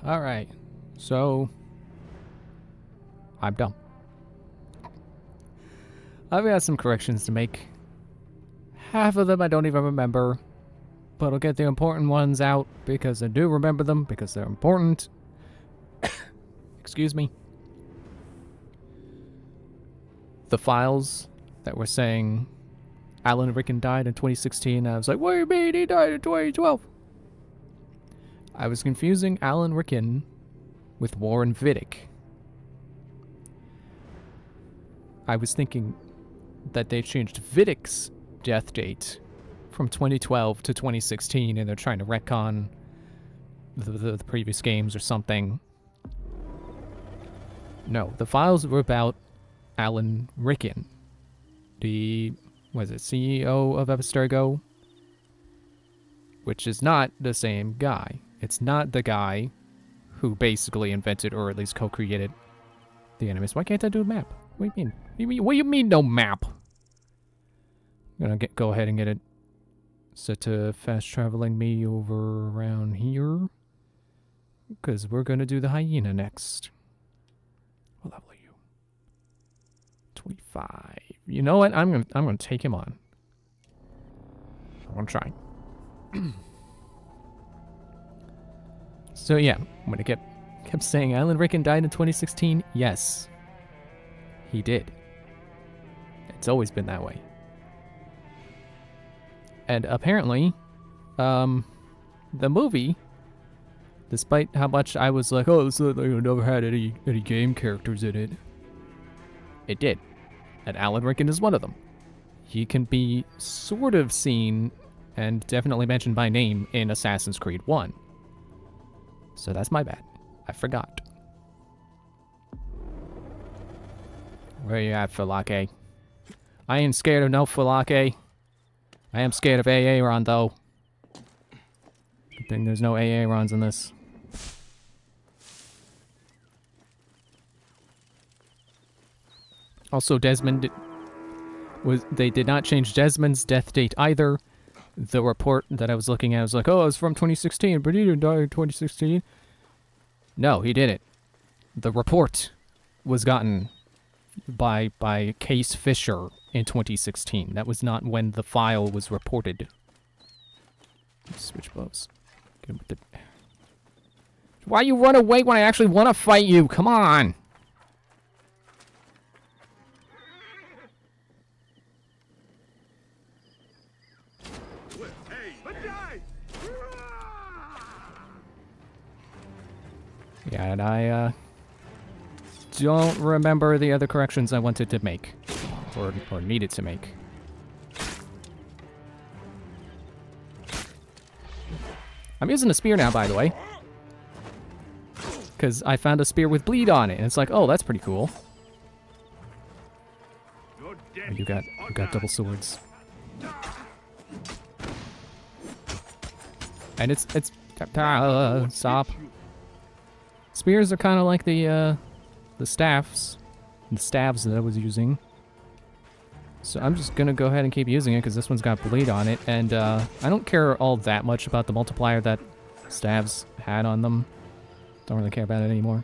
Alright. So, I'm dumb. I've got some corrections to make. Half of them I don't even remember, but I'll get the important ones out because I do remember them because they're important. Excuse me. The files that were saying Alan Rickman died in 2016, I was like, what do you mean he died in 2012? I was confusing Alan Rickman with Warren Vidic. I was thinking that they changed Vidic's death date from 2012 to 2016 and they're trying to retcon the previous games or something. No, the files were about Alan Rickman, the, CEO of Abstergo? Which is not the same guy. It's not the guy who basically invented or at least co-created the Animus. Why can't I do a map? What do you mean? What do you mean no map? I'm gonna go ahead and get it set to fast traveling me over around here. Because we're gonna do the hyena next. What level are you? 25. You know what? I'm gonna take him on. I'm gonna try. So yeah, when it kept saying Alan Rickman died in 2016, yes, he did. It's always been that way. And apparently, the movie, despite how much I was like, oh, this never had any game characters in it, it did. And Alan Rickman is one of them. He can be sort of seen and definitely mentioned by name in Assassin's Creed 1. So that's my bad. I forgot. Where you at, Falake? I ain't scared of no Falake. I am scared of Aaron, though. Good thing there's no Aarons in this. Also, they did not change Desmond's death date either. The report that I was looking at was like, oh, it's from 2016, but he didn't die in 2016. No, he didn't. The report was gotten by Case Fisher in 2016. That was not when the file was reported. Switch bows. Get him with the... Why you run away when I actually want to fight you? Come on! Yeah, and I don't remember the other corrections I wanted to make. Or needed to make. I'm using a spear now, by the way. Because I found a spear with bleed on it, and it's like, oh, that's pretty cool. Oh, you got double swords. And it's stop. Spears are kind of like the staffs, the stabs that I was using. So I'm just gonna go ahead and keep using it because this one's got bleed on it, and I don't care all that much about the multiplier that stabs had on them. Don't really care about it anymore.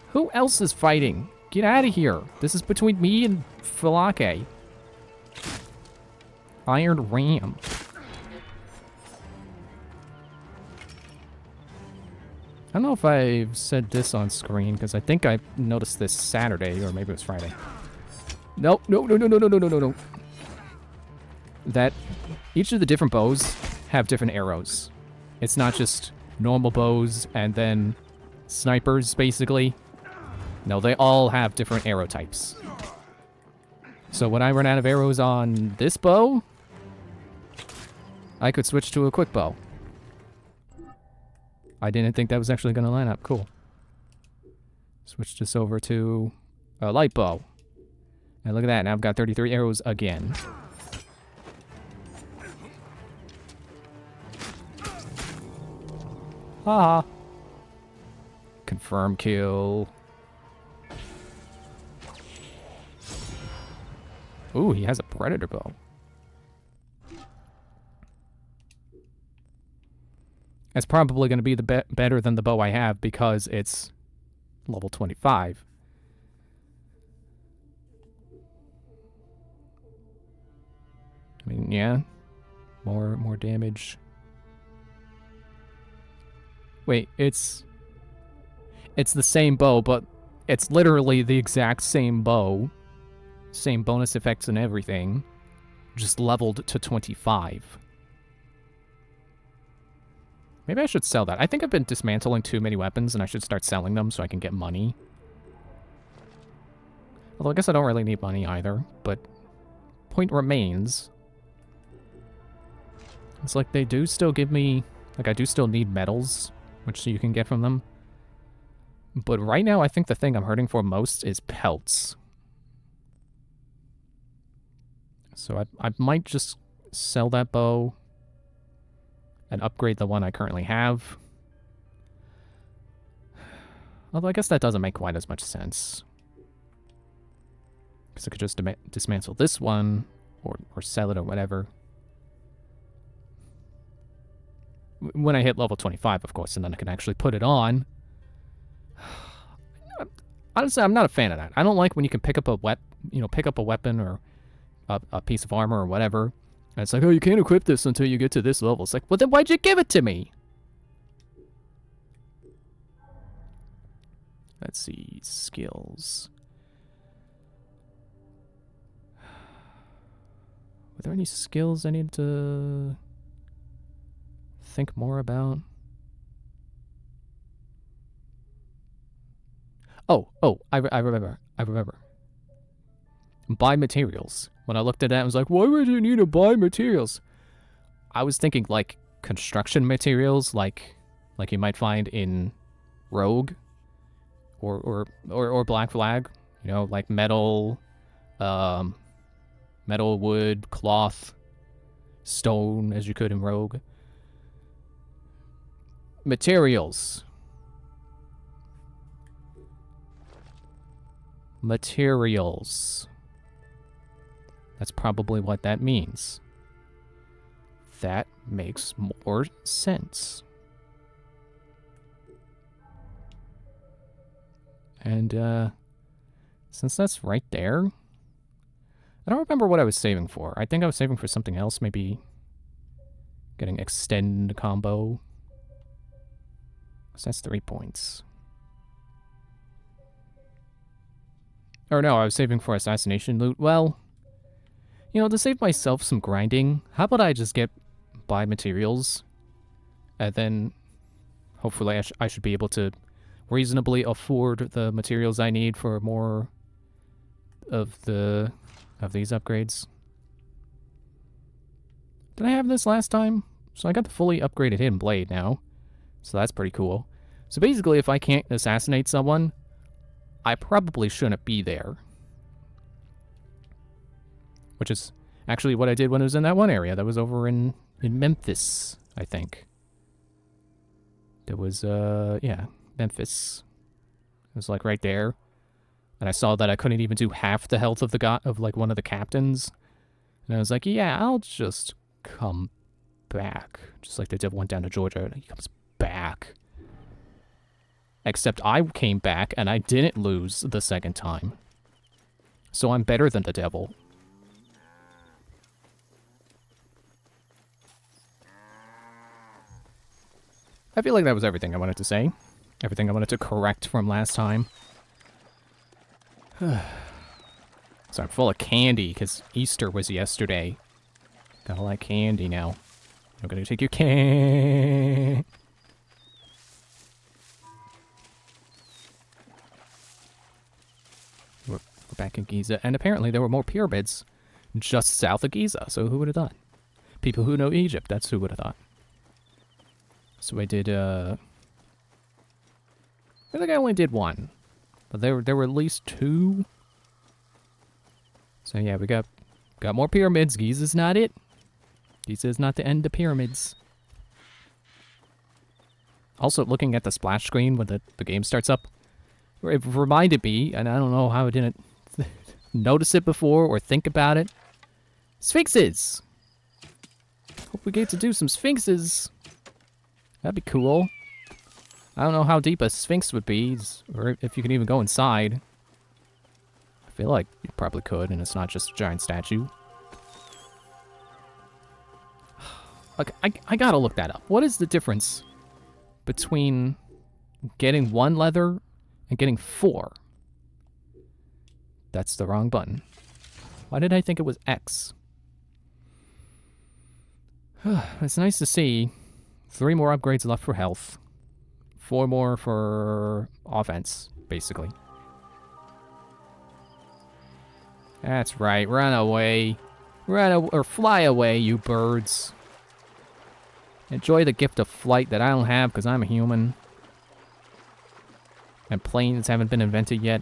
Who else is fighting? Get out of here! This is between me and Falake. Iron Ram. I don't know if I've said this on screen, because I think I noticed this Saturday, or maybe it was Friday. No. That each of the different bows have different arrows. It's not just normal bows and then snipers, basically. No, they all have different arrow types. So when I run out of arrows on this bow, I could switch to a quick bow. I didn't think that was actually going to line up. Cool. Switch this over to a light bow. And look at that. Now I've got 33 arrows again. Haha. Confirm kill. Ooh, he has a predator bow. It's probably going to be better than the bow I have because it's level 25. I mean, yeah. More damage. Wait, it's the same bow, but it's literally the exact same bow. Same bonus effects and everything. Just leveled to 25. Maybe I should sell that. I think I've been dismantling too many weapons and I should start selling them so I can get money. Although I guess I don't really need money either, but point remains. It's like they do still give me, like I do still need medals, which you can get from them. But right now I think the thing I'm hurting for most is pelts. So I might just sell that bow and upgrade the one I currently have. Although I guess that doesn't make quite as much sense. Because I could just dismantle this one or sell it or whatever. When I hit level 25, of course, and then I can actually put it on. Honestly, I'm not a fan of that. I don't like when you can pick up a weapon or a piece of armor or whatever. And it's like, oh, you can't equip this until you get to this level. It's like, well, then why'd you give it to me? Let's see, skills. Were there any skills I need to think more about? Oh, I remember. Buy materials. When I looked at that, I was like, why would you need to buy materials? I was thinking like construction materials, like you might find in Rogue or Black Flag. You know, like metal, metal, wood, cloth, stone, as you could in Rogue. Materials. Materials. That's probably what that means. That makes more sense. And, since that's right there, I don't remember what I was saving for. I think I was saving for something else, maybe getting extend combo. So that's 3 points. Or no, I was saving for assassination loot. Well, you know, to save myself some grinding, how about I just buy materials, and then hopefully I should be able to reasonably afford the materials I need for more of these upgrades. Did I have this last time? So I got the fully upgraded hidden blade now, so that's pretty cool. So basically, if I can't assassinate someone, I probably shouldn't be there. Which is actually what I did when I was in that one area. That was over in Memphis, I think. There was, yeah, Memphis. It was like right there. And I saw that I couldn't even do half the health of like one of the captains. And I was like, yeah, I'll just come back. Just like the devil went down to Georgia and he comes back. Except I came back and I didn't lose the second time. So I'm better than the devil. I feel like that was everything I wanted to say. Everything I wanted to correct from last time. So I'm full of candy because Easter was yesterday. Gotta like candy now. I'm gonna take your can. We're back in Giza, and apparently there were more pyramids just south of Giza, so who would have thought? People who know Egypt, that's who would have thought. So I did, I think I only did one. But there were at least two. So yeah, we got more pyramids. Giza's not it. Giza's not the end of pyramids. Also, looking at the splash screen when the game starts up, it reminded me, and I don't know how I didn't notice it before or think about it. Sphinxes! Hope we get to do some sphinxes. That'd be cool. I don't know how deep a sphinx would be, or if you can even go inside. I feel like you probably could, and it's not just a giant statue. Like, I gotta look that up. What is the difference between getting 1 leather and getting 4? That's the wrong button. Why did I think it was X? It's nice to see. 3 more upgrades left for health. 4 more for offense, basically. That's right. Run away. Or fly away, you birds. Enjoy the gift of flight that I don't have because I'm a human. And planes haven't been invented yet.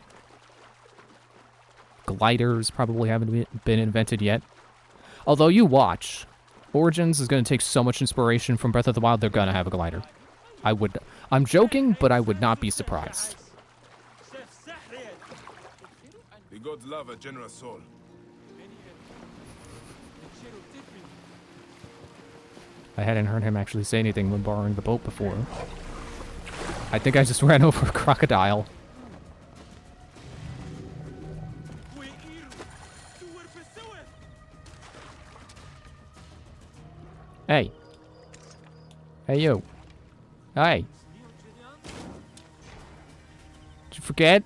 Gliders probably haven't been invented yet. Although you watch. Origins is going to take so much inspiration from Breath of the Wild, they're going to have a glider. I'm joking, but I would not be surprised. The gods love a generous soul. I hadn't heard him actually say anything when borrowing the boat before. I think I just ran over a crocodile. Hey. Hey, you. Hey. Did you forget?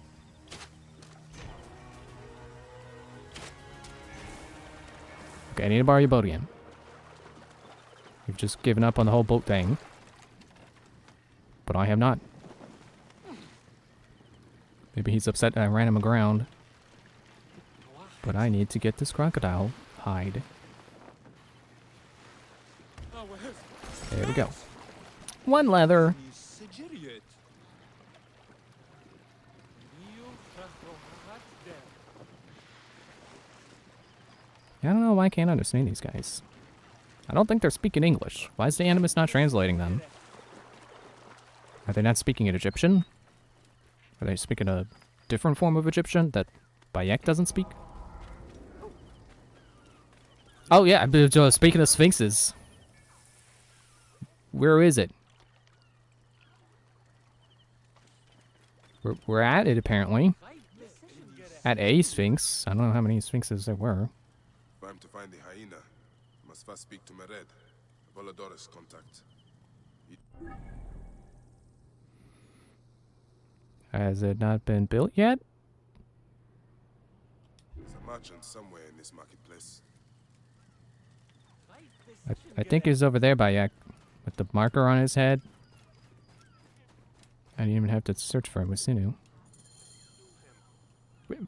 Okay, I need to borrow your boat again. You've just given up on the whole boat thing. But I have not. Maybe he's upset that I ran him aground. But I need to get this crocodile hide. There we go. 1 leather. I don't know why I can't understand these guys. I don't think they're speaking English. Why is the Animus not translating them? Are they not speaking in Egyptian? Are they speaking a different form of Egyptian that Bayek doesn't speak? Oh yeah, speaking of sphinxes. Where is it? We're at it, apparently. At a sphinx. I don't know how many sphinxes there were. For him to find the hyena, I must first speak to Mered, Apollodorus' contact. Has it not been built yet? There's a merchant somewhere in this marketplace. I think he's over there, Bayek. With the marker on his head. I didn't even have to search for him with Sinu.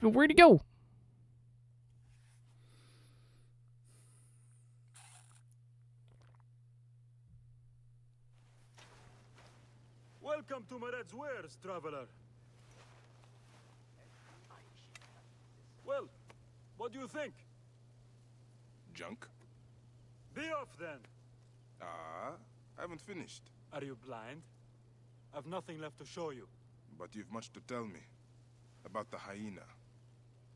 Where'd he go? Welcome to Mered's wares, traveler. Well, what do you think? Junk? Be off then. I haven't finished. Are you blind? I've nothing left to show you. But you've much to tell me. About the hyena.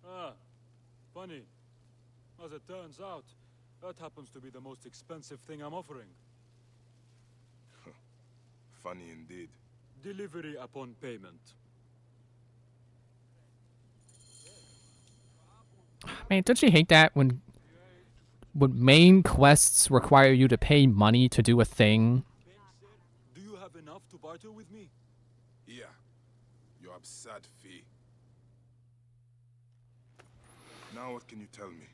Ah, funny. As it turns out, that happens to be the most expensive thing I'm offering. Funny indeed. Delivery upon payment. Man, don't you hate that when main quests require you to pay money to do a thing? Do you have enough to barter with me? Yeah. Your absurd fee. Now what can you tell me?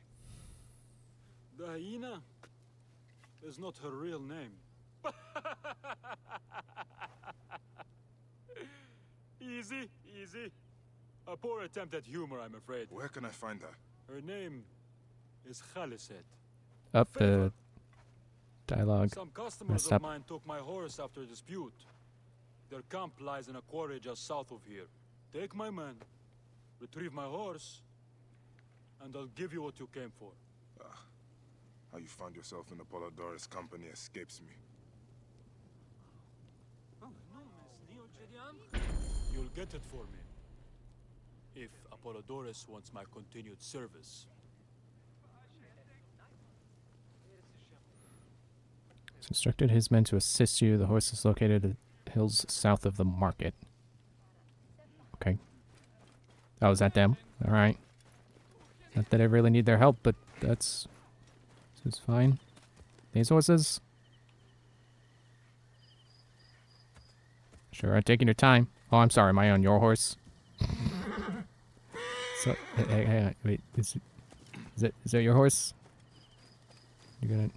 The hyena is not her real name. Easy, easy. A poor attempt at humor, I'm afraid. Where can I find her? Her name is Khaliset. Up the dialogue. Some customers of mine took my horse after a dispute. Their camp lies in a quarry just south of here. Take my men, retrieve my horse, and I'll give you what you came for. How you found yourself in Apollodorus' company escapes me. You'll get it for me. If Apollodorus wants my continued service. He's instructed his men to assist you. The horse is located at the hills south of the market. Okay. Oh, is that them? Alright. Not that I really need their help, but that's fine. These horses? Sure, taking your time. Oh, I'm sorry, am I on your horse? So, hey, wait, is that your horse? You're gonna...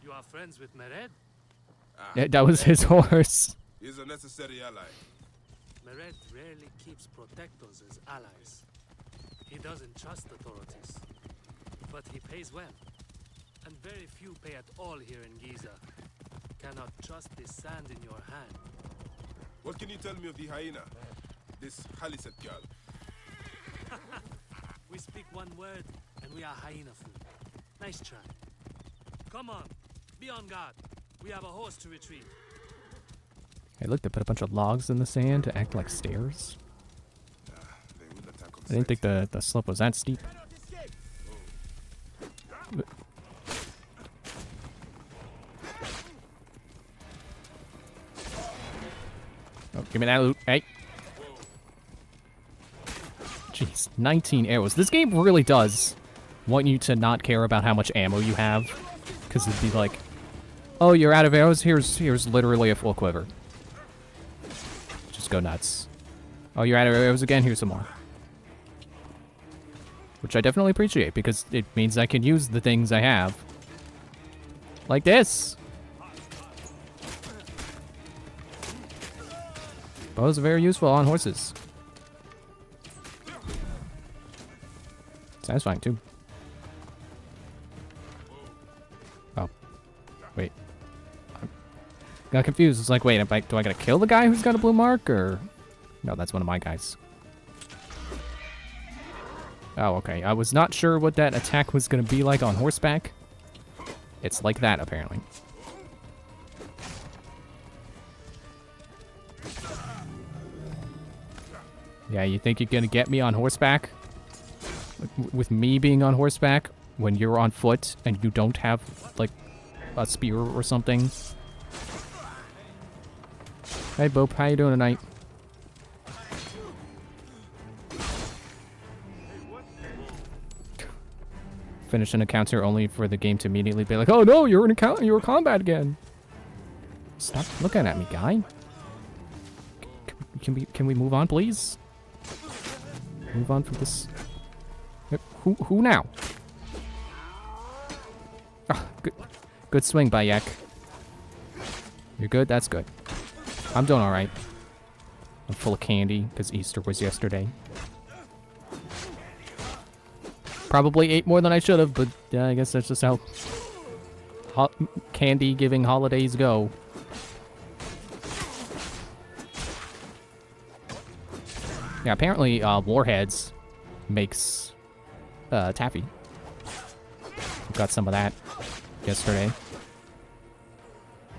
You are friends with Mered? Yeah, that was his horse. He's a necessary ally. Mered rarely keeps protectors as allies. He doesn't trust authorities. But he pays well. And very few pay at all here in Giza. Cannot trust the sand in your hand. What can you tell me of the hyena? This Khaliset girl. We speak one word, and we are hyena food. Nice try. Come on, be on guard. We have a horse to retrieve. Hey, look, they put a bunch of logs in the sand to act like stairs. They will attack on I didn't sight. think the slope was that steep. Oh, give me that loot. Hey. Jeez, 19 arrows. This game really does want you to not care about how much ammo you have. Because it'd be like, oh, you're out of arrows? Here's literally a full quiver. Just go nuts. Oh, you're out of arrows again? Here's some more. Which I definitely appreciate, because it means I can use the things I have. Like this! Bows are very useful on horses. Satisfying, too. Oh. Wait. I got confused. It's like, wait, do I gotta kill the guy who's got a blue mark, or... No, that's one of my guys. Oh, okay. I was not sure what that attack was gonna be like on horseback. It's like that, apparently. Yeah, you think you're gonna get me on horseback? With me being on horseback when you're on foot and you don't have, like, a spear or something? Hey, Bope, how you doing tonight? Finish an encounter only for the game to immediately be like, oh no, you're in combat again. Stop looking at me, guy. Can we move on, please? Move on from this. Who now? Oh, good swing, Bayek. You're good? That's good. I'm doing alright. I'm full of candy, because Easter was yesterday. Probably ate more than I should have, but I guess that's just how candy-giving holidays go. Yeah, apparently Warheads makes taffy. Got some of that yesterday.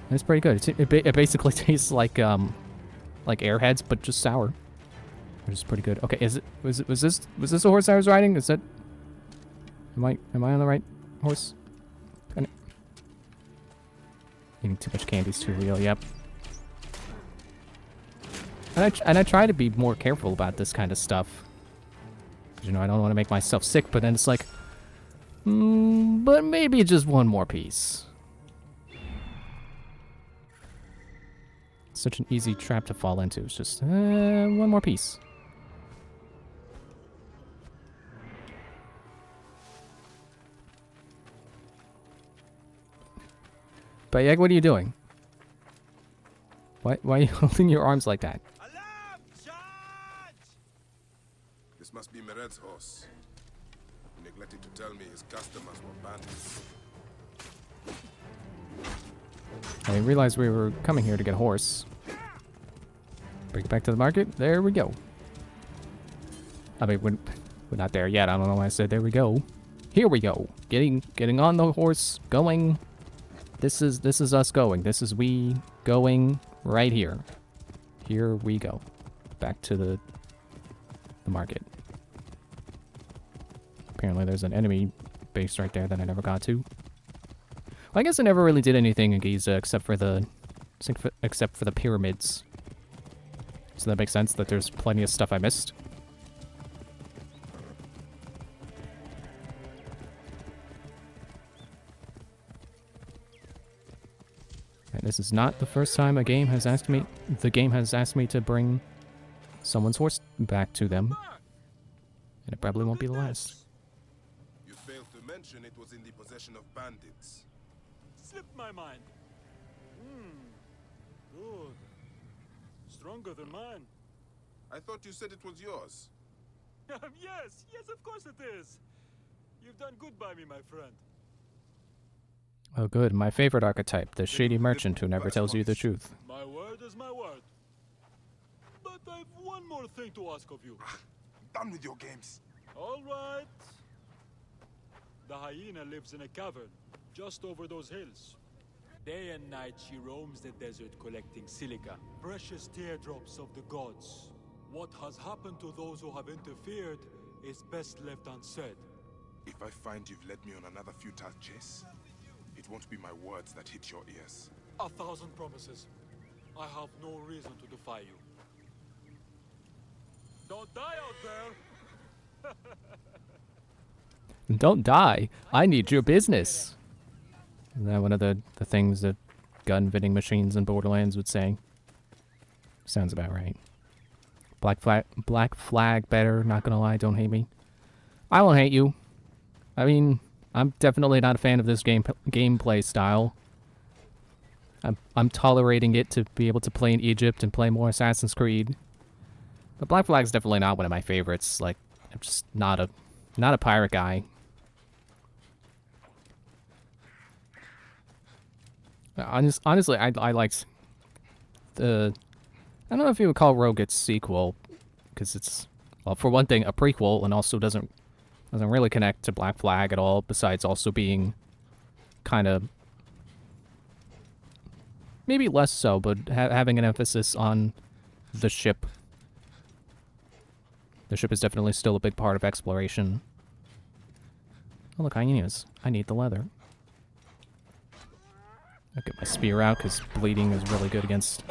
It's pretty good. It basically tastes like Airheads, but just sour, which is pretty good. Okay, was this a horse I was riding? Is that? Am I on the right horse? Eating too much candy is too real. Yep. And I try to be more careful about this kind of stuff. You know, I don't want to make myself sick, but then it's like, but maybe just one more piece. Such an easy trap to fall into. It's just one more piece. But yeah, what are you doing? Why are you holding your arms like that? Alarm! Charge! This must be Mered's horse. He neglected to tell me his customers were bandits. I didn't realize we were coming here to get a horse. Bring it back to the market. There we go. I mean, we're not there yet. I don't know why I said there we go. Here we go. Getting on the horse. Going. This is us going. This is we going right here. Here we go. Back to the market. Apparently there's an enemy base right there that I never got to. Well, I guess I never really did anything in Giza except for the pyramids. So that makes sense that there's plenty of stuff I missed. And this is not the first time the game has asked me to bring someone's horse back to them. And it probably won't be the last. You failed to mention it was in the possession of bandits. Slipped my mind. Good. Stronger than mine. I thought you said it was yours. Yes, of course it is. You've done good by me, my friend. Oh good, my favorite archetype, the shady merchant who never tells you the truth. My word is my word. But I've one more thing to ask of you. Done with your games. All right. The hyena lives in a cavern, just over those hills. Day and night she roams the desert collecting silica, precious teardrops of the gods. What has happened to those who have interfered is best left unsaid. If I find you've led me on another futile chase, it won't be my words that hit your ears. 1,000 promises. I have no reason to defy you. Don't die out there! Don't die. I need your business. Is that one of the things that gun vending machines in Borderlands would say? Sounds about right. Black flag better, not gonna lie, don't hate me. I won't hate you. I mean, I'm definitely not a fan of this gameplay style. I'm tolerating it to be able to play in Egypt and play more Assassin's Creed. But Black Flag's definitely not one of my favorites. Like, I'm just not a pirate guy. Honestly, I liked the... I don't know if you would call Rogue its sequel, because it's, well, for one thing, a prequel, and also doesn't really connect to Black Flag at all, besides also being kind of... maybe less so, but having an emphasis on the ship. The ship is definitely still a big part of exploration. Oh look, hyenas. I need the leather. I'll get my spear out, because bleeding is really good against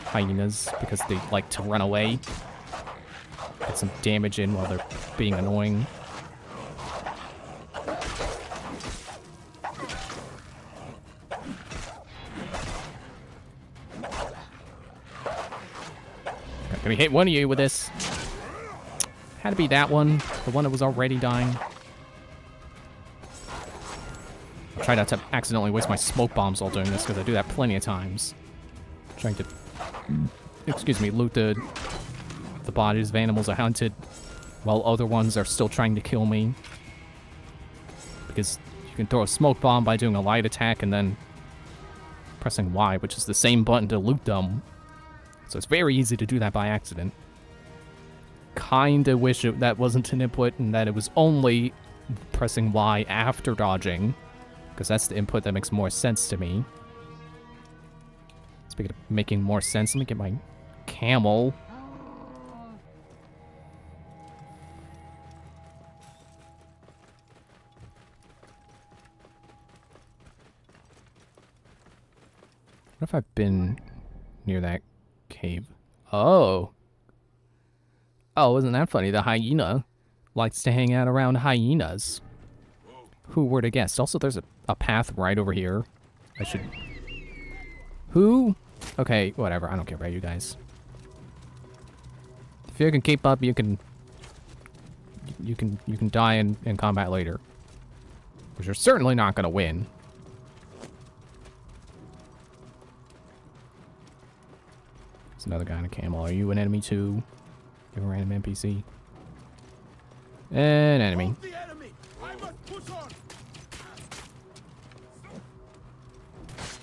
hyenas, because they like to run away. Get some damage in while they're being annoying. I'm gonna hit one of you with this. Had to be that one, the one that was already dying. I'll try not to accidentally waste my smoke bombs while doing this, because I do that plenty of times. Trying to, excuse me, loot the bodies of animals I hunted, while other ones are still trying to kill me. Because you can throw a smoke bomb by doing a light attack and then pressing Y, which is the same button to loot them. So it's very easy to do that by accident. Kinda wish that wasn't an input and that it was only pressing Y after dodging, because that's the input that makes more sense to me. Speaking of making more sense, let me get my camel. What if I've been near that cave? Oh. Oh, isn't that funny? The hyena likes to hang out around hyenas. Who would have guessed? Also, there's a path right over here. I should... Who? Okay, whatever. I don't care about you guys. If you can keep up, you can die in combat later. But you're certainly not going to win. There's another guy on a camel. Are you an enemy too? You have a random NPC. An enemy.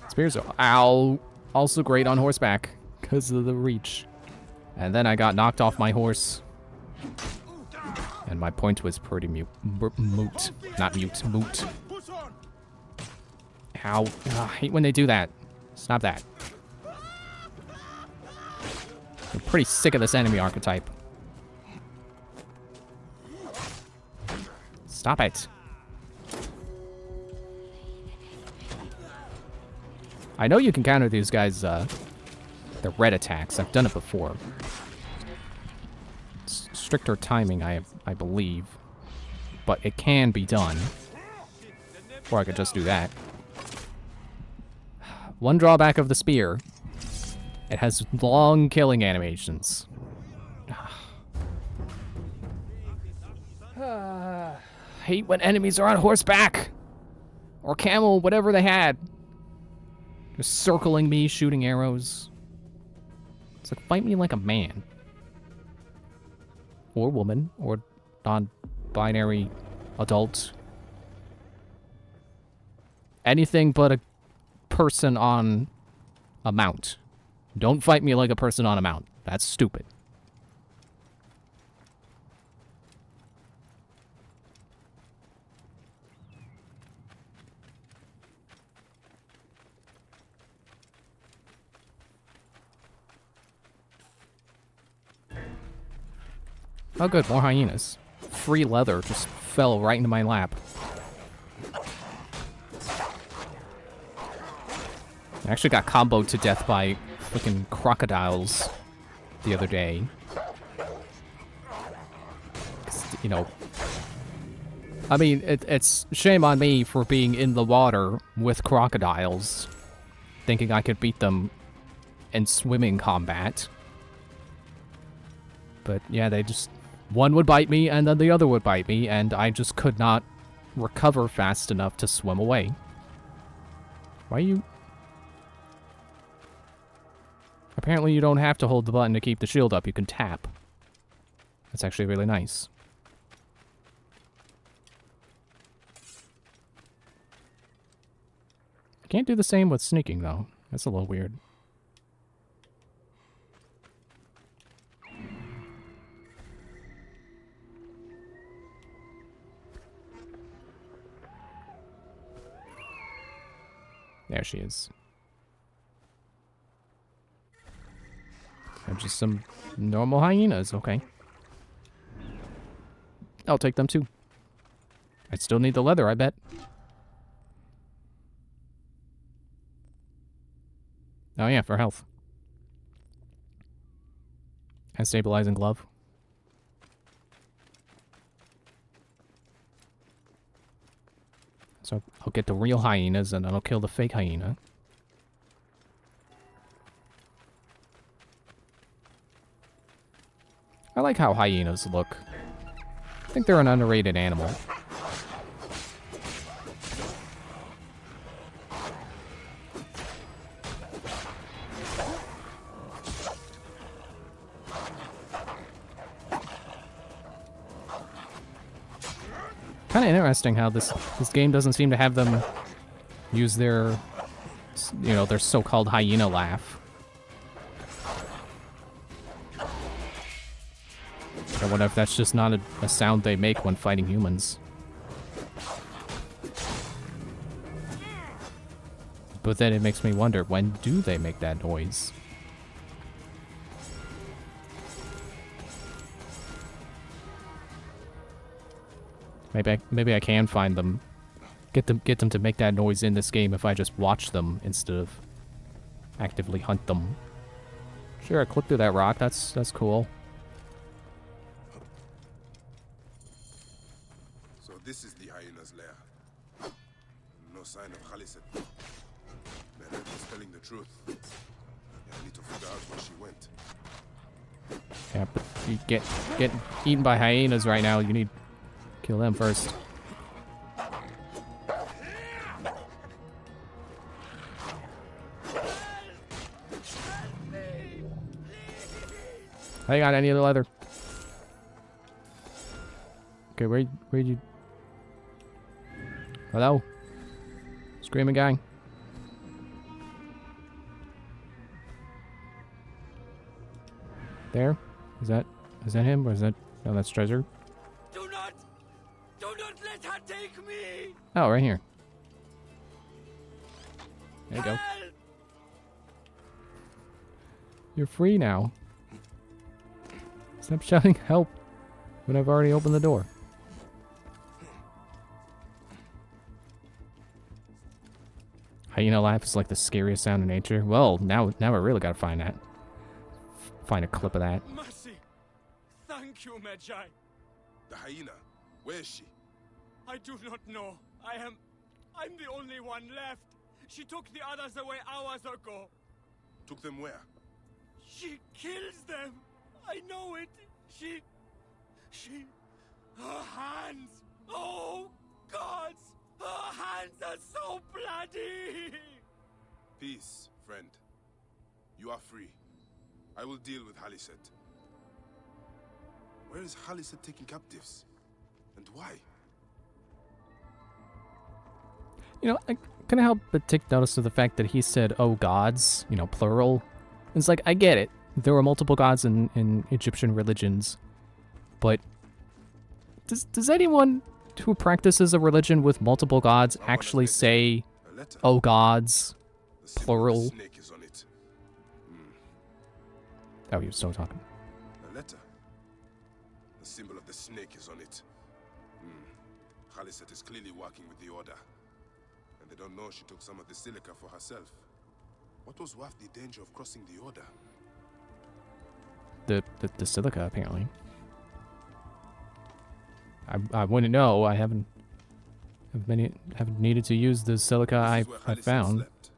Spears are also great on horseback because of the reach. And then I got knocked off my horse. And my point was pretty moot. Not mute, moot. Ow. I hate when they do that. Stop that. I'm pretty sick of this enemy archetype. Stop it. I know you can counter these guys, the red attacks. I've done it before. It's stricter timing, I believe. But it can be done. Or I could just do that. One drawback of the spear. It has long killing animations. Hate when enemies are on horseback! Or camel, whatever they had. Just circling me, shooting arrows. It's like, fight me like a man. Or woman, or non-binary adult. Anything but a person on a mount. Don't fight me like a person on a mount. That's stupid. Oh good, more hyenas. Free leather just fell right into my lap. I actually got comboed to death by freaking crocodiles the other day. 'Cause, you know, I mean, it's shame on me for being in the water with crocodiles, thinking I could beat them in swimming combat. But yeah, they just... One would bite me, and then the other would bite me, and I just could not recover fast enough to swim away. Why you... Apparently you don't have to hold the button to keep the shield up, you can tap. That's actually really nice. I can't do the same with sneaking, though. That's a little weird. There she is. And just some normal hyenas, okay. I'll take them too. I still need the leather, I bet. Oh yeah, for health. And stabilizing glove. So I'll get the real hyenas and then I'll kill the fake hyena. I like how hyenas look. I think they're an underrated animal. Kind of interesting how this game doesn't seem to have them use their, you know, their so-called hyena laugh. I wonder if that's just not a sound they make when fighting humans. But then it makes me wonder, when do they make that noise? Maybe I can find them. Get them to make that noise in this game if I just watch them instead of actively hunt them. Sure, I clipped through that rock. That's cool. So this is the hyena's lair. No sign of Khaliset. Meret was telling the truth. I need to figure out where she went. Yeah, but you get eaten by hyenas right now. You need to kill them first. I got any of the leather. Okay, where'd you... Hello? Screaming gang. There? Is that him or is that... No, that's treasure. Do not let her take me! Oh, right here. There you go. Help! You're free now. Stop shouting help when I've already opened the door. Hyena laugh is like the scariest sound in nature. Well, now I really gotta find that. Find a clip of that. Mercy! Thank you, Magi. The hyena. Where is she? I do not know. I'm the only one left. She took the others away hours ago. Took them where? She kills them. I know it. She... Her hands. Oh, gods. Her hands are so bloody. Peace, friend. You are free. I will deal with Haliset. Where is Haliset taking captives? And why? You know, I couldn't help but take notice of the fact that he said, oh gods, you know, plural. It's like, I get it. There were multiple gods in Egyptian religions. But does anyone who practices a religion with multiple gods actually say, A letter. oh gods, The symbol of plural? the snake is on it. Oh, he was still talking. A letter. The symbol of the snake is on it. Haliset is clearly working with the Order. And they don't know she took some of the silica for herself. What was worth the danger of crossing the Order? The silica, apparently. I wouldn't know. I haven't needed to use the silica This I is where Haliset found. slept,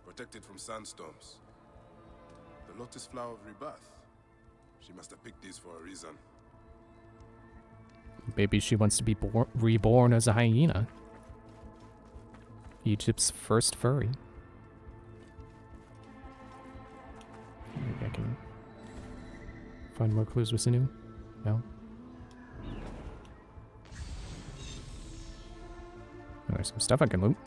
protected from sandstorms. The lotus flower of rebirth. She must have picked these for a reason. Maybe she wants to be reborn as a hyena. Egypt's first furry. Maybe I can find more clues with Sinu. No. Oh, there's some stuff I can loot.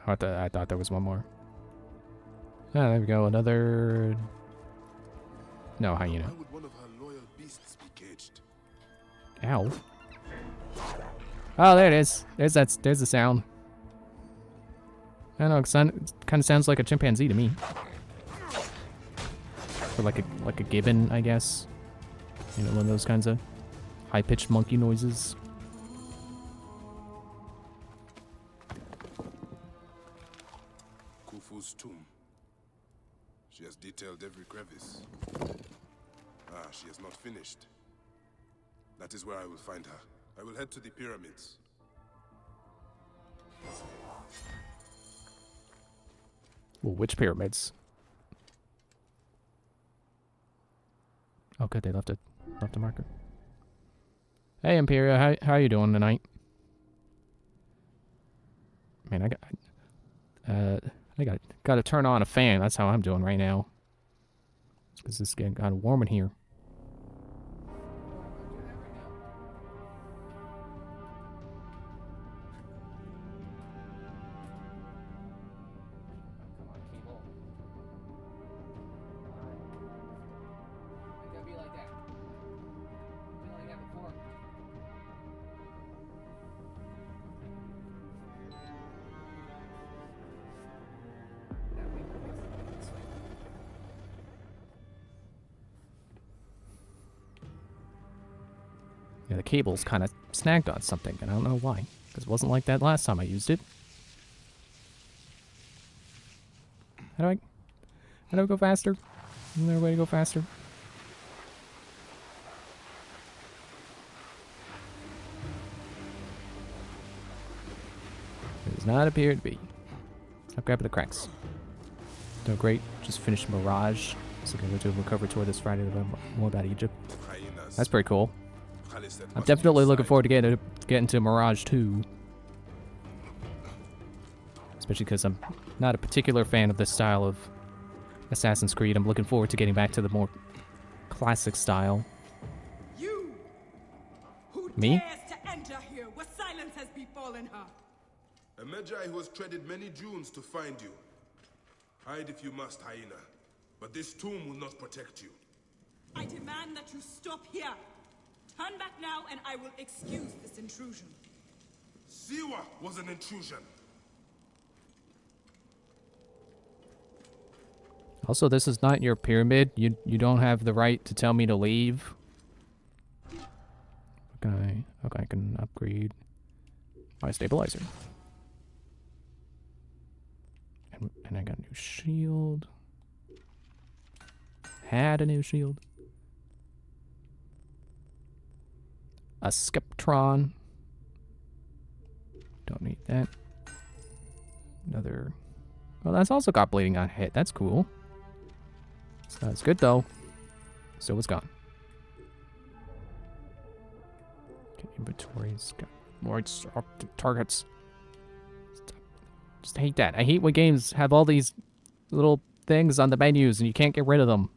I thought there was one more. Ah, there we go. Another. No, hyena. Why would one of her loyal beasts be caged? Ow. Oh, there it is. There's the sound. I don't know, it kind of sounds like a chimpanzee to me. Or like a gibbon, I guess. You know, one of those kinds of high-pitched monkey noises. Khufu's tomb. She has detailed every crevice. Ah, she has not finished. That is where I will find her. I will head to the pyramids. Well, which pyramids? Oh, good, they left a marker. Hey, Imperia, how are you doing tonight? Man, I got to turn on a fan. That's how I'm doing right now. Because it's getting kind of warm in here. Yeah, the cable's kind of snagged on something, and I don't know why. Because it wasn't like that last time I used it. How do I go faster? Isn't there a way to go faster? It does not appear to be. Stop grabbing the cracks. No, great. Just finished Mirage. So I'm going to do a recovery tour this Friday to learn more about Egypt. Hyenas. That's pretty cool. Haliset I'm must definitely be looking inside. forward to getting to Mirage 2. Especially because I'm not a particular fan of this style of Assassin's Creed. I'm looking forward to getting back to the more classic style. You! Who Me? dares to enter here where silence has befallen her? A Magi who has treaded many dunes to find you. Hide if you must, hyena. But this tomb will not protect you. I demand that you stop here. Turn back now and I will excuse this intrusion. Siwa was an intrusion. Also, this is not your pyramid. You don't have the right to tell me to leave. Okay. Okay, I can upgrade my stabilizer. And I got a new shield. Had a new shield. A Skeptron. Don't need that. Another. Well, that's also got bleeding on hit. That's cool. So that's good though. So it's gone. Okay, inventories. Got more targets. Just hate that. I hate when games have all these little things on the menus and you can't get rid of them.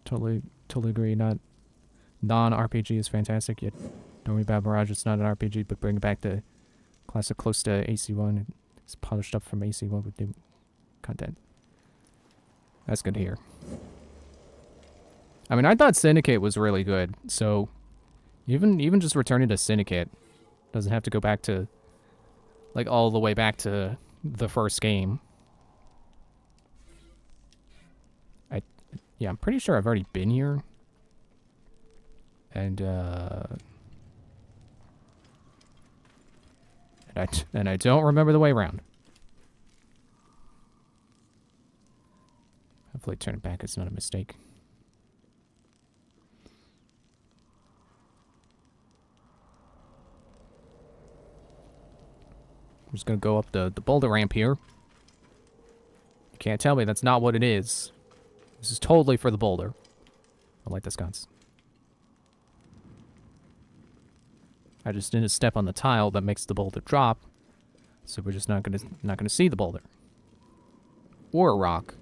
Totally agree. Non-RPG is fantastic. Yet don't worry about Mirage. It's not an RPG, but bring it back to classic, close to AC1. It's polished up from AC1 with new content. That's good to hear. I mean, I thought Syndicate was really good, so even just returning to Syndicate doesn't have to go back to, like, all the way back to the first game. Yeah, I'm pretty sure I've already been here. And I don't remember the way around. Hopefully turn it back, it's not a mistake. I'm just gonna go up the boulder ramp here. You can't tell me that's not what it is. This is totally for the boulder. I like the sconce. I just didn't step on the tile that makes the boulder drop, so we're just not gonna see the boulder. Or a rock.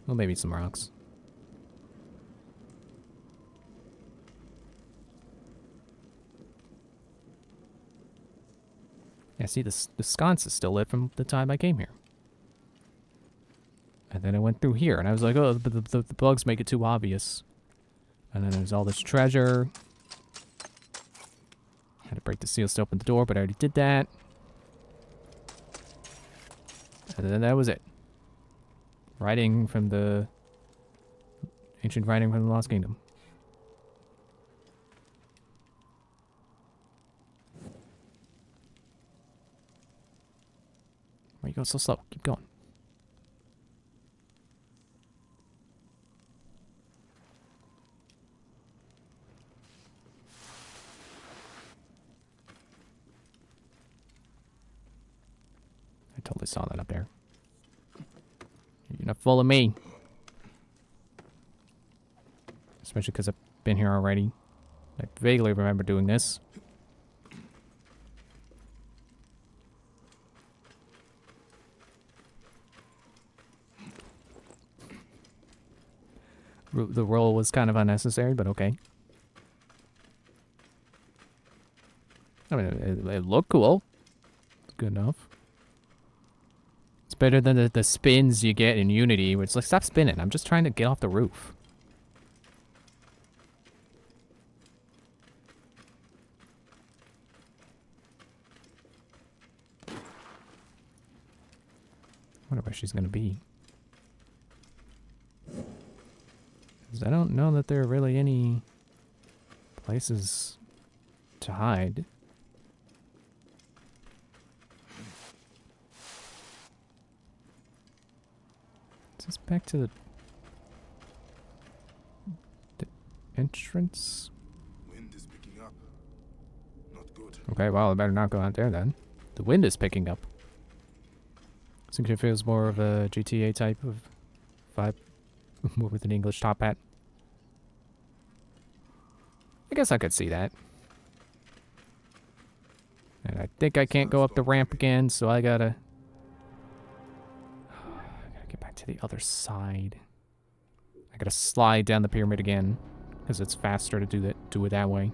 Well, maybe some rocks. Yeah, see, the sconce is still lit from the time I came here. And then I went through here, and I was like, oh, the bugs make it too obvious. And then there's all this treasure. Had to break the seals to open the door, but I already did that. And then that was it. Writing from the... Ancient writing from the Lost Kingdom. Why you go so slow? Keep going. I totally saw that up there. You're not full of me. Especially because I've been here already. I vaguely remember doing this. The roll was kind of unnecessary, but okay. I mean, it looked cool. It's good enough. It's better than the spins you get in Unity, where it's like, stop spinning. I'm just trying to get off the roof. I wonder where she's going to be. 'Cause I don't know that there are really any places to hide. Is this back to the entrance? Wind is picking up. Not good. Okay, well, I better not go out there then. The wind is picking up. I think it feels more of a GTA type of vibe. More with an English top hat. I guess I could see that. And I think I can't go up the ramp again, so I gotta get back to the other side. I gotta slide down the pyramid again, because it's faster to do it that way.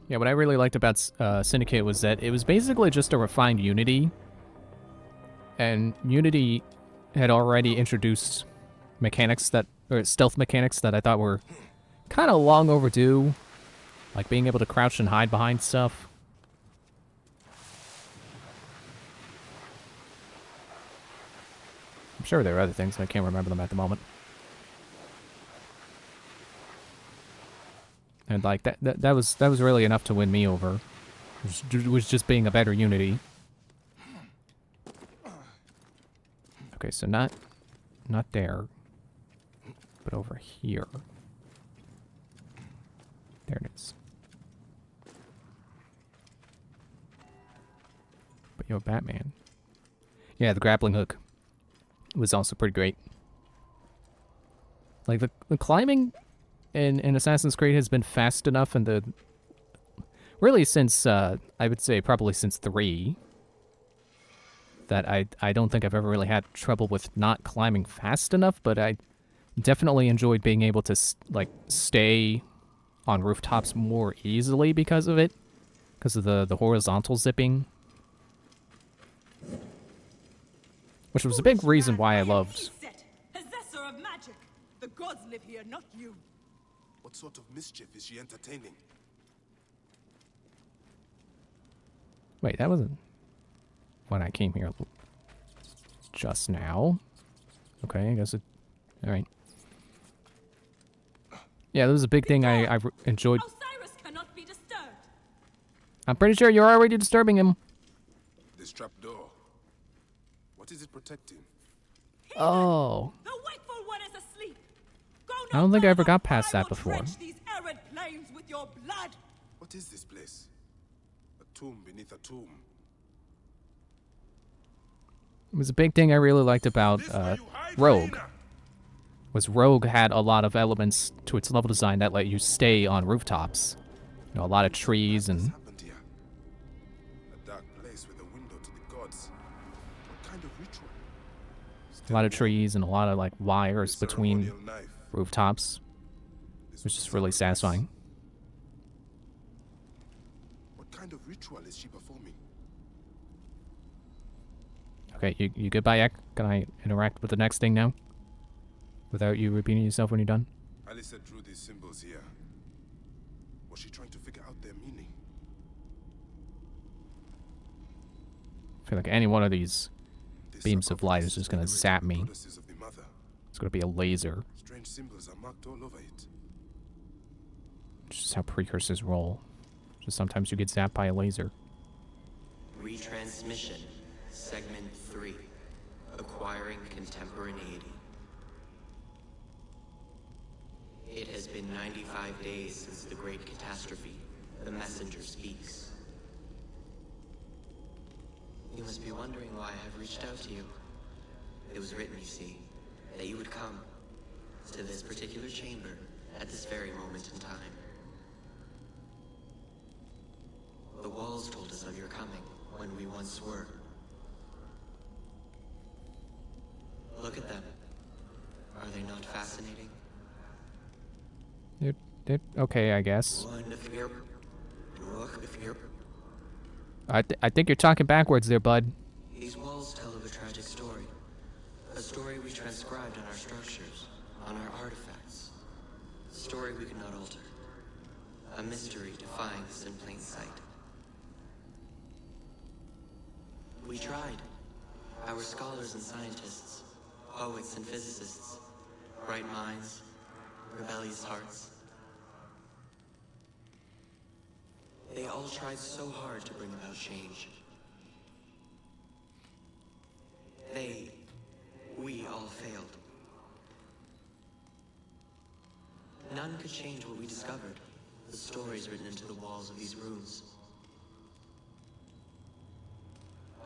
Yeah, what I really liked about Syndicate was that it was basically just a refined Unity. And Unity had already introduced mechanics or stealth mechanics that I thought were kind of long overdue. Like being able to crouch and hide behind stuff. I'm sure there are other things, but I can't remember them at the moment. And like that was really enough to win me over. Was just being a better Unity. Okay, so not there, but over here. There it is. But yo, Batman. Yeah, the grappling hook was also pretty great. Like the climbing in Assassin's Creed has been fast enough, and really since I would say probably since 3, that I don't think I've ever really had trouble with not climbing fast enough. But I definitely enjoyed being able to like stay on rooftops more easily because of it, because of the horizontal zipping, which was a big reason why I loved. Possessor of magic. The gods live here, not you. What sort of mischief is she entertaining? Wait, that wasn't when I came here just now. Okay, I guess it... Alright. Yeah, that was a big thing I enjoyed. Osiris cannot be disturbed. I'm pretty sure you're already disturbing him. This trapdoor. What is it protecting? Oh. The wakeful one is asleep. Go I don't think I ever further, got past or I that will before. drench these arid plains with your blood. What is this place? A tomb beneath a tomb. It was a big thing I really liked about Rogue. Was Rogue had a lot of elements to its level design that let you stay on rooftops. You know, a lot of trees What and happened here? A dark place with a window to the gods. What kind of ritual? a lot of trees and a lot of like wires between Ceremonial knife. rooftops. It was just really satisfying. What kind of ritual is she performing? Okay, you good, Bayek? Can I interact with the next thing now? Without you repeating yourself when you're done? Alyssa drew these symbols here. Was she trying to figure out their meaning? I feel like any one of these This beams of light is just gonna sarcophagus zap decorated me. with goddesses of the mother. It's gonna be a laser. Strange symbols are marked all over it. Just how precursors roll. Just sometimes you get zapped by a laser. Retransmission, Segment 3. Acquiring contemporaneity. It has been 95 days since the Great Catastrophe. The messenger speaks. You must be wondering why I have reached out to you. It was written, you see, that you would come to this particular chamber at this very moment in time. The walls told us of your coming when we once were. Look at them. Are they not fascinating? They're okay, I guess. I think you're talking backwards there, bud. These walls tell of a tragic story. A story we transcribed on our structures, on our artifacts. A story we cannot alter. A mystery defying us in plain sight. We tried. Our scholars and scientists, poets and physicists, bright minds, rebellious hearts. They all tried so hard to bring about change. We all failed. None could change what we discovered, the stories written into the walls of these rooms.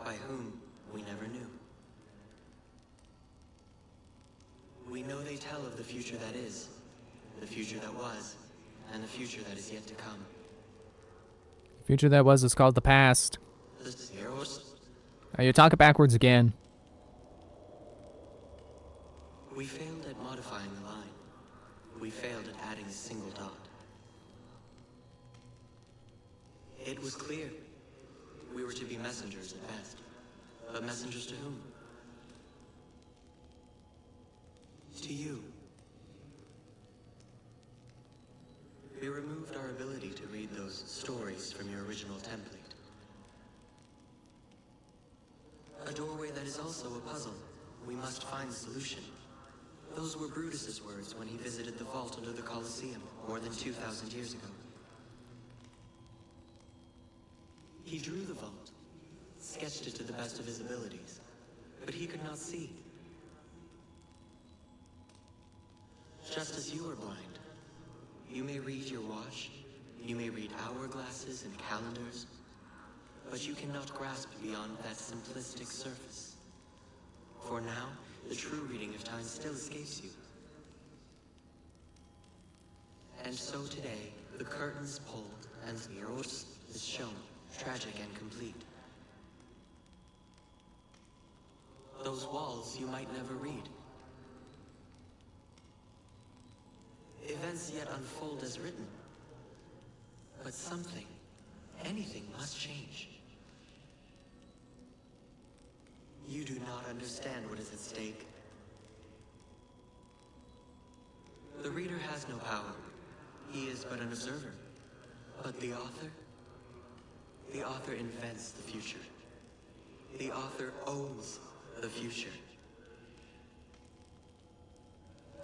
By whom, we never knew. We know they tell of the future that is, the future that was, and the future that is yet to come. Future that was is called the past. The Zeros? You're talking backwards again. We failed at modifying the line. We failed at adding a single dot. It was clear. We were to be messengers at best. But messengers to whom? To you. they removed our ability to read those stories from your original template. A doorway that is also a puzzle. We must find the solution. Those were Brutus's words when he visited the vault under the Colosseum more than 2,000 years ago. He drew the vault, sketched it to the best of his abilities, but he could not see. Just as you are blind, you may read your watch, you may read hourglasses and calendars, but you cannot grasp beyond that simplistic surface. For now, the true reading of time still escapes you. And so today, the curtains pulled and Zeros is shown, tragic and complete. Those walls you might never read. Events yet unfold as written. But something, anything must change. You do not understand what is at stake. The reader has no power. He is but an observer. But the author invents the future. The author owns the future.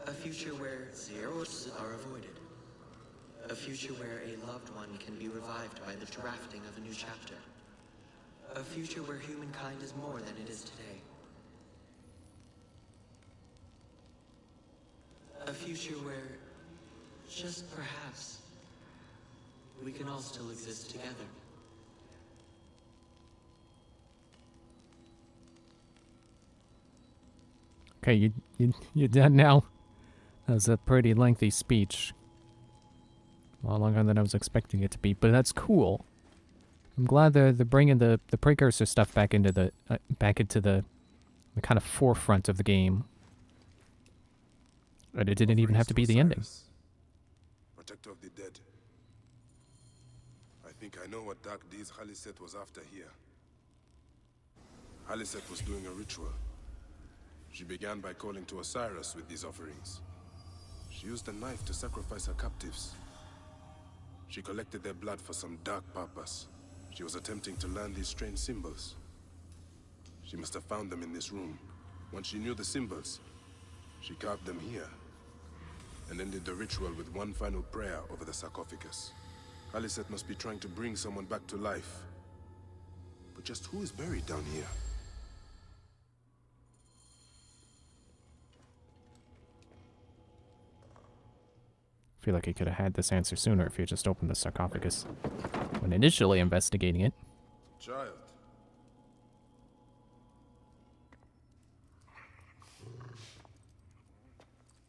A future where zeros are avoided. A future where a loved one can be revived by the drafting of a new chapter. A future where humankind is more than it is today. A future where, just perhaps, we can all still exist together. Okay, you done now? That was a pretty lengthy speech. A lot longer than I was expecting it to be, but that's cool. I'm glad they're bringing the precursor stuff back into the kind of forefront of the game. But it didn't even have to be the ending. Protector of the dead. I think I know what dark deeds Haliset was after here. Haliset was doing a ritual. She began by calling to Osiris with these offerings. She used a knife to sacrifice her captives. She collected their blood for some dark purpose. She was attempting to learn these strange symbols. She must have found them in this room. Once she knew the symbols, she carved them here, and ended the ritual with one final prayer over the sarcophagus. Haliset must be trying to bring someone back to life. But just who is buried down here? I feel like he could have had this answer sooner if he had just opened the sarcophagus when initially investigating it. Child.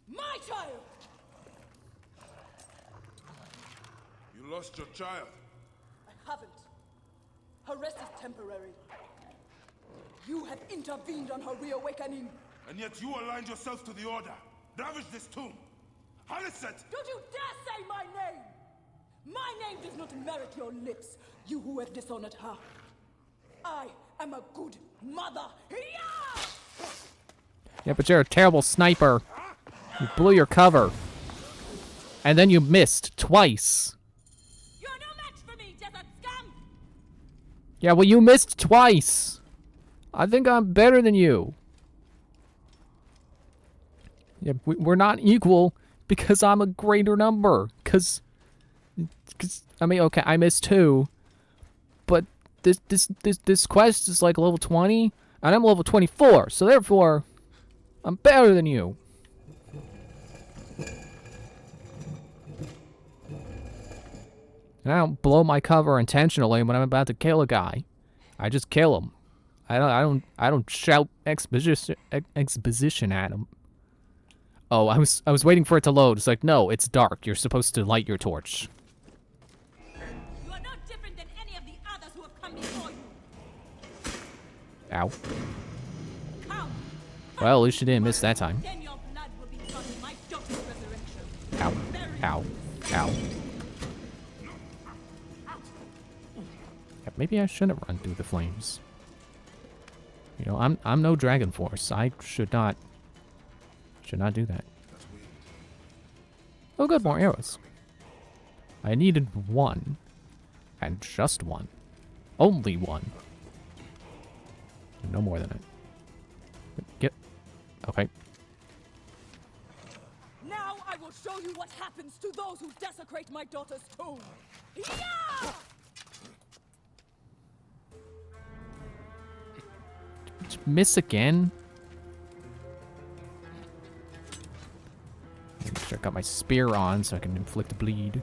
My child! You lost your child. I haven't. Her rest is temporary. You have intervened on her reawakening. And yet you aligned yourself to the Order. Ravage this tomb. Haliset! Don't you dare say my name! My name does not merit your lips, you who have dishonored her. I am a good mother. Yeah! Yeah, but you're a terrible sniper. You blew your cover. And then you missed twice. You're no match for me, desert scum! Yeah, well, you missed twice. I think I'm better than you. Yeah, we're not equal because I'm a greater number. Cause I mean, okay, I missed 2, but this quest is like level 20, and I'm level 24, so therefore, I'm better than you. And I don't blow my cover intentionally when I'm about to kill a guy. I just kill him. I don't shout exposition at him. Oh, I was waiting for it to load. It's like, no, it's dark. You're supposed to light your torch. You are not different than any of the others who have come before you. Ow. Come. Well, at least you didn't miss that time. Then your blood will be drawn in my daughter's resurrection. Ow. Ow. Ow. Yeah, maybe I shouldn't run through the flames. You know, I'm no Dragon Force. I should not do that. Oh, good, more arrows. I needed one. And just one. Only one. No more than it. Get. Okay. Now I will show you what happens to those who desecrate my daughter's tomb. Yeah! Miss again? Make sure I got my spear on so I can inflict a bleed.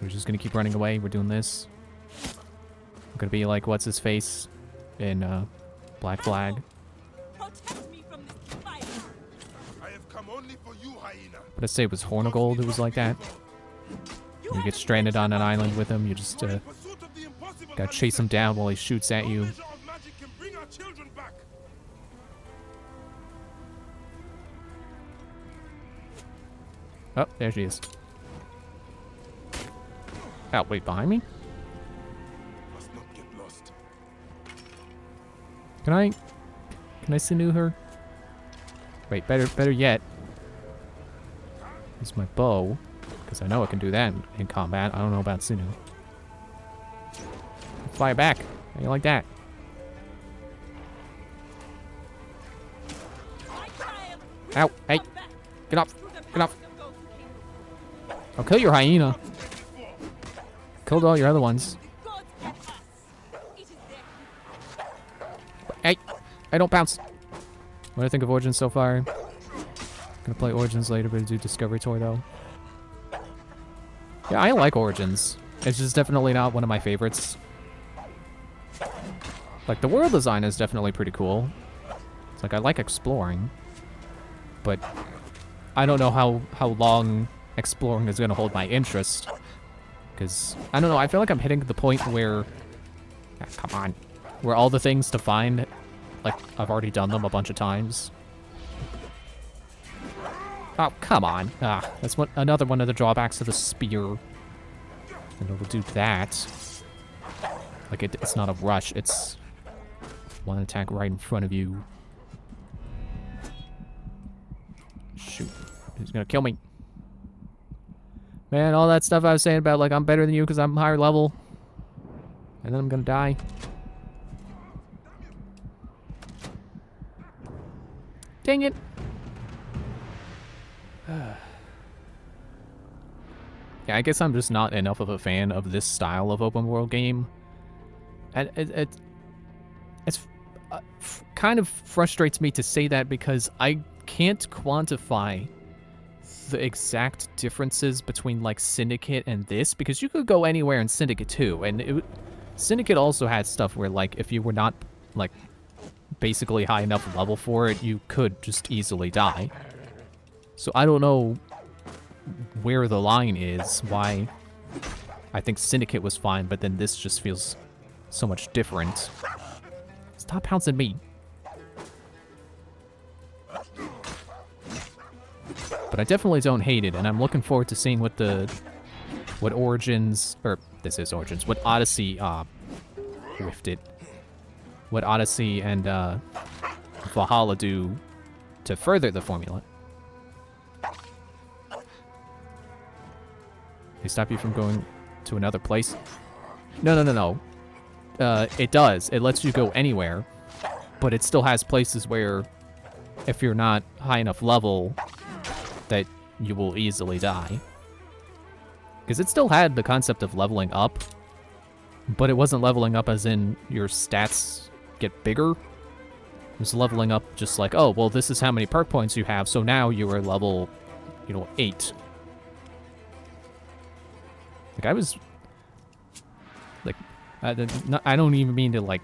We're just gonna keep running away. We're doing this. We're gonna be like, what's his face in Black Flag. Protect me from this fire. I have come only for you, hyena. But I say it was Hornigold who was like that. You get stranded on an island with him. You just Pursuit of the impossible, gotta chase him down while he shoots at No you. measure of magic can bring our children back. Oh, there she is. Oh, wait, behind me? Must not get lost. Can I sinew her? Wait, better yet. Use my bow, because I know I can do that in combat. I don't know about sinew. Fly back. How you like that? Ow! Hey! Get off! Get off! I'll kill your hyena. Killed all your other ones. Hey! I don't bounce! What do I think of Origins so far? Gonna play Origins later, but do Discovery Tour though. Yeah, I like Origins. It's just definitely not one of my favorites. Like, the world design is definitely pretty cool. It's like, I like exploring. But I don't know how long exploring is gonna hold my interest. Because, I don't know, I feel like I'm hitting the point where... Ah, come on. Where all the things to find, like, I've already done them a bunch of times. Oh, come on. Ah, that's another one of the drawbacks of the spear. And it'll do that. Like, it's not a rush, it's one attack right in front of you. Shoot. He's gonna kill me. Man, all that stuff I was saying about, like, I'm better than you because I'm higher level. And then I'm gonna die. Dang it. Yeah, I guess I'm just not enough of a fan of this style of open world game. And it's kind of frustrates me to say that because I can't quantify the exact differences between, like, Syndicate and this, because you could go anywhere in Syndicate too, and Syndicate also had stuff where, like, if you were not, like, basically high enough level for it, you could just easily die. So I don't know where the line is, why I think Syndicate was fine, but then this just feels so much different. Stop pouncing me. But I definitely don't hate it, and I'm looking forward to seeing what Origins, or this is Origins, what Odyssey, whiffed it. What Odyssey and Valhalla do to further the formula. They stop you from going to another place? No. It does. It lets you go anywhere, but it still has places where, if you're not high enough level, that you will easily die. Because it still had the concept of leveling up, but it wasn't leveling up as in your stats get bigger. It was leveling up just like, oh, well, this is how many perk points you have, so now you are level, 8. Like, I was... Like, I don't even mean to, like,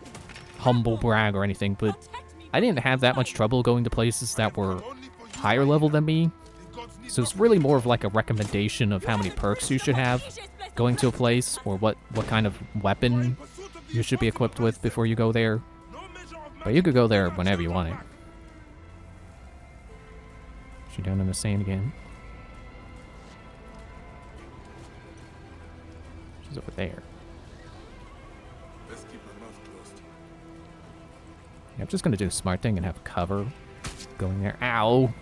humble brag or anything, but I didn't have that much trouble going to places that were higher level than me. So it's really more of, like, a recommendation of how many perks you should have going to a place, or what kind of weapon you should be equipped with before you go there. But you could go there whenever you want it. She down in the sand again. She's over there. Best keep my mouth closed. Yeah, I'm just gonna do the smart thing and have cover going there. Ow!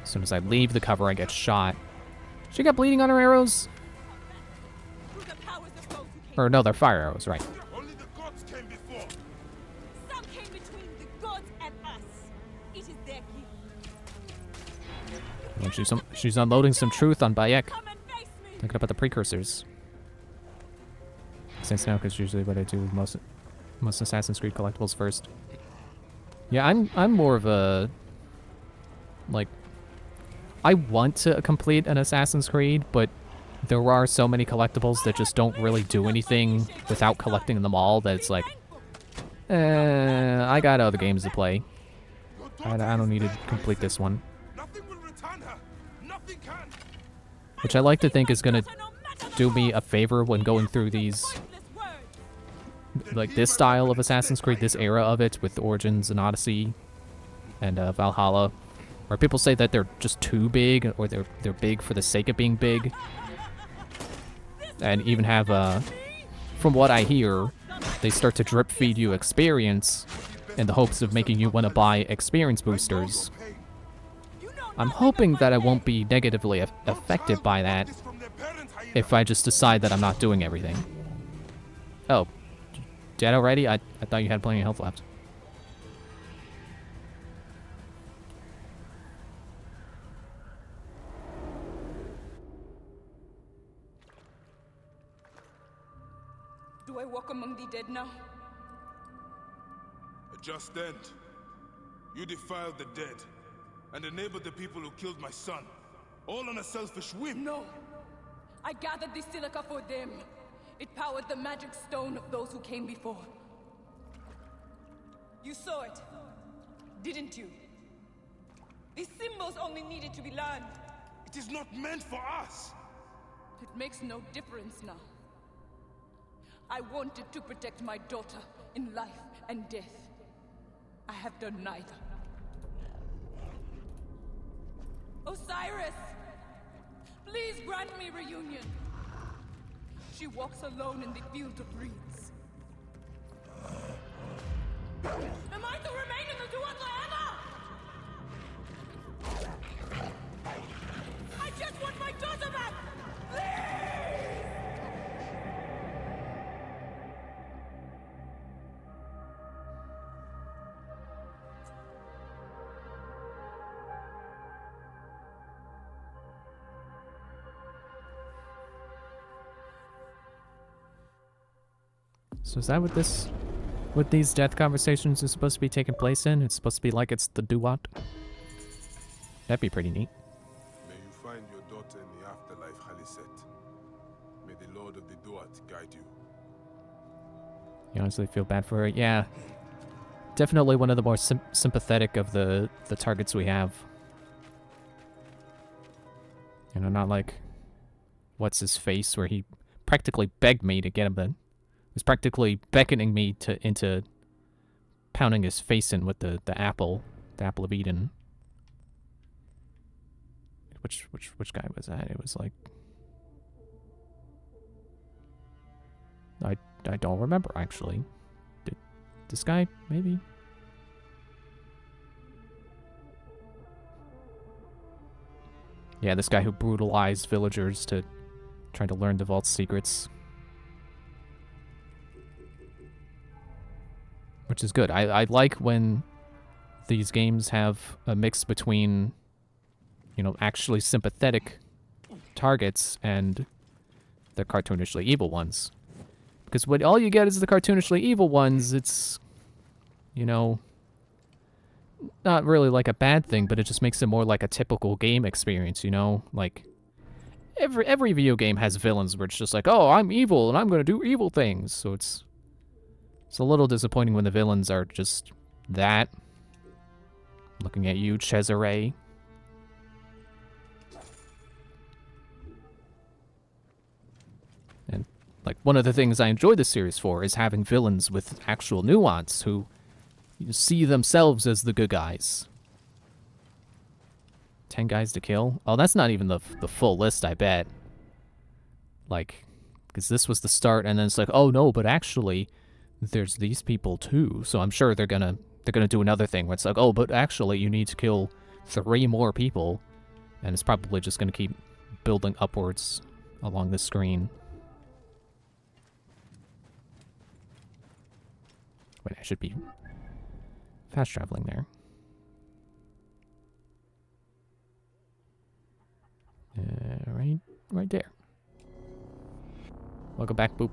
As soon as I leave the cover, I get shot. She got bleeding on her arrows? Through the powers of those who came. Or no, they're fire arrows, right. Only the gods came before. Some came between the gods and us. It is their gift. And she's unloading some truth on Bayek. Come and face me. Thinking about the precursors. Saints now, because usually what I do with most Assassin's Creed collectibles first. Yeah, I'm more of a like I want to complete an Assassin's Creed, but there are so many collectibles that just don't really do anything without collecting them all that it's like, I got other games to play. I don't need to complete this one. Nothing will return her. Nothing can. Which I like to think is gonna do me a favor when going through these, like this style of Assassin's Creed, this era of it, with Origins and Odyssey and Valhalla, where people say that they're just too big, or they're big for the sake of being big, and even have from what I hear, they start to drip feed you experience in the hopes of making you want to buy experience boosters. I'm hoping that I won't be negatively affected by that if I just decide that I'm not doing everything. Oh, dead already? I thought you had plenty of health left. Do I walk among the dead now? A just end. You defiled the dead and enabled the people who killed my son, all on a selfish whim. No. I gathered the silica for them. It powered the magic stone of those who came before. You saw it, didn't you? These symbols only needed to be learned. It is not meant for us. It makes no difference now. I wanted to protect my daughter in life and death. I have done neither. Osiris! Please grant me reunion. She walks alone in the field of reeds. Am I to remain in the Duat forever? I just want my daughter back! So is that what these death conversations are supposed to be taking place in? It's supposed to be like it's the Duat? That'd be pretty neat. May you find your daughter in the afterlife, Khaliset. May the Lord of the Duat guide you. You honestly feel bad for her? Yeah. Definitely one of the more sympathetic of the targets we have. You know, not like what's his face, where he practically begged me to get him the... was practically beckoning me into pounding his face in with the apple of Eden. Which guy was that? It was like, I don't remember actually. Did this guy maybe? Yeah, this guy who brutalized villagers to try to learn the vault's secrets. Which is good. I like when these games have a mix between, you know, actually sympathetic targets and the cartoonishly evil ones. Because when all you get is the cartoonishly evil ones, it's, you know, not really like a bad thing, but it just makes it more like a typical game experience, you know? Like, every video game has villains where it's just like, oh, I'm evil and I'm going to do evil things. So it's a little disappointing when the villains are just that. Looking at you, Cesare. And, like, one of the things I enjoy this series for is having villains with actual nuance who see themselves as the good guys. 10 guys to kill? Oh, that's not even the full list, I bet. Like, because this was the start, and then it's like, oh no, but actually, there's these people too. So I'm sure they're gonna do another thing where it's like, oh, but actually, you need to kill 3 more people, and it's probably just gonna keep building upwards along the screen. Wait, I should be fast traveling there. Right there. Welcome back, Boop.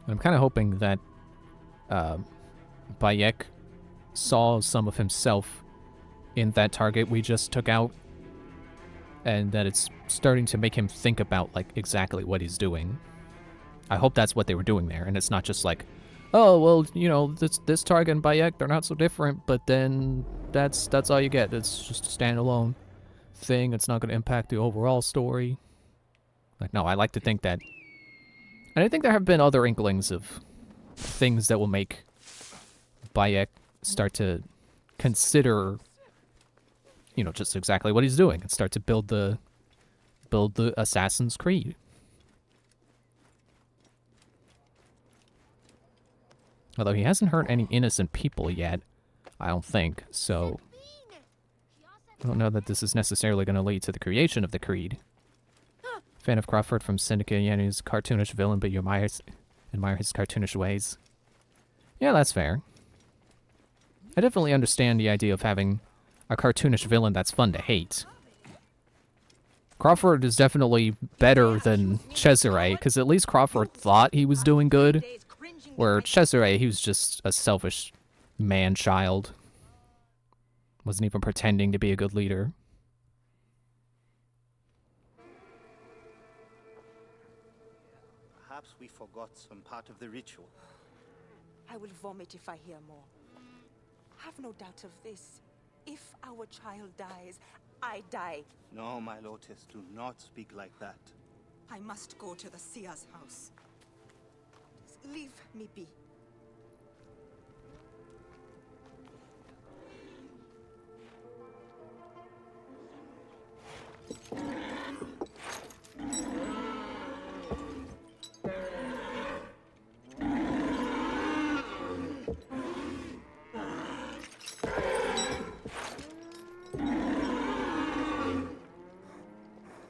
I'm kind of hoping that Bayek saw some of himself in that target we just took out, and that it's starting to make him think about, like, exactly what he's doing. I hope that's what they were doing there, and it's not just like, oh, well, you know, this target and Bayek, they're not so different, but then that's all you get. It's just a standalone thing. It's not going to impact the overall story. Like, no, I like to think that... And I think there have been other inklings of things that will make Bayek start to consider, you know, just exactly what he's doing and start to build the Assassin's Creed. Although he hasn't hurt any innocent people yet, I don't think, so I don't know that this is necessarily going to lead to the creation of the Creed. Fan of Crawford from Syndicate, yeah, he's a cartoonish villain, but you admire his cartoonish ways. Yeah, that's fair. I definitely understand the idea of having a cartoonish villain that's fun to hate. Crawford is definitely better than Cesare, because at least Crawford thought he was doing good, where Cesare, he was just a selfish man-child. Wasn't even pretending to be a good leader. Perhaps we forgot some part of the ritual. I will vomit if I hear more. Have no doubt of this. If our child dies, I die. No, my Lotus, do not speak like that. I must go to the Seer's house. Leave me be.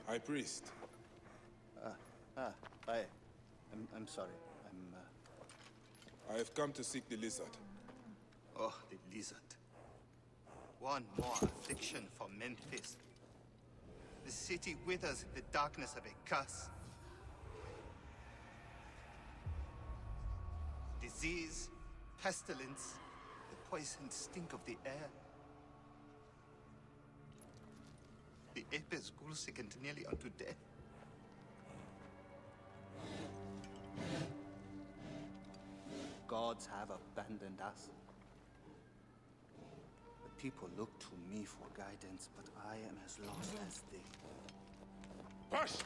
High Priest. I'm sorry. I have come to seek the lizard. Oh, the lizard. One more affliction for Memphis. The city withers in the darkness of a curse. Disease, pestilence, the poisoned stink of the air. The ape is school-sickened nearly unto death. Gods have abandoned us. The people look to me for guidance, but I am as lost as they. Hush!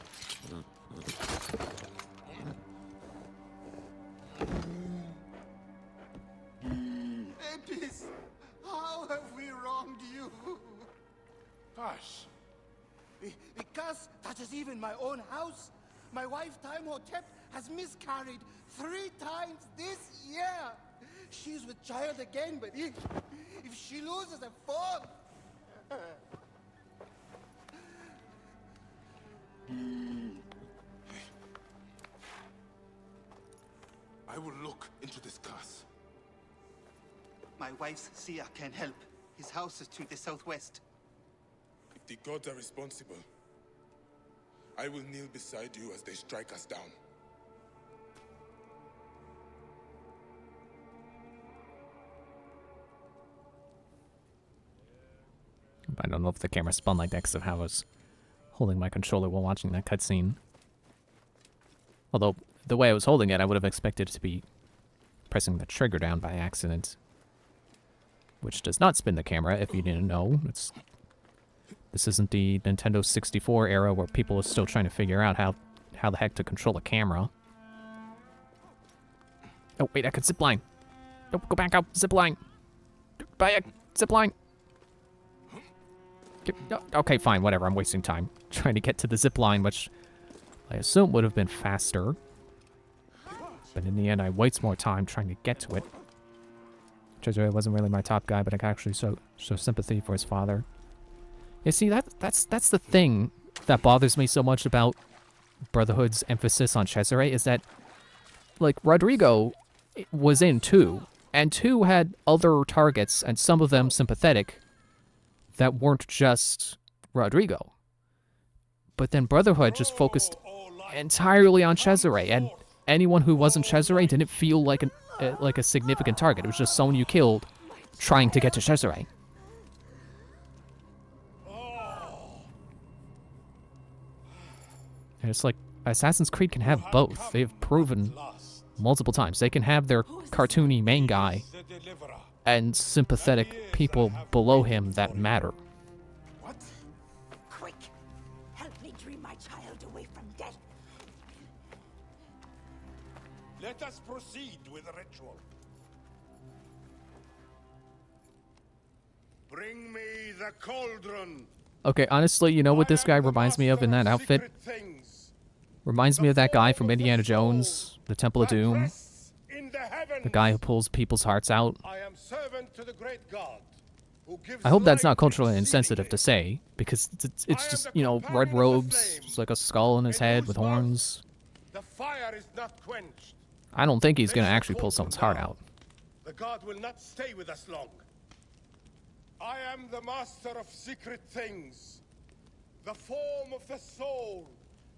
Apis, how have we wronged you? Hush! The curse touches even my own house. My wife, Timehotep, has miscarried 3 times this year. She's with child again, but if she loses a 4th... I will look into this curse. My wife's seer can help. His house is to the southwest. If the gods are responsible, I will kneel beside you as they strike us down. I don't know if the camera spun like that because of how I was holding my controller while watching that cutscene. Although, the way I was holding it, I would have expected it to be pressing the trigger down by accident. Which does not spin the camera, if you didn't know. This isn't the Nintendo 64 era where people are still trying to figure out how the heck to control a camera. Oh, wait, I could zipline. Nope, go back out. Zipline. Back. Zipline. Okay, fine, whatever. I'm wasting time trying to get to the zipline, which I assume would have been faster. But in the end, I waste more time trying to get to it. Cesare wasn't really my top guy, but I could actually show sympathy for his father. You see, that's the thing that bothers me so much about Brotherhood's emphasis on Cesare, is that, like, Rodrigo was in 2, and 2 had other targets, and some of them sympathetic, that weren't just Rodrigo. But then Brotherhood just focused entirely on Cesare, and anyone who wasn't Cesare didn't feel like a significant target. It was just someone you killed trying to get to Cesare. And it's like, Assassin's Creed can have both. They've proven multiple times. They can have their cartoony main guy and sympathetic people below him that matter. What? Quick! Help me dream my child away from death. Let us proceed with the ritual. Bring me the cauldron. Okay, honestly, you know what this guy reminds me of in that outfit? Reminds me of that guy from Indiana Jones, the Temple of Doom. The guy who pulls people's hearts out. I am servant to the great God, who gives I hope that's not light culturally insensitive to exceedingly. say, because it's just, you know, red robes, it's like a skull in his head with horns. The fire is not quenched. I don't think he's gonna actually pull someone's heart out. The God will not stay with us long. I am the master of secret things, the form of the soul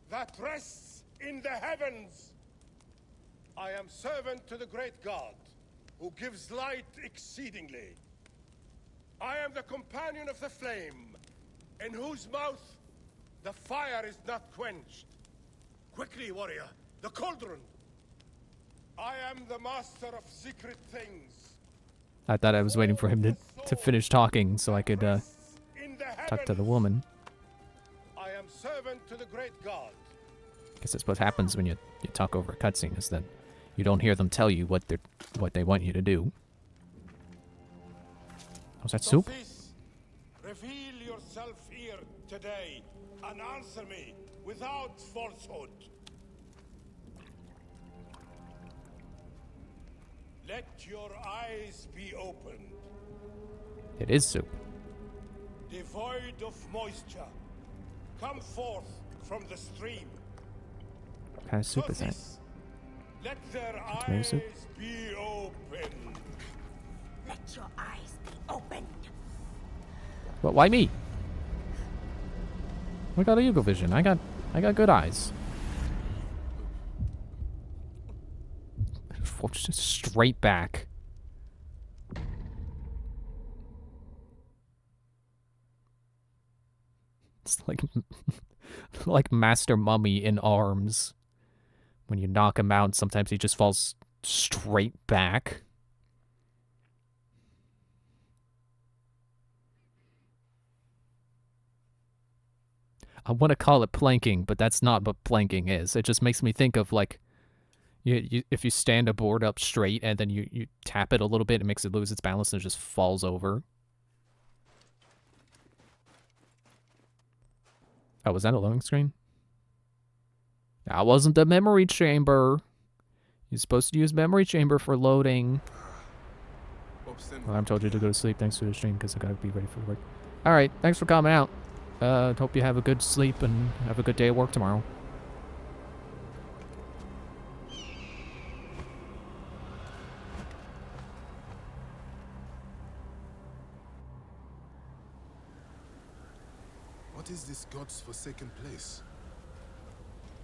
that rests in the heavens. I am servant to the great God, who gives light exceedingly. I am the companion of the flame, in whose mouth the fire is not quenched. Quickly, warrior, the cauldron! I am the master of secret things. I thought I was waiting for him to finish talking so I could talk to the woman. I am servant to the great God. Guess that's what happens when you talk over a cutscene, is that you don't hear them tell you what they want you to do. Was that soup? Sophis, reveal yourself here today and answer me without falsehood. Let your eyes be opened. It is soup. Devoid of moisture, come forth from the stream. What kind of soup is that? Sophis, let their Tomato eyes soup? be open. Let your eyes be opened. But why me? I got a Eagle Vision. I got good eyes. Just straight back. It's like Master Mummy in Arms. When you knock him out, sometimes he just falls straight back. I want to call it planking, but that's not what planking is. It just makes me think of, like, if you stand a board up straight and then you tap it a little bit, it makes it lose its balance and it just falls over. Oh, was that a loading screen? That wasn't the memory chamber. You're supposed to use memory chamber for loading. Well, I'm told you to go to sleep. Thanks for the stream because I gotta be ready for work. Alright, thanks for coming out. Hope you have a good sleep and have a good day at work tomorrow. What is this God's forsaken place?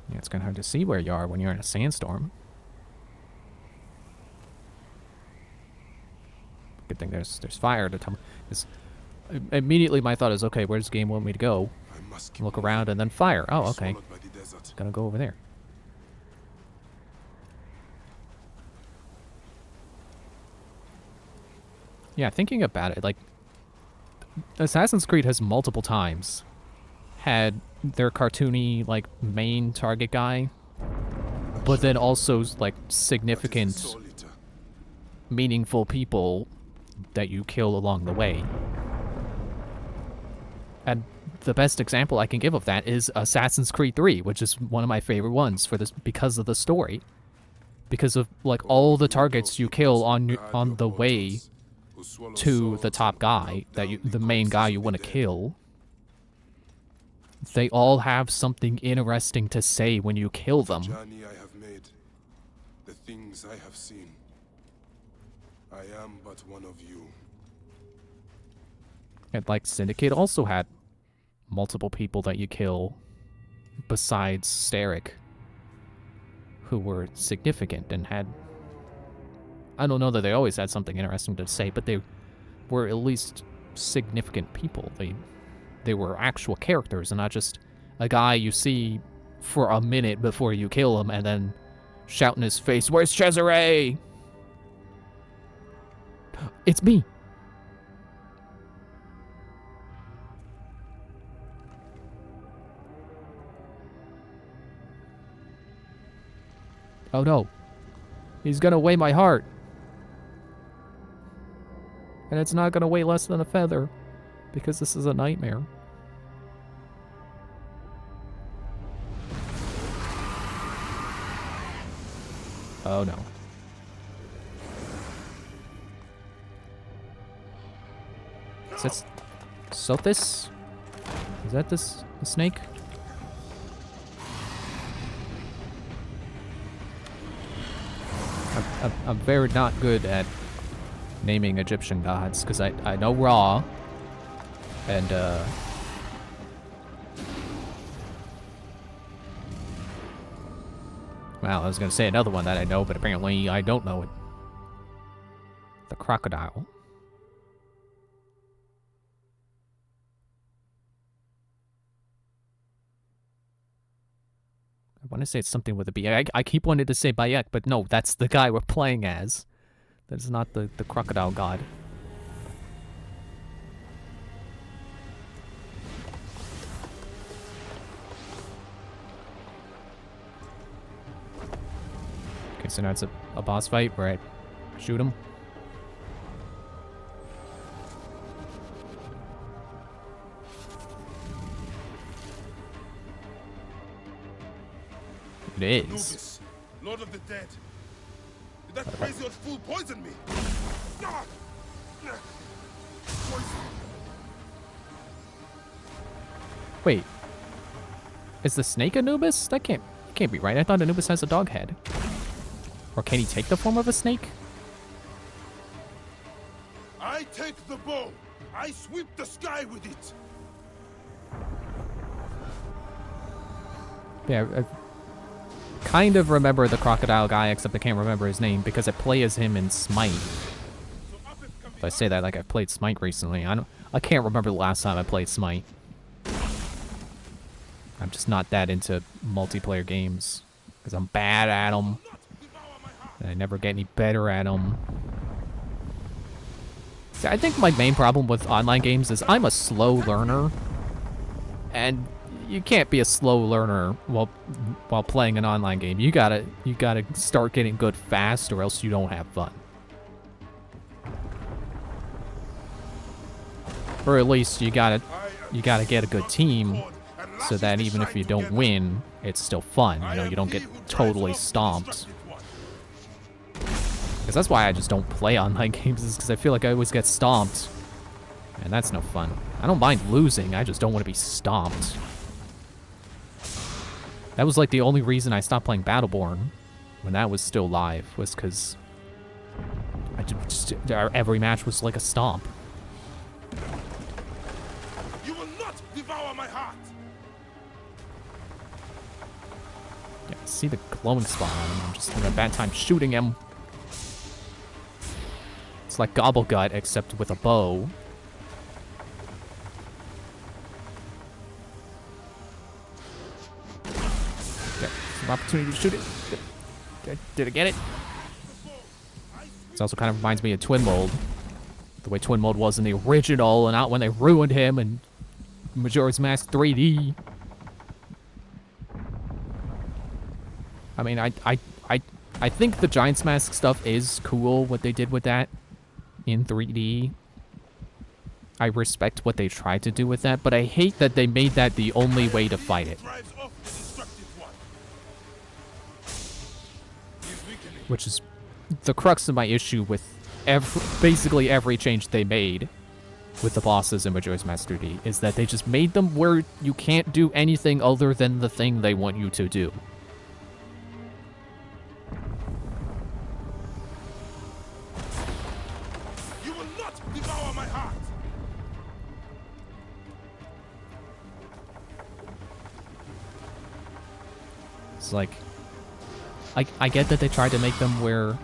Yeah, it's kind of hard to see where you are when you're in a sandstorm. Good thing there's fire to tell me. Immediately my thought is, okay, where's the game want me to go? I must keep Look moving. around and then fire. Oh, okay. Swallowed by the desert. Gonna go over there. Yeah, thinking about it, like, Assassin's Creed has multiple times had their cartoony, like, main target guy, but then also, like, What is significant, the soul eater? meaningful people that you kill along the way. And the best example I can give of that is Assassin's Creed 3, which is one of my favorite ones for this because of the story. Because of like all the targets you kill on the way to the top guy, the main guy you want to kill. They all have something interesting to say when you kill them. The journey I have made, the things I have seen. I am but one of you. And like Syndicate also had multiple people that you kill besides Starrick who were significant and had... I don't know that they always had something interesting to say, but they were at least significant people. They were actual characters and not just a guy you see for a minute before you kill him and then shout in his face, "Where's Cesare?" It's me! Oh no. He's gonna weigh my heart. And it's not gonna weigh less than a feather. Because this is a nightmare. Oh no. Is that Sothis? Is that the snake? I'm very not good at naming Egyptian gods, because I know Ra, and well, I was gonna say another one that I know, but apparently I don't know it. The crocodile. I want to say it's something with a B. I keep wanting to say Bayek, but no, that's the guy we're playing as. That is not the crocodile god. Okay, so now it's a boss fight where I shoot him. It is. Anubis, Lord of the Dead. Did that crazy old fool poison me? Ah! Poison. Wait. Is the snake Anubis? That can't be right. I thought Anubis has a dog head. Or can he take the form of a snake? I take the bow. I sweep the sky with it. Yeah, I kind of remember the crocodile guy, except I can't remember his name because I play as him in Smite. If I say that like I've played Smite recently, I can't remember the last time I played Smite. I'm just not that into multiplayer games because I'm bad at them. And I never get any better at them. See, I think my main problem with online games is I'm a slow learner. And you can't be a slow learner while playing an online game. You gotta start getting good fast or else you don't have fun. Or at least you gotta get a good team so that even if you don't win, it's still fun. You know, you don't get totally stomped. Because that's why I just don't play online games, is because I feel like I always get stomped. And that's no fun. I don't mind losing, I just don't want to be stomped. That was like the only reason I stopped playing Battleborn when that was still live, was because every match was like a stomp. You will not devour my heart. Yeah, I see the glowing spot on him. I'm just having a bad time shooting him. It's like Gobblegut, except with a bow. Opportunity to shoot it. Did I get it? This also kind of reminds me of Twin Mold. The way Twin Mold was in the original and not when they ruined him in Majora's Mask 3D. I mean, I think the Giant's Mask stuff is cool, what they did with that in 3D. I respect what they tried to do with that, but I hate that they made that the only way to fight it. Drives off the destructive one. He's weakening. Which is the crux of my issue with basically every change they made with the bosses in Majora's Mask 3D, is that they just made them where you can't do anything other than the thing they want you to do. You will not devour my heart. It's like, I get that they tried to make them where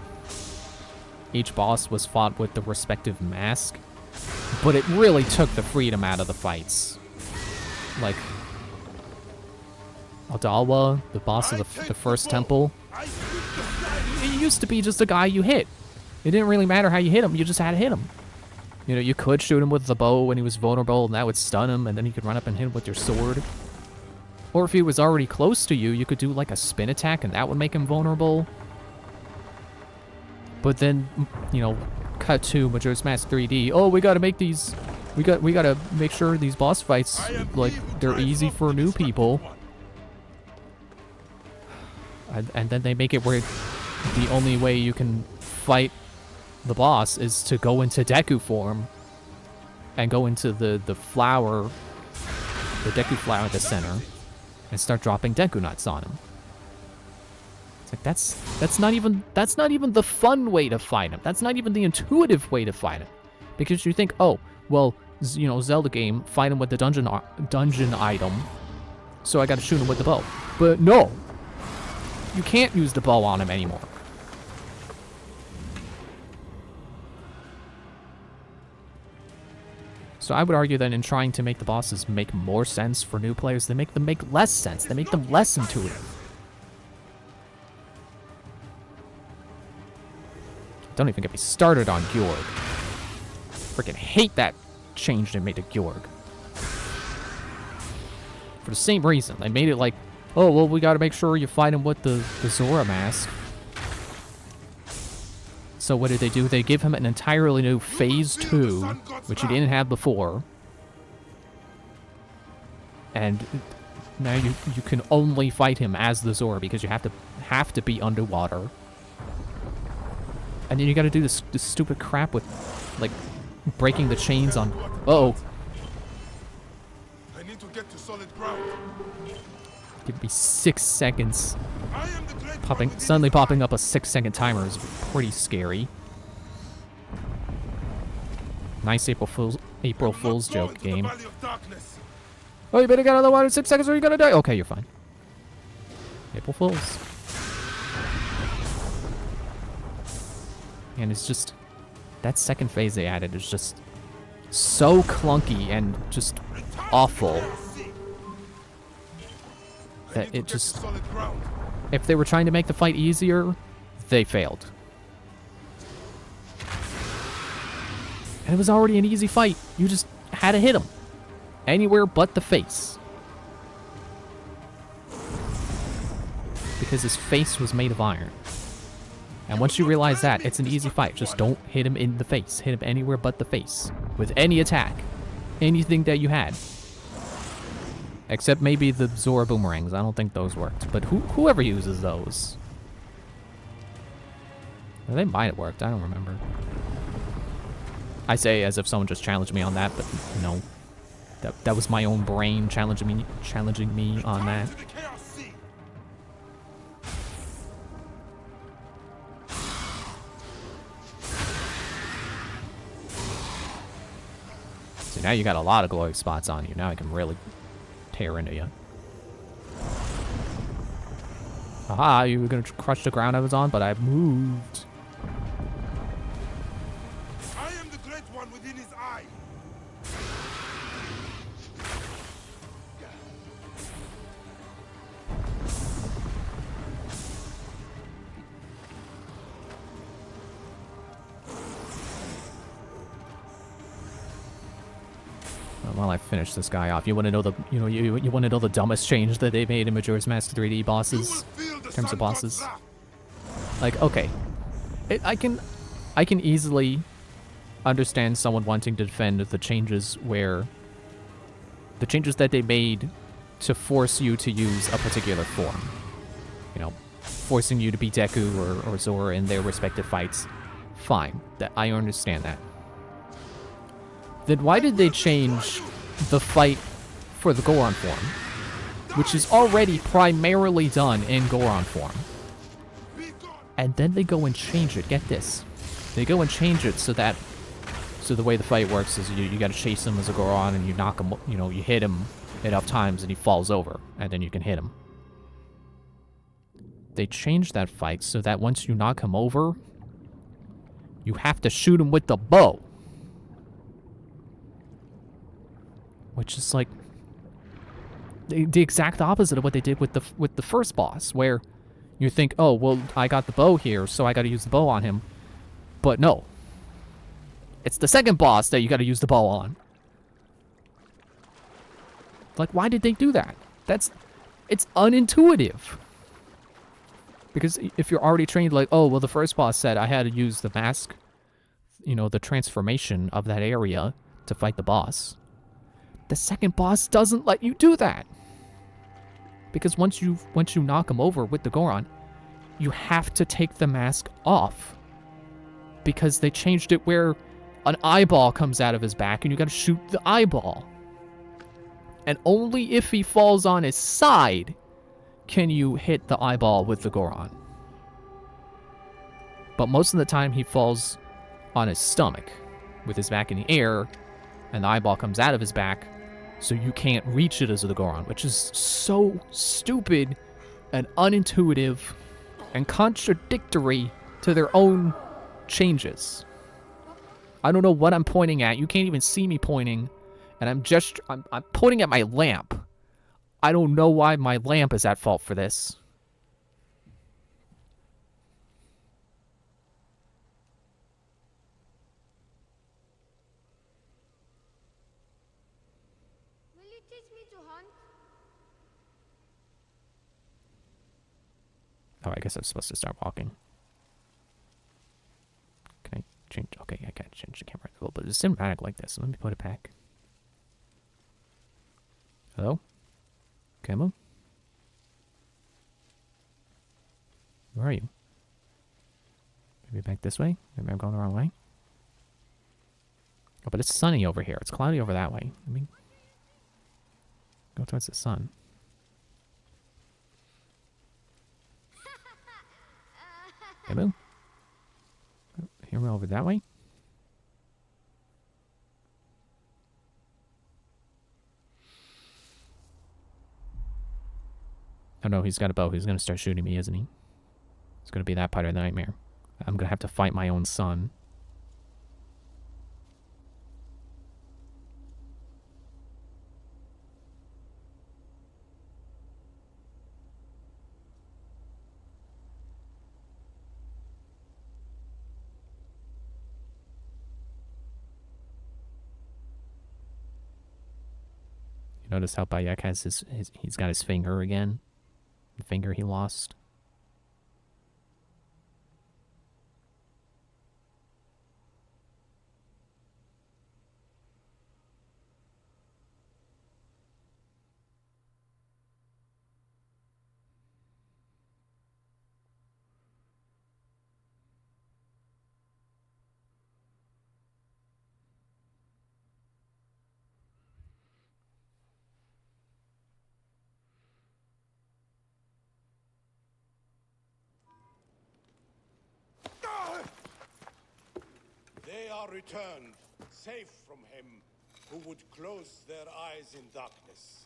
each boss was fought with the respective mask, but it really took the freedom out of the fights. Like, Aldawa, the boss of the first temple, it used to be just a guy you hit. It didn't really matter how you hit him, you just had to hit him. You know, you could shoot him with the bow when he was vulnerable, and that would stun him, and then you could run up and hit him with your sword. Or if he was already close to you, you could do like a spin attack, and that would make him vulnerable. But then, you know, cut to Majora's Mask 3D. Oh, we gotta make these... We gotta make sure these boss fights, like, they're easy for new people. And then they make it where the only way you can fight the boss is to go into Deku form and go into the flower, the Deku flower at the center, and start dropping Deku nuts on him. It's like that's not even the fun way to fight him. That's not even the intuitive way to fight him, because you think, oh, well, you know, Zelda game, fight him with the dungeon item, so I got to shoot him with the bow. But no, you can't use the bow on him anymore. So I would argue that in trying to make the bosses make more sense for new players, they make them make less sense. They make them less intuitive. Don't even get me started on Gjorg. Freaking hate that change they made to Gjorg. For the same reason. They made it like, oh, well, we gotta make sure you fight him with the Zora mask. So what did they do? They give him an entirely new Phase 2, which he didn't have before. And now you can only fight him as the Zora because you have to be underwater. And then you gotta do this stupid crap with, like, breaking the chains on... Uh-oh. I need to get to solid ground. Give me 6 seconds. I am the great one. Suddenly popping up a 6-second timer is pretty scary. Nice April Fool's joke game. Oh, you better get out of the water in 6 seconds or you're gonna die. Okay, you're fine. April Fools. And it's just... That second phase they added is just so clunky and just awful. That it just... If they were trying to make the fight easier, they failed. And it was already an easy fight. You just had to hit him. Anywhere but the face. Because his face was made of iron. And once you realize that, it's an easy fight. Just don't hit him in the face. Hit him anywhere but the face. With any attack. Anything that you had. Except maybe the Zora boomerangs. I don't think those worked. But whoever uses those. Well, they might have worked. I don't remember. I say as if someone just challenged me on that, but no. That was my own brain challenging me on that. So now you got a lot of glowing spots on you. Now I can really tear into you. Aha, you were gonna crush the ground I was on, but I moved. I am the great one within his eye. While I finish this guy off, you want to know the you want to know the dumbest change that they made in Majora's Mask 3D bosses, in terms of bosses. Like, okay, I can easily understand someone wanting to defend the changes that they made to force you to use a particular form. You know, forcing you to be Deku or Zora in their respective fights. Fine, that I understand that. Then why did they change the fight for the Goron form, which is already primarily done in Goron form? And then they go and change it. Get this. They go and change it so the way the fight works is you gotta chase him as a Goron and you knock him, you know, you hit him enough times and he falls over, and then you can hit him. They changed that fight so that once you knock him over, you have to shoot him with the bow. Which is like the exact opposite of what they did with the first boss, where you think, oh, well, I got the bow here, so I gotta use the bow on him. But no. It's the second boss that you gotta use the bow on. Like, why did they do that? It's unintuitive. Because if you're already trained, like, oh, well, the first boss said I had to use the mask, you know, the transformation of that area to fight the boss. The second boss doesn't let you do that. Because once you knock him over with the Goron, you have to take the mask off. Because they changed it where an eyeball comes out of his back and you gotta shoot the eyeball. And only if he falls on his side can you hit the eyeball with the Goron. But most of the time he falls on his stomach with his back in the air and the eyeball comes out of his back, so you can't reach it as the Goron, which is so stupid and unintuitive and contradictory to their own changes. I don't know what I'm pointing at. You can't even see me pointing, and I'm pointing at my lamp. I don't know why my lamp is at fault for this. Will you teach me to hunt? Oh, I guess I'm supposed to start walking. Can I change? Okay, I gotta change the camera a little bit. It's cinematic like this. Let me put it back. Hello? Camo? Where are you? Maybe back this way? Maybe I'm going the wrong way? Oh, but it's sunny over here. It's cloudy over that way. Let me go towards the sun. Camo? Here we're over that way? Oh no, he's got a bow. He's gonna start shooting me, isn't he? It's gonna be that part of the nightmare. I'm gonna have to fight my own son. You notice how Bayek has he's got his finger again? The finger he lost. They are returned, safe from him who would close their eyes in darkness.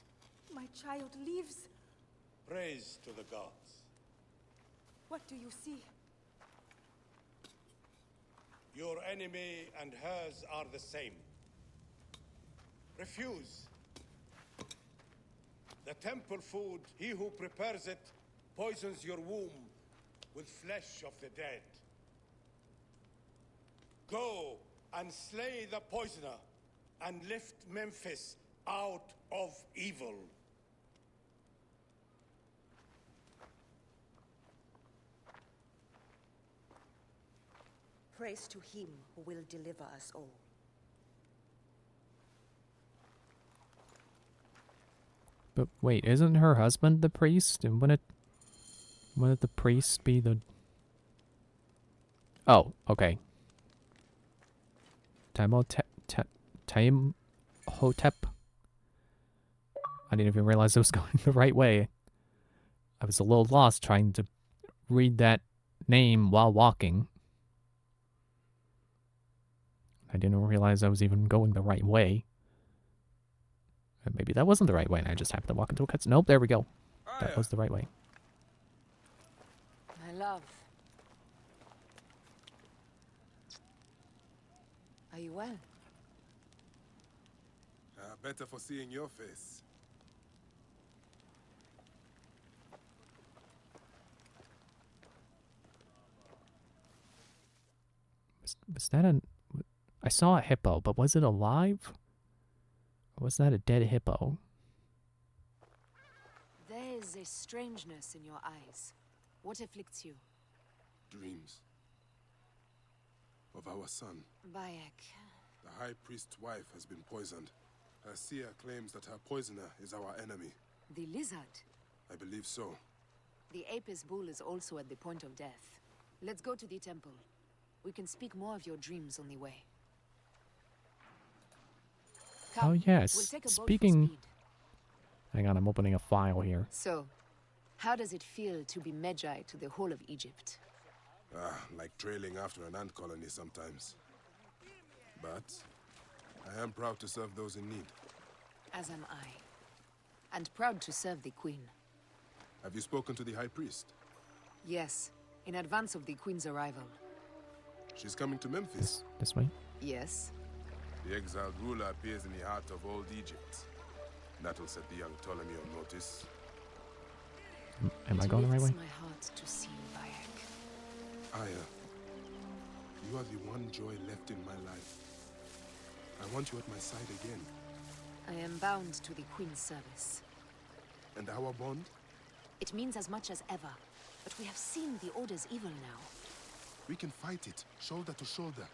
My child lives. Praise to the gods. What do you see? Your enemy and hers are the same. Refuse. The temple food, he who prepares it, poisons your womb with flesh of the dead. Go and slay the poisoner and lift Memphis out of evil. praise to him who will deliver us all. But wait, isn't her husband the priest? And wouldn't the priest be the... Oh, okay. Timhotep. I didn't even realize I was going the right way. I was a little lost trying to read that name while walking. I didn't realize I was even going the right way. Maybe that wasn't the right way and I just happened to walk into a cutscene. Nope, there we go. That was the right way. My love. Are you well? Better for seeing your face. Was that a... I saw a hippo, but was it alive? Or was that a dead hippo? There is a strangeness in your eyes. What afflicts you? Dreams. Of our son. Bayek. The High Priest's wife has been poisoned. Her seer claims that her poisoner is our enemy. The lizard? I believe so. The Apis bull is also at the point of death. Let's go to the temple. We can speak more of your dreams on the way. Come, Oh yes, we'll take a boat for speaking... speed. Hang on, I'm opening a file here. So, how does it feel to be Magi to the whole of Egypt? Like trailing after an ant colony sometimes. But I am proud to serve those in need. As am I. And proud to serve the Queen. Have you spoken to the High Priest? Yes, in advance of the Queen's arrival. She's coming to Memphis. This way? Yes. The exiled ruler appears in the heart of old Egypt. That'll set the young Ptolemy on notice. Am I going the right way? It my heart to see Bayek. Aya, you are the one joy left in my life. I want you at my side again. I am bound to the Queen's service. And our bond? It means as much as ever. But we have seen the Order's evil now. We can fight it, shoulder to shoulder.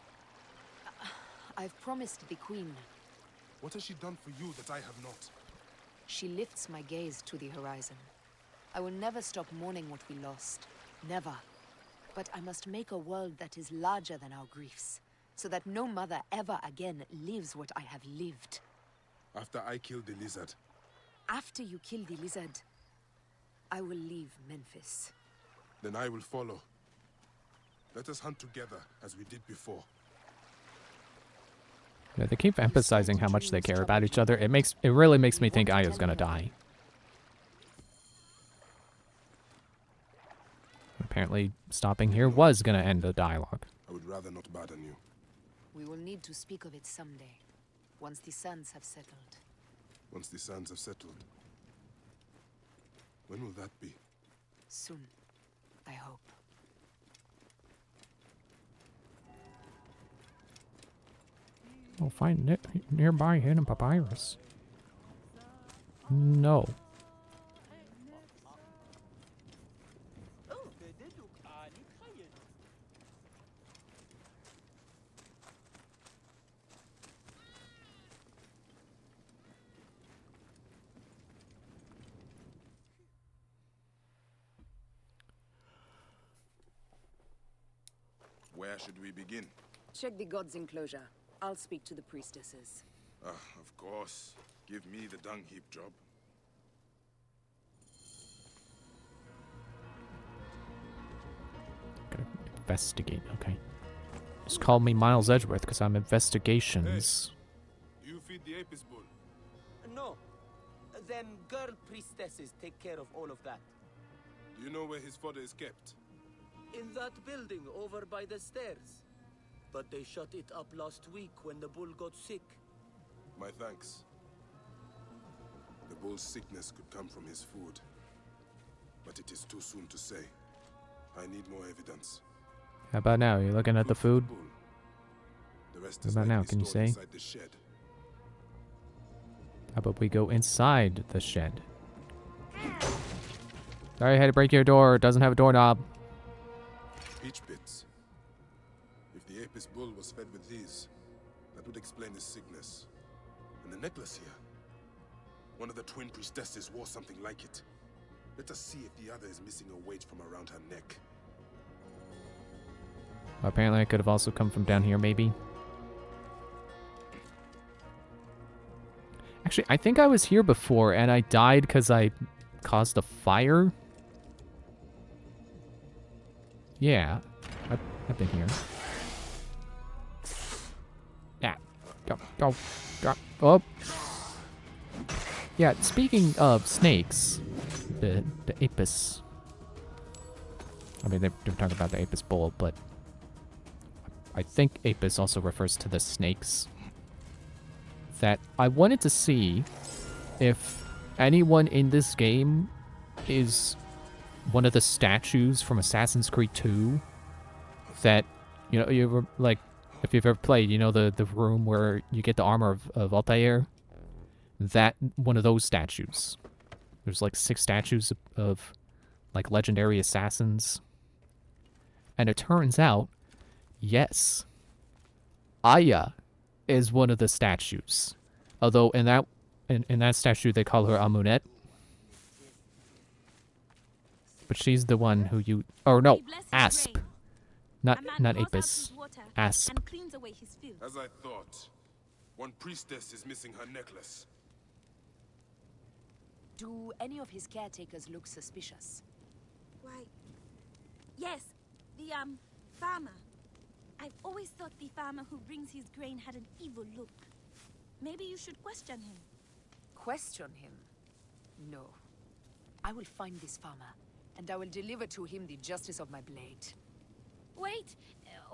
I've promised the Queen. What has she done for you that I have not? She lifts my gaze to the horizon. I will never stop mourning what we lost. Never. But I must make a world that is larger than our griefs, so that no mother ever again lives what I have lived. After I killed the lizard. After you kill the lizard, I will leave Memphis. Then I will follow. Let us hunt together, as we did before. Yeah, they keep emphasizing how much they care about each other. It really makes me think Aya's gonna die. Apparently, stopping here was gonna end the dialogue. I would rather not burden you. We will need to speak of it someday, once the sands have settled. Once the sands have settled. When will that be? Soon, I hope. We'll find nearby hidden papyrus. No. Where should we begin? Check the god's enclosure. I'll speak to the priestesses. Of course. Give me the dung heap job. Gotta investigate, okay. Just call me Miles Edgeworth because I'm investigations. Hey, do you feed the Apis bull? No. Them girl priestesses take care of all of that. Do you know where his fodder is kept? In that building over by the stairs. But they shut it up last week when the bull got sick. My thanks. The bull's sickness could come from his food. But it is too soon to say. I need more evidence. How about now? You're looking at the food? The rest What is about now? likely Can you stored say? inside the shed. How about we go inside the shed? Sorry, I had to break your door. It doesn't have a doorknob. Peach bits. If the Apis bull was fed with these, that would explain his sickness. And the necklace here. One of the twin priestesses wore something like it. Let us see if the other is missing a weight from around her neck. Apparently I could have also come from down here, maybe. Actually, I think I was here before, and I died because I caused a fire. Yeah, I've been here. Yeah, go. Oh. Yeah, speaking of snakes, the Apis. I mean, they're talking about the Apis bull, but I think Apis also refers to the snakes. That I wanted to see if anyone in this game is one of the statues from Assassin's Creed 2 that, you know, you were like, if you've ever played, you know, the room where you get the armor of Altair, that one of those statues. There's like 6 statues of like legendary assassins. And it turns out, yes, Aya is one of the statues. Although in that statue they call her Amunet. But she's the one who you... Oh no, Asp. Not Apis. Asp. As I thought, one priestess is missing her necklace. Do any of his caretakers look suspicious? Why, yes, the, farmer. I've always thought the farmer who brings his grain had an evil look. Maybe you should question him. Question him? No. I will find this farmer, and I will deliver to him the justice of my blade. Wait,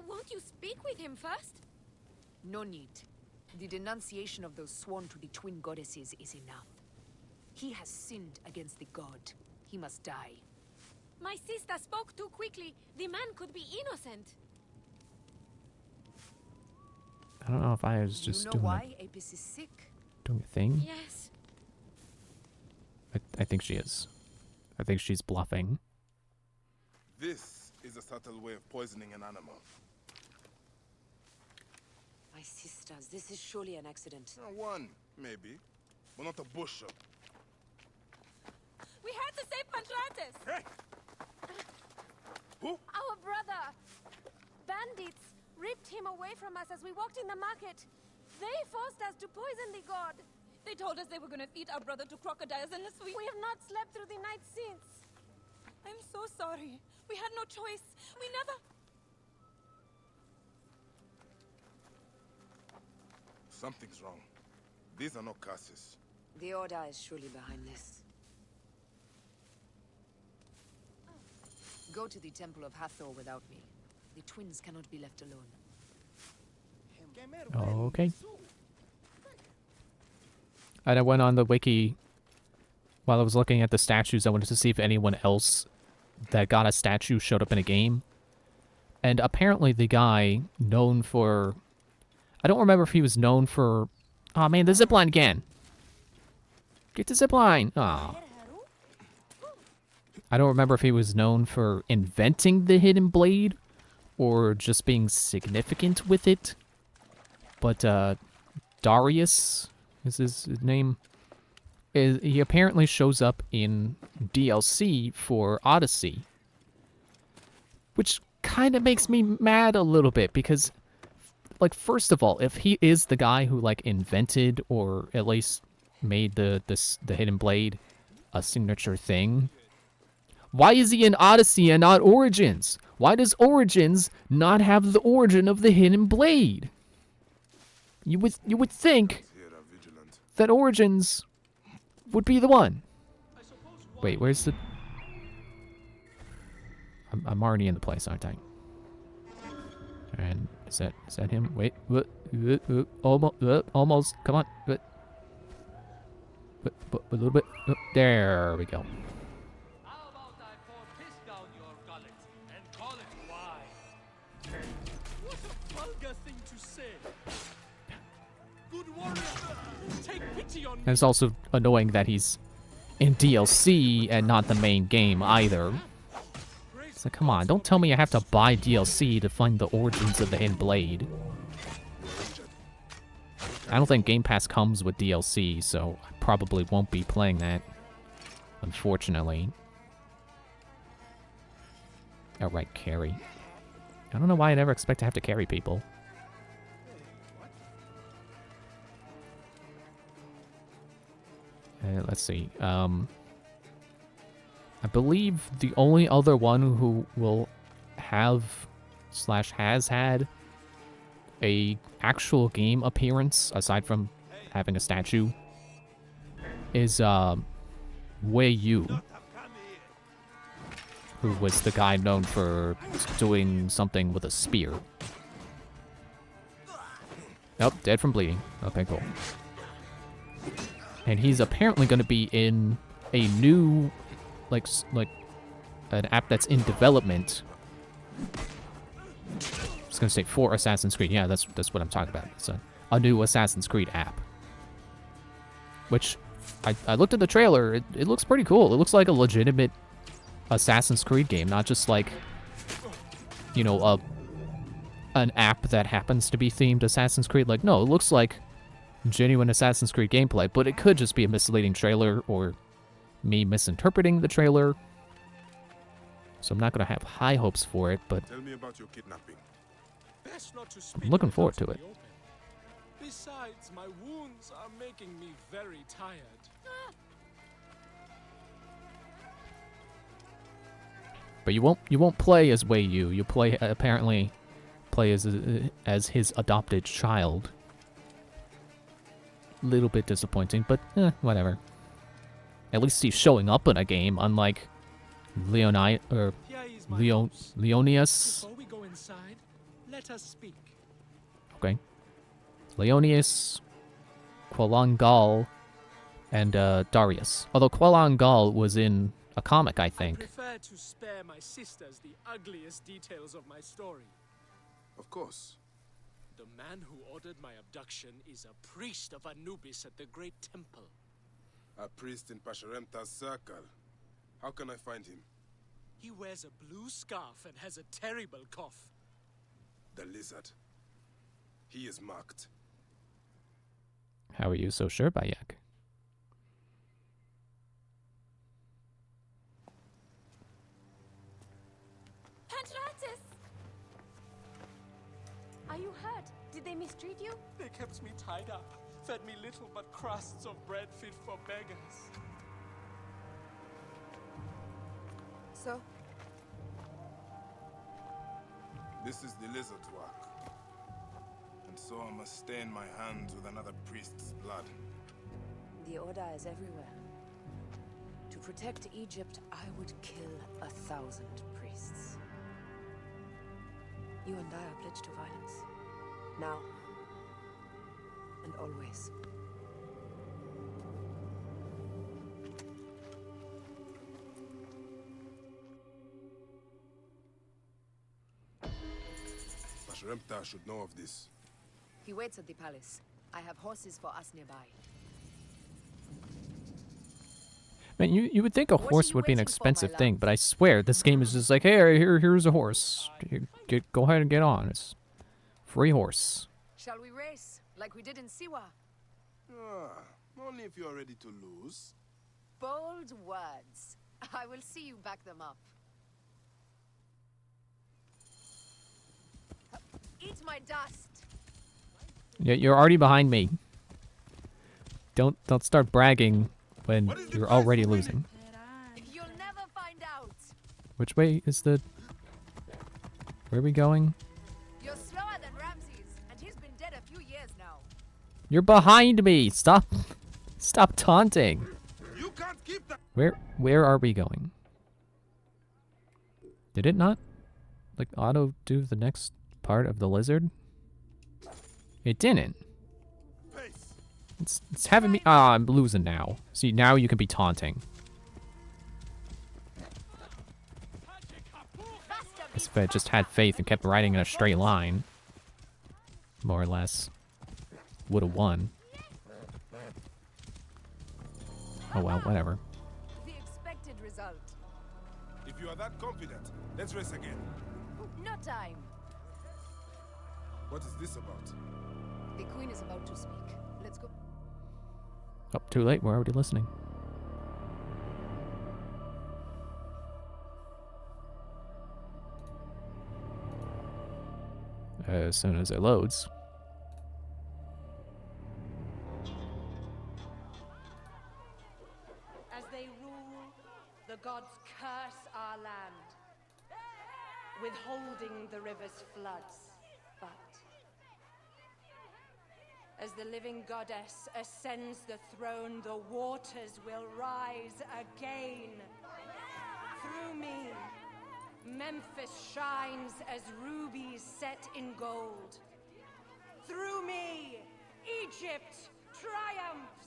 won't you speak with him first? No need. The denunciation of those sworn to the twin goddesses is enough. He has sinned against the god. He must die. My sister spoke too quickly. The man could be innocent. I don't know if I was just doing why Apis is sick? Doing a thing. Yes. I think she is. I think she's bluffing. This is a subtle way of poisoning an animal. My sisters, this is surely an accident. One, maybe, but not a bushel. We had to save Pantratus! Hey! Who? Our brother! Bandits ripped him away from us as we walked in the market. They forced us to poison the god. They told us they were going to feed our brother to crocodiles unless we have not slept through the night since. I'm so sorry. We had no choice. We never... Something's wrong. These are not curses. The Order is surely behind this. Go to the Temple of Hathor without me. The twins cannot be left alone. Okay. And I went on the wiki while I was looking at the statues. I wanted to see if anyone else that got a statue showed up in a game. And apparently the guy known for... I don't remember if he was known for... Oh man, the zipline again. Get the zipline. Aw. I don't remember if he was known for inventing the hidden blade or just being significant with it. But Darius is his name. He apparently shows up in DLC for Odyssey. Which kind of makes me mad a little bit because, like, first of all, if he is the guy who, like, invented or at least made the hidden blade a signature thing, why is he in Odyssey and not Origins? Why does Origins not have the origin of the hidden blade? You would think that Origins would be the one. Wait, where's the... I'm already in the place, aren't I? And is that him? Wait, almost. Come on, a little bit. There we go. And it's also annoying that he's in DLC and not the main game either. So come on, don't tell me I have to buy DLC to find the origins of the Hidden Blade. I don't think Game Pass comes with DLC, so I probably won't be playing that. Unfortunately. Alright, carry. I don't know why I never expect to have to carry people. Let's see. I believe the only other one who will have / has had a actual game appearance aside from having a statue is Wei Yu, who was the guy known for doing something with a spear. Nope, dead from bleeding. Okay, cool. And he's apparently going to be in a new, like an app that's in development. I was going to say for Assassin's Creed. Yeah, that's what I'm talking about. It's a new Assassin's Creed app. Which, I looked at the trailer. It looks pretty cool. It looks like a legitimate Assassin's Creed game, not just like, you know, an app that happens to be themed Assassin's Creed. Like, no, it looks like genuine Assassin's Creed gameplay, but it could just be a misleading trailer or me misinterpreting the trailer. So I'm not going to have high hopes for it, but Tell me about your kidnapping. Best not to I'm speak looking of forward out to in it. the open. Besides, my wounds are making me very tired. But you won't play as Wei Yu. You apparently play as his adopted child. Little bit disappointing, but whatever. At least he's showing up in a game, unlike Leonidas. Before we go inside, let us speak. Okay. Leonidas, Kualan Gal, and Darius. Although Kualan Gal was in a comic, I think. I prefer to spare my sisters the ugliest details of my story. Of course. The man who ordered my abduction is a priest of Anubis at the Great Temple. A priest in Pasharemta's circle. How can I find him? He wears a blue scarf and has a terrible cough. The lizard. He is marked. How are you so sure, Bayek? Pantratis! Are you hurt? Did they mistreat you? They kept me tied up, fed me little but crusts of bread fit for beggars. So? This is the lizard's work. And so I must stain my hands with another priest's blood. The Order is everywhere. To protect Egypt, I would kill 1,000 priests. You and I are pledged to violence. Now. And always. Pasharemta should know of this. He waits at the palace. I have horses for us nearby. Man, you would think a horse would be an expensive thing, but I swear this game is just like, hey, here's a horse. Go ahead and get on. It's free horse. Shall we race, like we did in Siwa? Only if you're ready to lose. Bold words. I will see you back them up. Eat my dust. Yeah, you're already behind me. Don't start bragging when you're already losing. You'll never find out. Which way is the... Where are we going? You're slower than Ramses, and he's been dead a few years now. You're behind me. Stop taunting. You can't keep that. Where are we going? Did it not like auto do the next part of the lizard? It didn't. It's having me. Ah, I'm losing now. See, now you can be taunting. As if I just had faith and kept riding in a straight line, more or less, would have won. Oh well, whatever. The expected result. If you are that confident, let's race again. No time. What is this about? The queen is about to speak. Let's go. Oh, too late. We're already listening. As soon as it loads. As they rule, the gods curse our land, withholding the river's floods. But as the living goddess ascends the throne, the waters will rise again. Through me, Memphis shines as rubies set in gold. Through me, Egypt triumphs.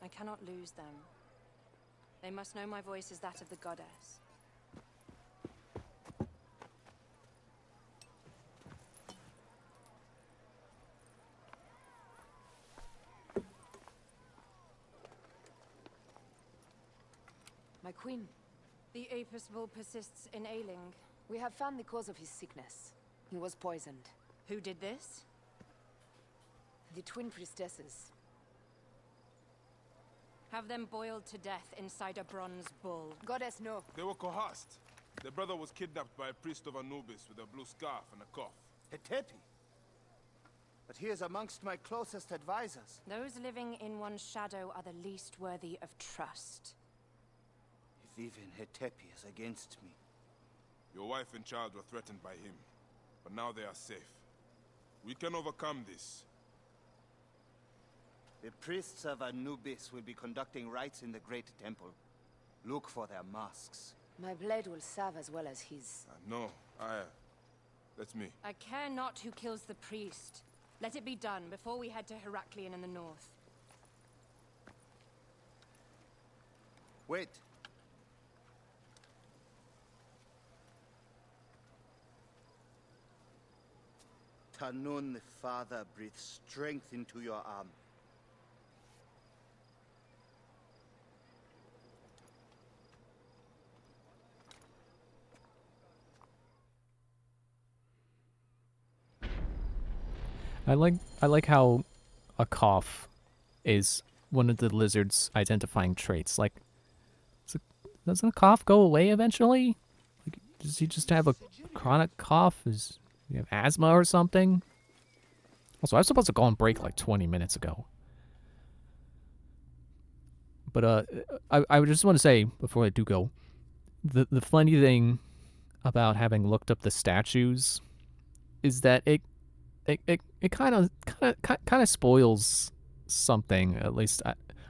I cannot lose them. They must know my voice is that of the goddess. My queen, The Apis bull persists in ailing. we have found the cause of his sickness. He was poisoned. Who did this? The twin priestesses. Have them boiled to death inside a bronze bull. Goddess, no. They were coerced. Their brother was kidnapped by a priest of Anubis with a blue scarf and a cough. Hetepi. But he is amongst my closest advisors. Those living in one's shadow are the least worthy of trust. If even Hetepi is against me. Your wife and child were threatened by him, but now they are safe. We can overcome this. The priests of Anubis will be conducting rites in the Great Temple. Look for their masks. My blade will serve as well as his. No, that's me. I care not who kills the priest. Let it be done before we head to Heraklion in the north. Wait. Tanun the Father breathes strength into your arm. I like how a cough is one of the lizard's identifying traits. Like, doesn't a cough go away eventually? Like, does he just have a chronic cough? Is he have asthma or something? Also, I was supposed to go on break like 20 minutes ago. But I just want to say before I do go, the funny thing about having looked up the statues is that it kind of spoils something. At least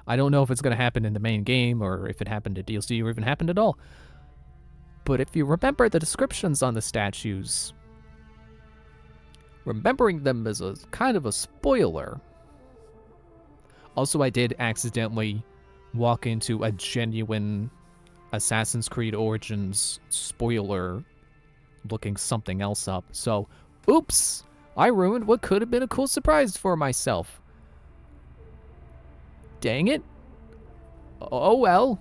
I don't know if it's going to happen in the main game or if it happened to DLC or even happened at all. But if you remember the descriptions on the statues, remembering them is a kind of a spoiler. Also, I did accidentally walk into a genuine Assassin's Creed Origins spoiler looking something else up. So, oops! I ruined what could have been a cool surprise for myself. Dang it. Oh well.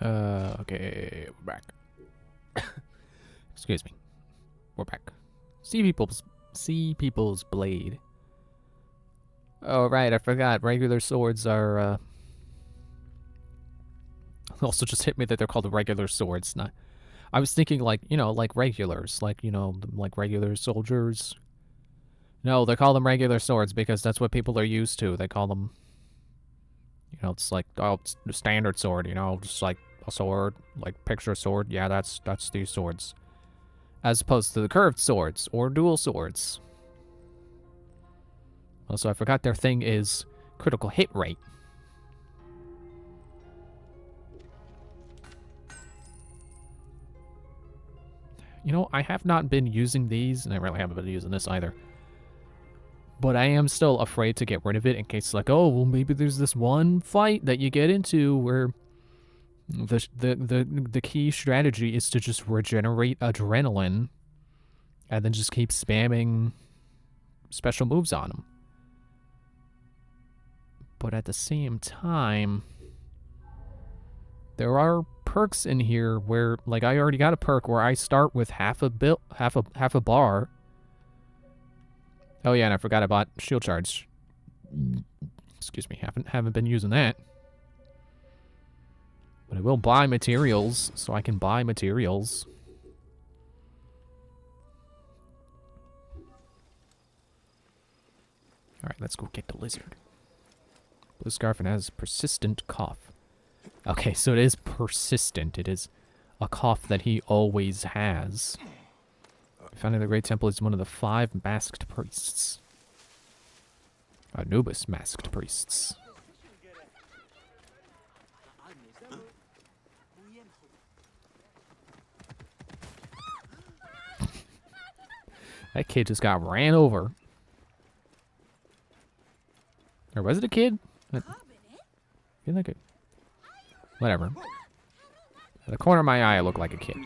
Okay, we're back. Excuse me. We're back. Sea People's Blade. Oh, right, I forgot. Regular swords are, also just hit me that they're called regular swords. Not, I was thinking like, you know, like regulars. Like, you know, like regular soldiers. No, they call them regular swords because that's what people are used to. They call them, you know, it's like, oh, it's the standard sword, you know, just like a sword, like picture a sword. Yeah, that's these swords. As opposed to the curved swords or dual swords. Also, I forgot their thing is critical hit rate. You know, I have not been using these, and I really haven't been using this either. But I am still afraid to get rid of it in case, like, oh, well, maybe there's this one fight that you get into where the key strategy is to just regenerate adrenaline and then just keep spamming special moves on them. But at the same time, there are perks in here where, like, I already got a perk where I start with half a bar. Oh yeah, and I forgot I bought shield charge. Excuse me, haven't been using that. But I will buy materials, so I can buy materials. Alright, let's go get the lizard. Blue scarf and has persistent cough. Okay, so it is persistent. It is a cough that he always has. Founding the Great Temple is one of the 5 masked priests. Anubis masked priests. That kid just got ran over. Or was it a kid? I feel like it. Whatever. At the corner of my eye, I look like a kid.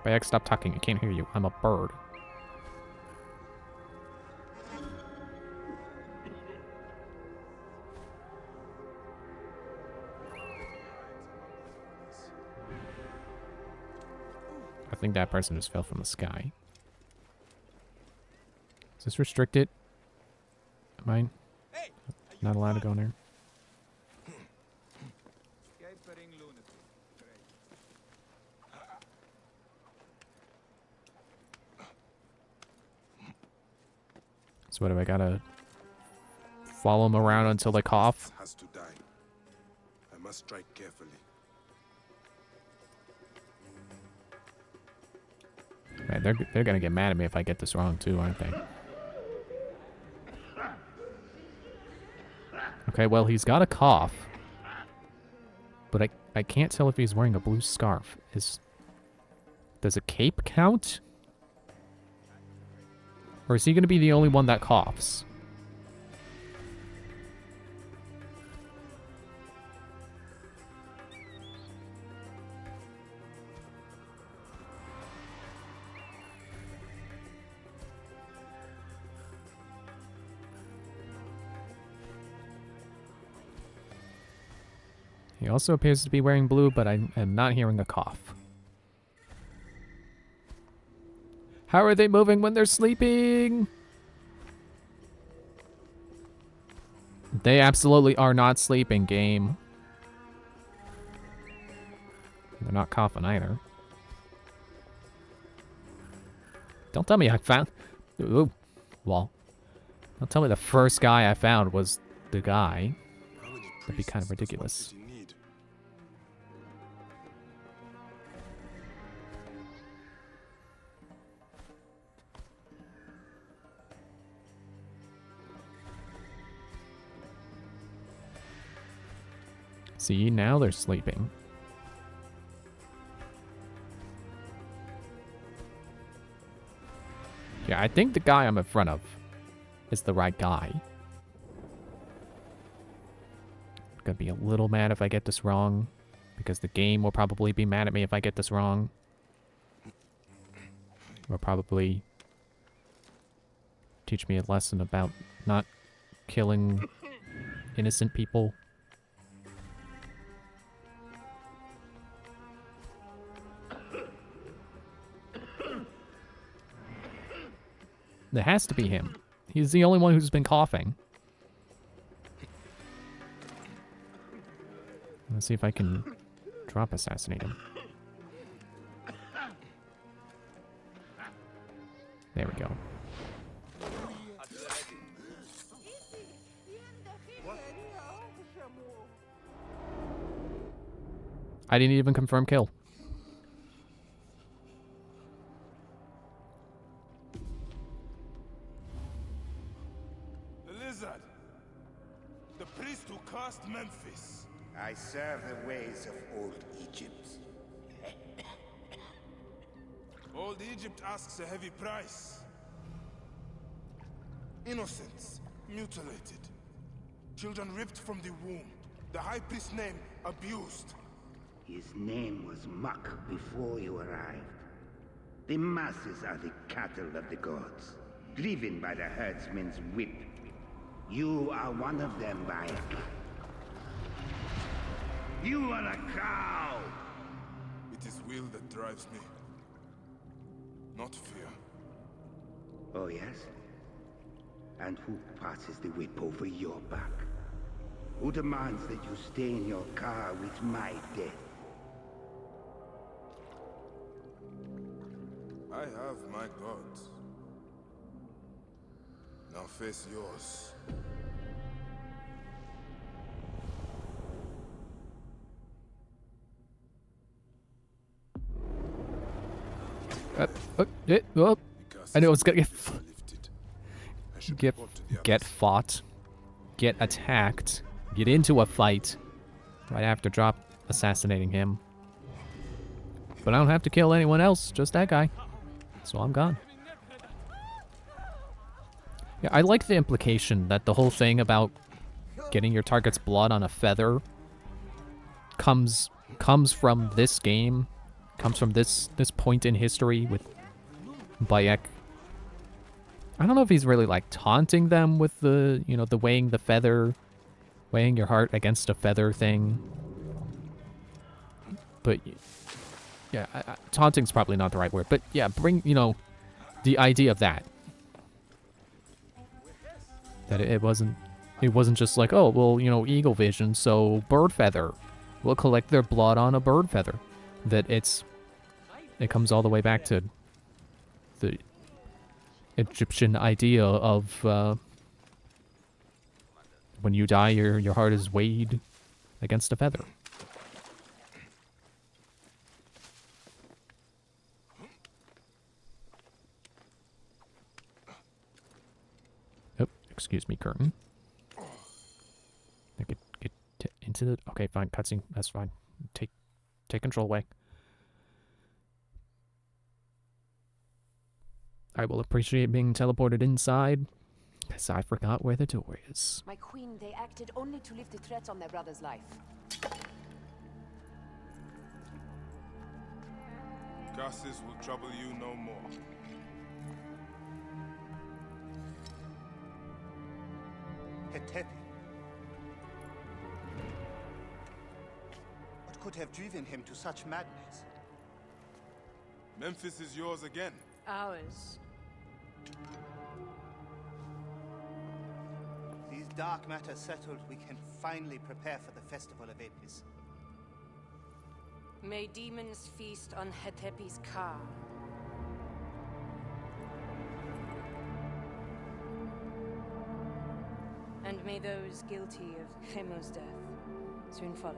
Bayek, stop talking. I can't hear you. I'm a bird. I think that person just fell from the sky. Is this restricted? Am I not allowed to go in there? So what, do I gotta follow them around until they cough? Has to die. I must strike carefully. Right, they're gonna get mad at me if I get this wrong too, aren't they? Okay, well, he's got a cough. But I can't tell if he's wearing a blue scarf. Does a cape count? Or is he going to be the only one that coughs? He also appears to be wearing blue, but I am not hearing a cough. How are they moving when they're sleeping? They absolutely are not sleeping, game. They're not coughing either. Don't tell me I found... Ooh. Well. Don't tell me the first guy I found was the guy. That'd be kind of ridiculous. See, now they're sleeping. Yeah, I think the guy I'm in front of is the right guy. I'm gonna be a little mad if I get this wrong, because the game will probably be mad at me if I get this wrong. Or probably teach me a lesson about not killing innocent people. It has to be him. He's the only one who's been coughing. Let's see if I can drop assassinate him. There we go. I didn't even confirm kill. The lizard! The priest who cursed Memphis! I serve the ways of old Egypt. Old Egypt asks a heavy price. Innocents mutilated. Children ripped from the womb. The high priest's name abused. His name was Muck before you arrived. The masses are the cattle of the gods, driven by the herdsman's whip. You are one of them, Bayek. You are a cow! It is will that drives me, not fear. Oh, yes? And who passes the whip over your back? Who demands that you stay in your car with my death? I have my gods. Now face yours. I knew I was gonna get fought, get attacked, get into a fight right after drop assassinating him. But I don't have to kill anyone else, just that guy. So I'm gone. Yeah, I like the implication that the whole thing about getting your target's blood on a feather comes from this game, comes from this point in history with Bayek. I don't know if he's really like taunting them with the, you know, the weighing the feather, weighing your heart against a feather thing. But yeah, taunting's probably not the right word, but yeah, bring, you know, the idea of that. That it wasn't just like, oh, well, you know, eagle vision, so bird feather. We'll collect their blood on a bird feather. That it comes all the way back to the Egyptian idea of when you die, your heart is weighed against a feather. Oh, excuse me, curtain. I could get into the... Okay, fine, cutscene. That's fine. Take control away. I will appreciate being teleported inside, because I forgot where the door is. My queen, they acted only to lift the threat on their brother's life. Curses will trouble you no more. Hetepi. What could have driven him to such madness? Memphis is yours again. Ours. These dark matters settled, we can finally prepare for the festival of Apis. May demons feast on Hetepi's car. And may those guilty of Chemo's death soon follow.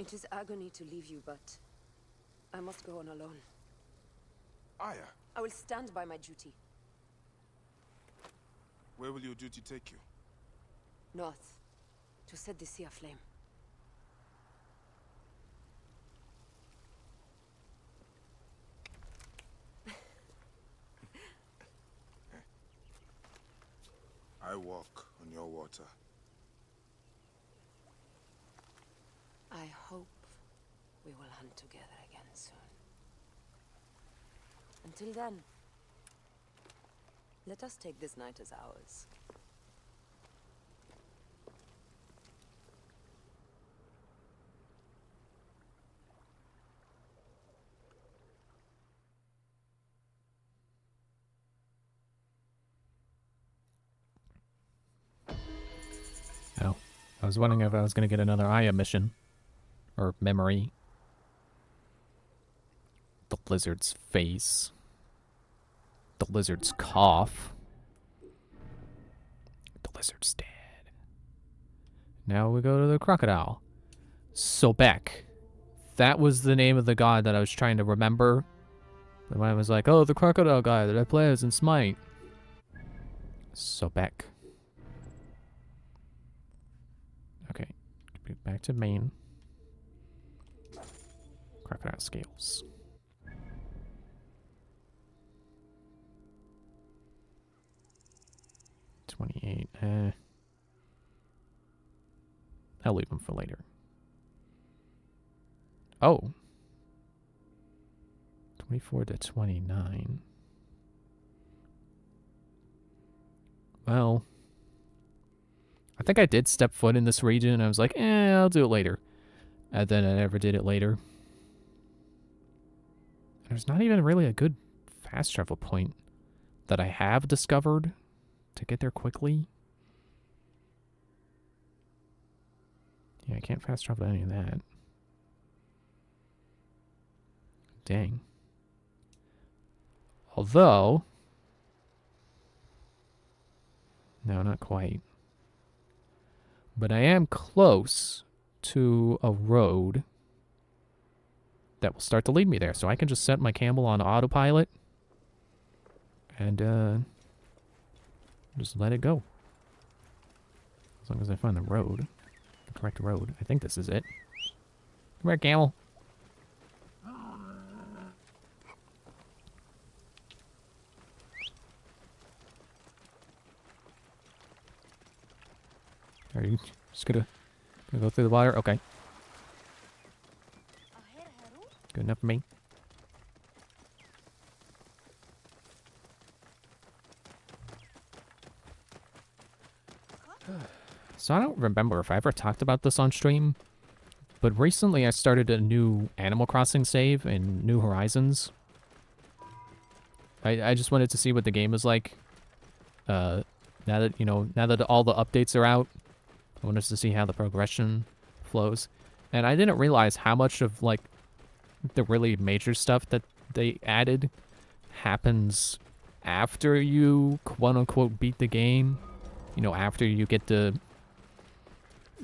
It is agony to leave you, but I must go on alone. Aya, I will stand by my duty. where will your duty take you? North, to set the sea aflame. I walk on your water. I hope we will hunt together again soon. Until then, let us take this night as ours. Oh, I was wondering if I was going to get another Aya mission. Or memory. The lizard's face. The lizard's cough. The lizard's dead. Now we go to the crocodile. Sobek. That was the name of the god that I was trying to remember. But when I was like, oh, the crocodile guy that I play as in Smite. Sobek. Okay. Back to main. Crocodile scales. $28. I'll leave them for later. Oh. 24 to 29. Well, I think I did step foot in this region and I was like, I'll do it later. And then I never did it later. There's not even really a good fast travel point that I have discovered to get there quickly. Yeah, I can't fast travel to any of that. Dang. Although... No, not quite. But I am close to a road that will start to lead me there. So I can just set my camel on autopilot and just let it go. As long as I find the road, the correct road. I think this is it. Come here, camel. Are you just gonna go through the water? Okay. Good enough for me. So I don't remember if I ever talked about this on stream, but recently I started a new Animal Crossing save in New Horizons. I just wanted to see what the game is like. Now that all the updates are out, I wanted to see how the progression flows. And I didn't realize how much of, like, the really major stuff that they added happens after you, quote-unquote, beat the game. You know, after you get the...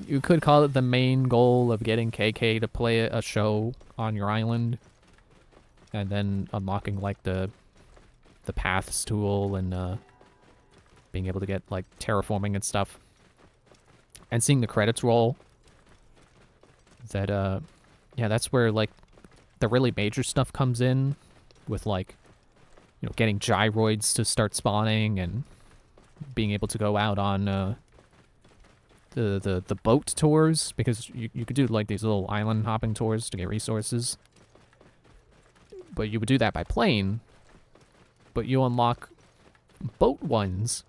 You could call it the main goal of getting KK to play a show on your island. And then unlocking, like, the paths tool and being able to get, like, terraforming and stuff. And seeing the credits roll. That, yeah, that's where, like, the really major stuff comes in. With, like, you know, getting gyroids to start spawning and being able to go out on the boat tours, because you could do like these little island hopping tours to get resources, but you would do that by plane, but you unlock boat ones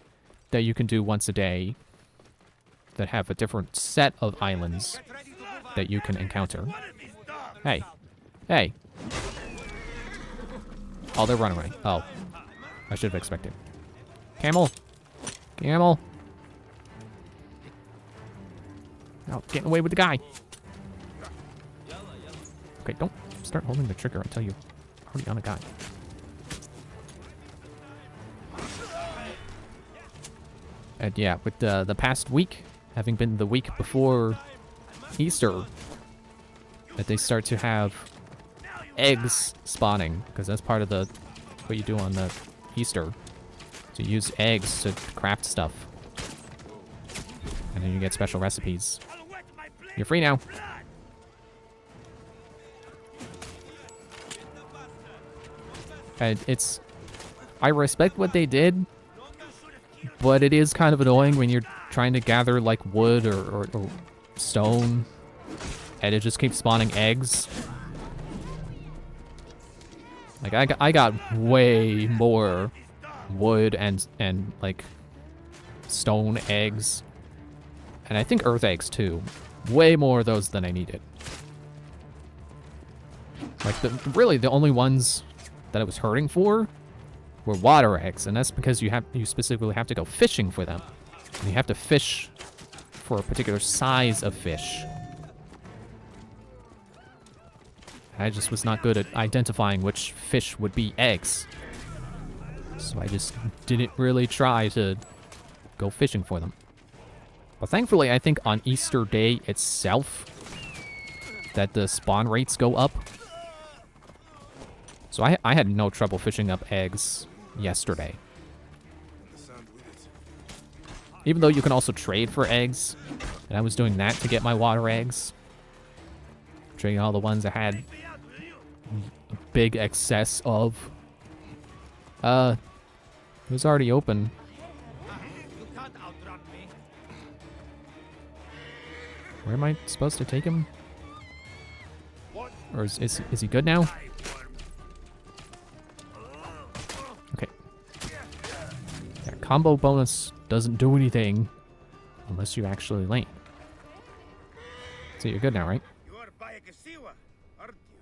that you can do once a day that have a different set of islands that you can encounter. Hey oh, they're running away. Oh, I should have expected. Camel! Oh, getting away with the guy. Okay, don't start holding the trigger until you're already on a guy. And yeah, with the past week having been the week before Easter, that they start to have eggs spawning, because that's part of the what you do on the Easter. To use eggs to craft stuff. And then you get special recipes. You're free now. And I respect what they did, but it is kind of annoying when you're trying to gather like wood or stone, and it just keeps spawning eggs. Like I got way more wood and like stone eggs, and I think earth eggs too. Way more of those than I needed. Like really the only ones that I was hurting for were water eggs, and that's because you specifically have to go fishing for them. And you have to fish for a particular size of fish. I just was not good at identifying which fish would be eggs. So I just didn't really try to go fishing for them. But thankfully, I think on Easter Day itself, that the spawn rates go up. So I had no trouble fishing up eggs yesterday. Even though you can also trade for eggs, and I was doing that to get my water eggs. Trading all the ones I had a big excess of. It was already open. Where am I supposed to take him? Or is he good now? Okay. Yeah, combo bonus doesn't do anything unless you actually lane. So you're good now, right? You are Bayekasiwa, aren't you?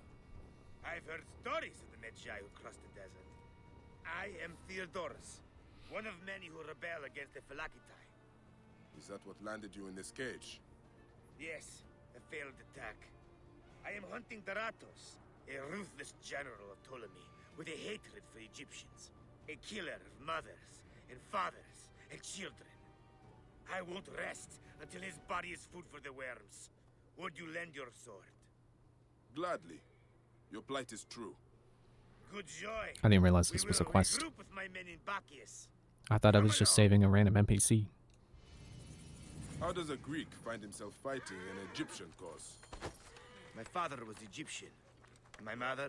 I've heard stories of the Medjay who crossed the desert. I am Theodorus, one of many who rebel against the Phylakitai. Is that what landed you in this cage? Yes, a failed attack. I am hunting Daratos, a ruthless general of Ptolemy, with a hatred for Egyptians. A killer of mothers, and fathers, and children. I won't rest until his body is food for the worms. Would you lend your sword? Gladly. Your plight is true. Good joy. I didn't realize this was a quest. With my men in Bacchius. I thought I was just saving a random NPC. How does a Greek find himself fighting an Egyptian cause? My father was Egyptian. My mother,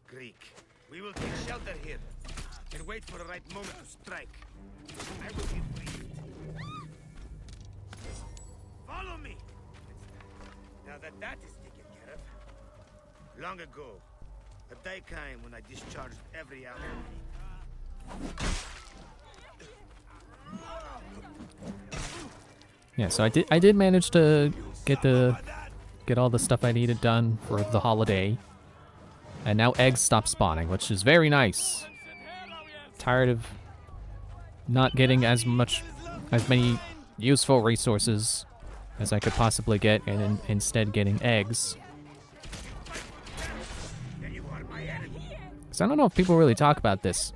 Greek. We will take shelter here and wait for the right moment to strike. I will be free. Follow me! Now that is taken care of. Long ago, a day came when I discharged every hour. Yeah, so I did manage to get all the stuff I needed done for the holiday. And now eggs stop spawning, which is very nice. Tired of not getting as many useful resources as I could possibly get, and instead getting eggs. Because I don't know if people really talk about this.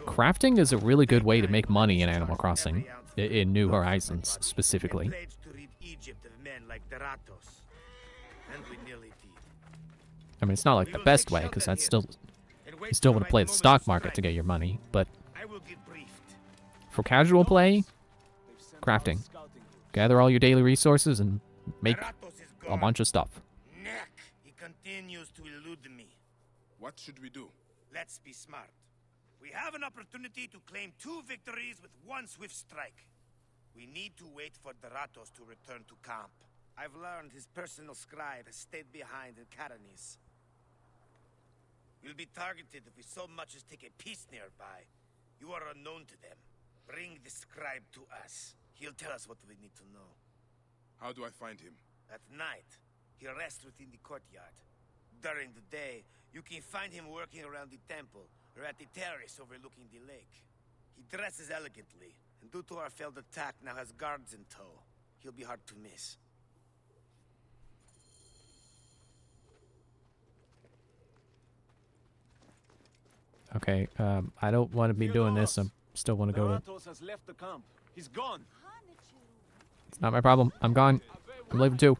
Crafting is a really good way to make money in Animal Crossing, in New Horizons specifically. I mean, it's not like the best way, because that's still you still want to play the stock market to get your money, but for casual play, crafting. Gather all your daily resources and make a bunch of stuff. He continues to elude me. What should we do? Let's be smart. We have an opportunity to claim 2 victories with 1 swift strike. We need to wait for Daratos to return to camp. I've learned his personal scribe has stayed behind in Karanis. We'll be targeted if we so much as take a piece nearby. You are unknown to them. Bring the scribe to us. He'll tell us what we need to know. How do I find him? At night, he rests within the courtyard. During the day, you can find him working around the temple or at the terrace overlooking the lake. He dresses elegantly, and due to our failed attack, now has guards in tow. He'll be hard to miss. Okay, I don't want to be doing this. I still want to go to... Daratos has left the camp. He's gone. It's not my problem. I'm gone. I'm leaving too.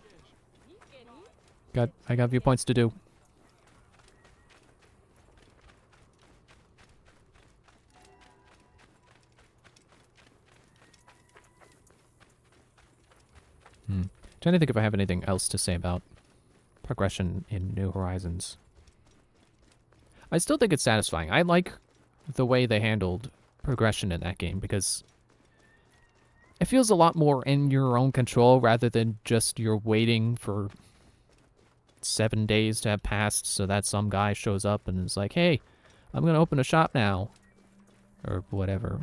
I got viewpoints to do. Trying to think if I have anything else to say about progression in New Horizons. I still think it's satisfying. I like the way they handled progression in that game because it feels a lot more in your own control rather than just you're waiting for 7 days to have passed so that some guy shows up and is like, hey, I'm going to open a shop now. Or whatever.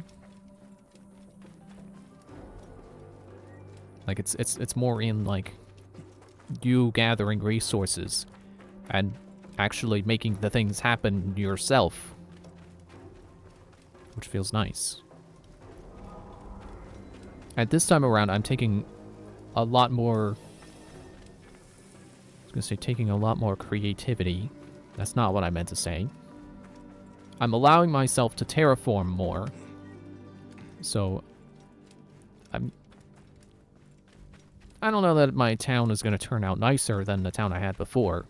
Like, it's more in, like, you gathering resources and actually making the things happen yourself. Which feels nice. At this time around, I'm taking a lot more... I was going to say taking a lot more creativity. That's not what I meant to say. I'm allowing myself to terraform more. So, I don't know that my town is going to turn out nicer than the town I had before.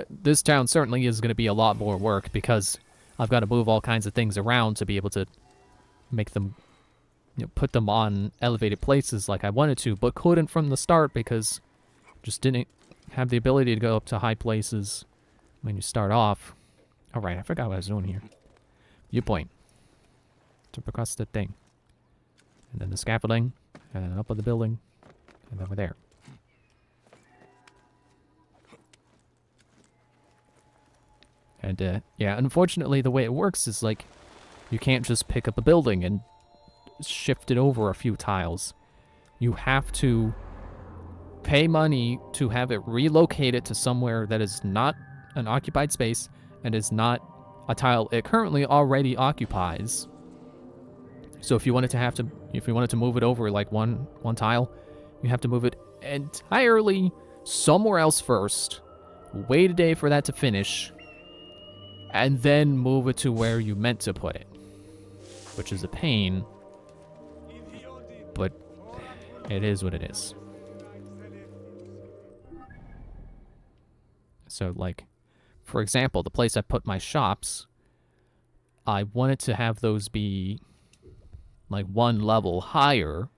This town certainly is going to be a lot more work because I've got to move all kinds of things around to be able to make them, put them on elevated places like I wanted to, but couldn't from the start because just didn't have the ability to go up to high places when you start off. Alright, I forgot what I was doing here. Viewpoint. Jump across the thing. And then the scaffolding. And then up on the building. And then we're there. And, yeah, unfortunately, the way it works is, like, you can't just pick up a building and shift it over a few tiles. You have to pay money to have it relocated to somewhere that is not an occupied space and is not a tile it currently already occupies. So if you wanted to move it over like one tile, you have to move it entirely somewhere else first, wait a day for that to finish, and then move it to where you meant to put it. Which is a pain, but it is what it is. So, like, for example, the place I put my shops, I wanted to have those be, like, one level higher,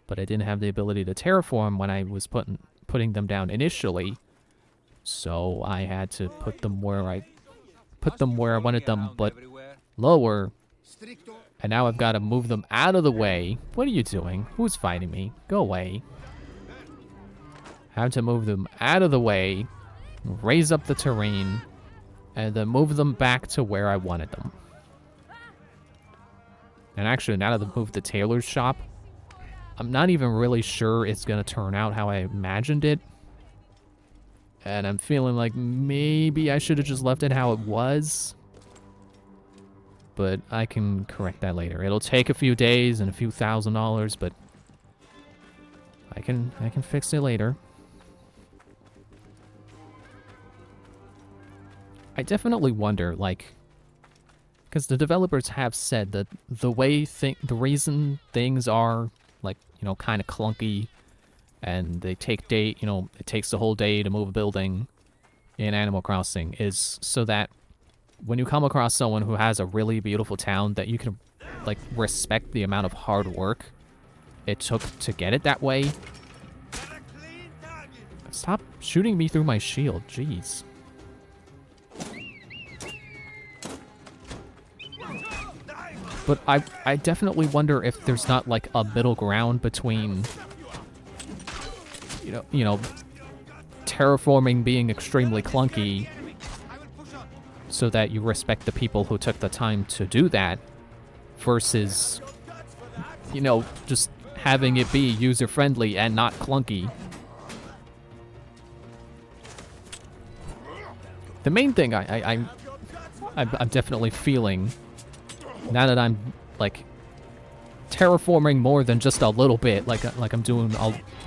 but I didn't have the ability to terraform when I was putting them down initially, so I had to put them where I wanted them, but lower, and now I've got to move them out of the way. What are you doing? Who's fighting me? Go away. I have to move them out of the way, raise up the terrain, and then move them back to where I wanted them. And actually, now that I've moved the tailor's shop, I'm not even really sure it's going to turn out how I imagined it. And I'm feeling like maybe I should have just left it how it was. But I can correct that later. It'll take a few days and a few $1,000, but I can fix it later. I definitely wonder, like, because the developers have said that the reason things are, like, kind of clunky, and they take it takes the whole day to move a building in Animal Crossing is so that when you come across someone who has a really beautiful town, that you can, like, respect the amount of hard work it took to get it that way. Stop shooting me through my shield, jeez. But I definitely wonder if there's not, like, a middle ground between, terraforming being extremely clunky so that you respect the people who took the time to do that versus, just having it be user-friendly and not clunky. The main thing I'm definitely feeling now that I'm, like, terraforming more than just a little bit, like I'm doing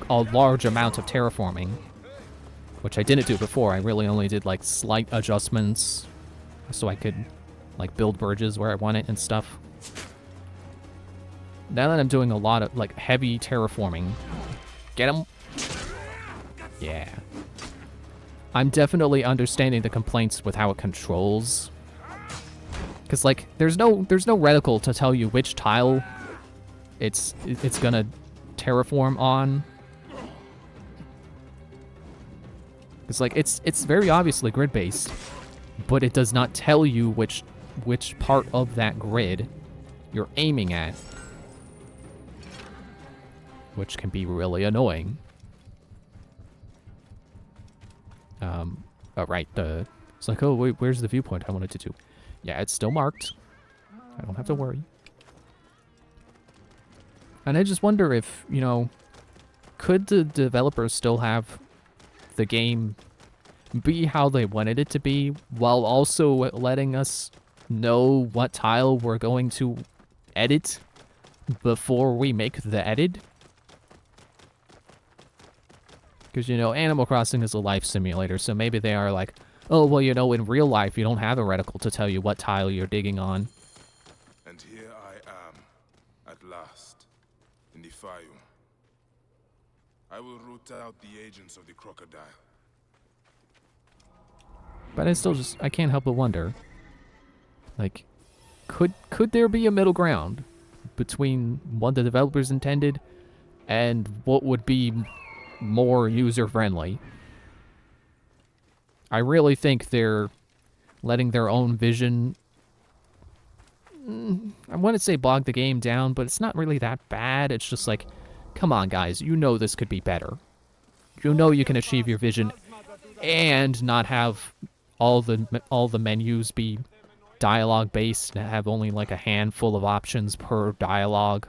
a large amount of terraforming, which I didn't do before. I really only did, like, slight adjustments so I could, like, build bridges where I want it and stuff. Now that I'm doing a lot of, like, heavy terraforming, get him. Yeah. I'm definitely understanding the complaints with how it controls. Cause like there's no reticle to tell you which tile it's gonna terraform on. Cause like it's very obviously grid based, but it does not tell you which part of that grid you're aiming at. Which can be really annoying. Oh right, it's like, oh wait, where's the viewpoint I wanted to do? Yeah, it's still marked. I don't have to worry. And I just wonder if, you know, could the developers still have the game be how they wanted it to be, while also letting us know what tile we're going to edit before we make the edit? Because, you know, Animal Crossing is a life simulator, so maybe they are like, oh, well, you know, in real life, you don't have a reticle to tell you what tile you're digging on. And here I am, at last, in the Fayum. I will root out the agents of the crocodile. But I can't help but wonder, like, could there be a middle ground between what the developers intended and what would be more user-friendly? I really think they're letting their own vision, I wouldn't say bog the game down, but it's not really that bad. It's just like, come on guys, you know this could be better. You know you can achieve your vision and not have all the menus be dialogue based and have only like a handful of options per dialogue.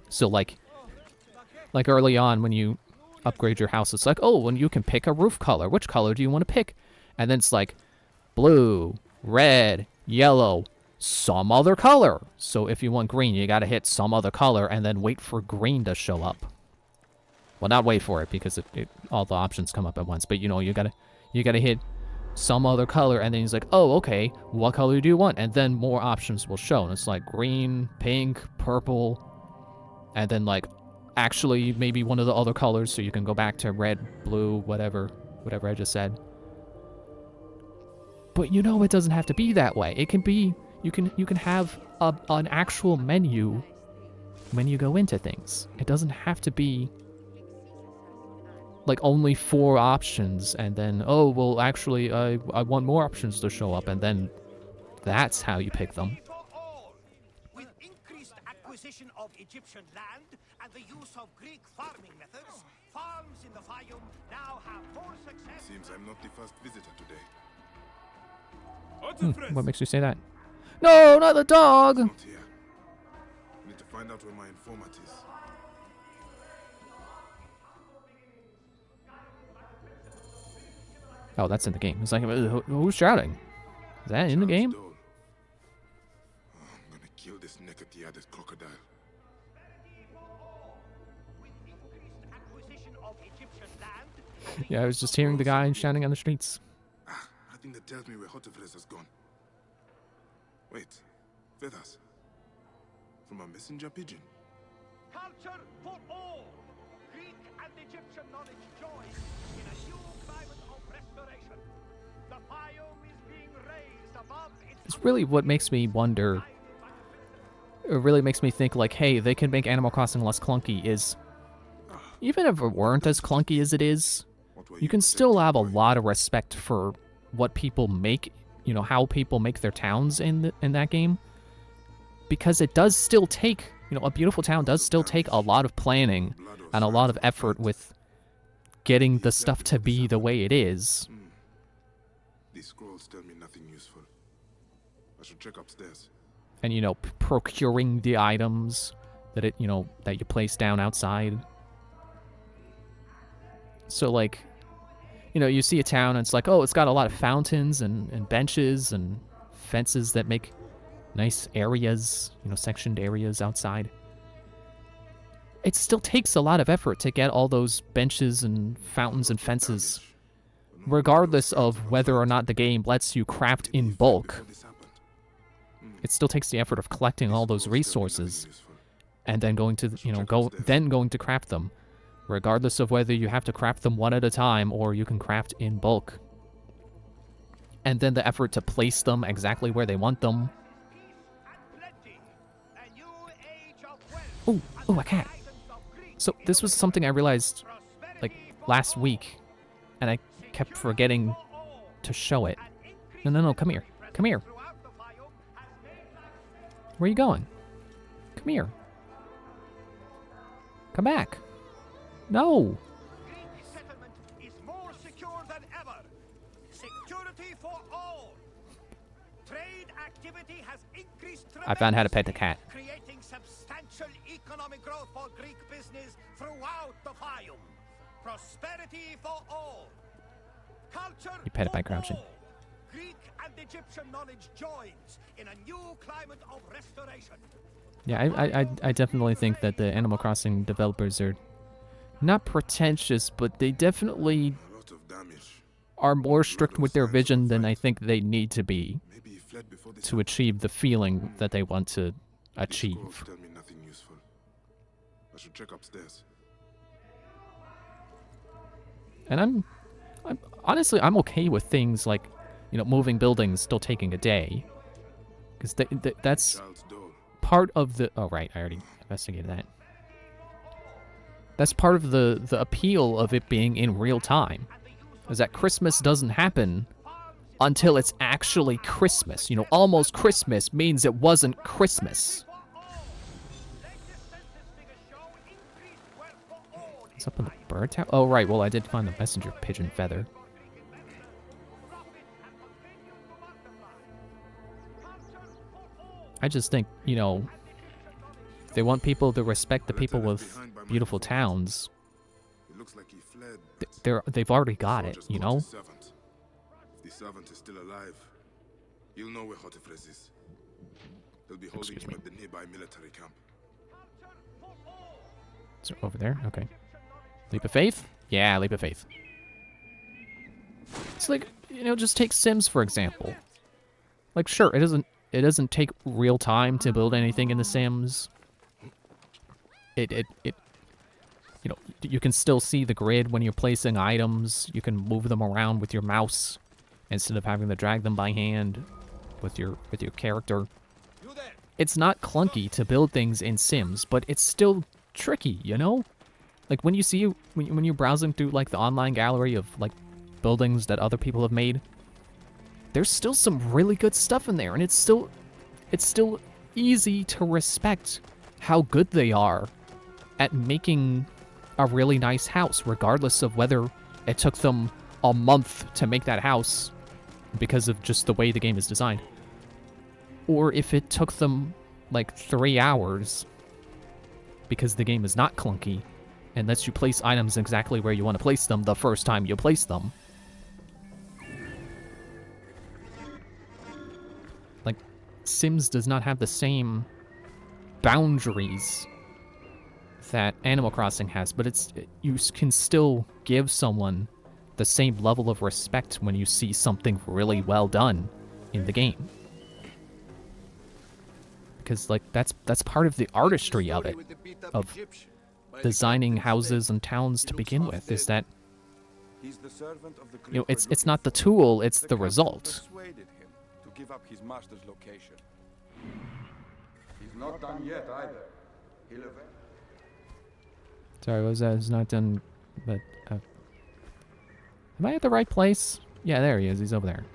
So like early on when you upgrade your house, it's like, oh, when you can pick a roof color. Which color do you want to pick? And then it's like blue, red, yellow, some other color. So if you want green, you got to hit some other color and then wait for green to show up. Well, not wait for it because all the options come up at once, but you know, you got to hit some other color, and then he's like, oh, okay, what color do you want? And then more options will show, and it's like green, pink, purple, and then like actually maybe one of the other colors, so you can go back to red, blue, whatever I just said. But you know, it doesn't have to be that way. It can be, you can have an actual menu when you go into things. It doesn't have to be like only 4 options, and then, oh, well, actually, I want more options to show up, and then that's how you pick them. With increased acquisition of Egyptian land and the use of Greek farming methods, farms in the Fayum now have more success. Seems I'm not the first visitor today. What makes you say that? No, not the dog! Not here. I need to find out where my informant is. Oh, that's in the game. It's like, who's shouting? Is that in the game? Oh, I'm gonna kill this Nekatiades crocodile. Yeah, I was just hearing the guy shouting on the streets. I think that tells me where Hotefres has gone. Wait, feathers. From a messenger pigeon. Culture for all! Greek and Egyptian knowledge join in a new climate of restoration. The Fayum is being raised above its... It's really what makes me wonder. It really makes me think like, hey, they can make Animal Crossing less clunky. Is even if it weren't as clunky as it is, you can still have a lot of respect for what people make, you know, how people make their towns in that game. Because it does still take, you know, a beautiful town does still take a lot of planning and a lot of effort with getting the stuff to be the way it is. These scrolls tell me nothing useful. I should check upstairs. And, you know, procuring the items that that you place down outside. So, like, you know, you see a town and it's like, oh, it's got a lot of fountains and benches and fences that make nice areas, you know, sectioned areas outside. It still takes a lot of effort to get all those benches and fountains and fences, regardless of whether or not the game lets you craft in bulk. It still takes the effort of collecting all those resources and then going to, you know, going to craft them. regardless of whether you have to craft them one at a time or you can craft in bulk. And then the effort to place them exactly where they want them. Oh, a cat. So this was something I realized like last week, and I kept forgetting to show it. No, come here. Come here. Where are you going? Come here. Come back. No. Settlement is more secure than ever. Security for all. Trade activity has increased I found how to pet the cat. creating substantial economic growth for Greek business throughout the Fayum. Prosperity for all. Culture You pet it by for crouching. all. Greek and Egyptian knowledge joins in a new climate of restoration. Yeah, I definitely think that the Animal Crossing developers are not pretentious, but they definitely are more strict with their vision than I think they need to be to achieve the feeling that they want to achieve. Tell me nothing useful. I should check upstairs. And I'm honestly, I'm okay with things like, you know, moving buildings still taking a day. Because that's part of the... Oh, right, I already investigated that. That's part of the appeal of it being in real time. Is that Christmas doesn't happen until it's actually Christmas. You know, almost Christmas means it wasn't Christmas. What's up in the bird tower? Oh, right, well, I did find the messenger pigeon feather. I just think, you know, if they want people to respect the people with beautiful towns, they've already got it, you know? If the servant is still alive, he'll know where Hotifres is. They'll be holding him at the nearby military camp. So over there? Okay. Leap of faith? Yeah, leap of faith. It's like, you know, just take Sims, for example. Like, sure, it doesn't take real time to build anything in The Sims. You know, you can still see the grid when you're placing items. You can move them around with your mouse instead of having to drag them by hand with your character. It's not clunky to build things in Sims, but it's still tricky, you know? Like when you see when you're browsing through like the online gallery of like buildings that other people have made, there's still some really good stuff in there, and it's still easy to respect how good they are at making a really nice house, regardless of whether it took them a month to make that house because of just the way the game is designed, or if it took them like 3 hours because the game is not clunky and lets you place items exactly where you want to place them the first time you place them. Like, Sims does not have the same boundaries that Animal Crossing has, but you can still give someone the same level of respect when you see something really well done in the game. Because, like, that's part of the artistry of it, of designing houses and towns to begin with, is that, you know, it's not the tool, it's the result. Persuaded him to give up his master's location. He's not done yet either. He'll eventually... Sorry, what was that? It's not done, but, am I at the right place? Yeah, there he is. He's over there.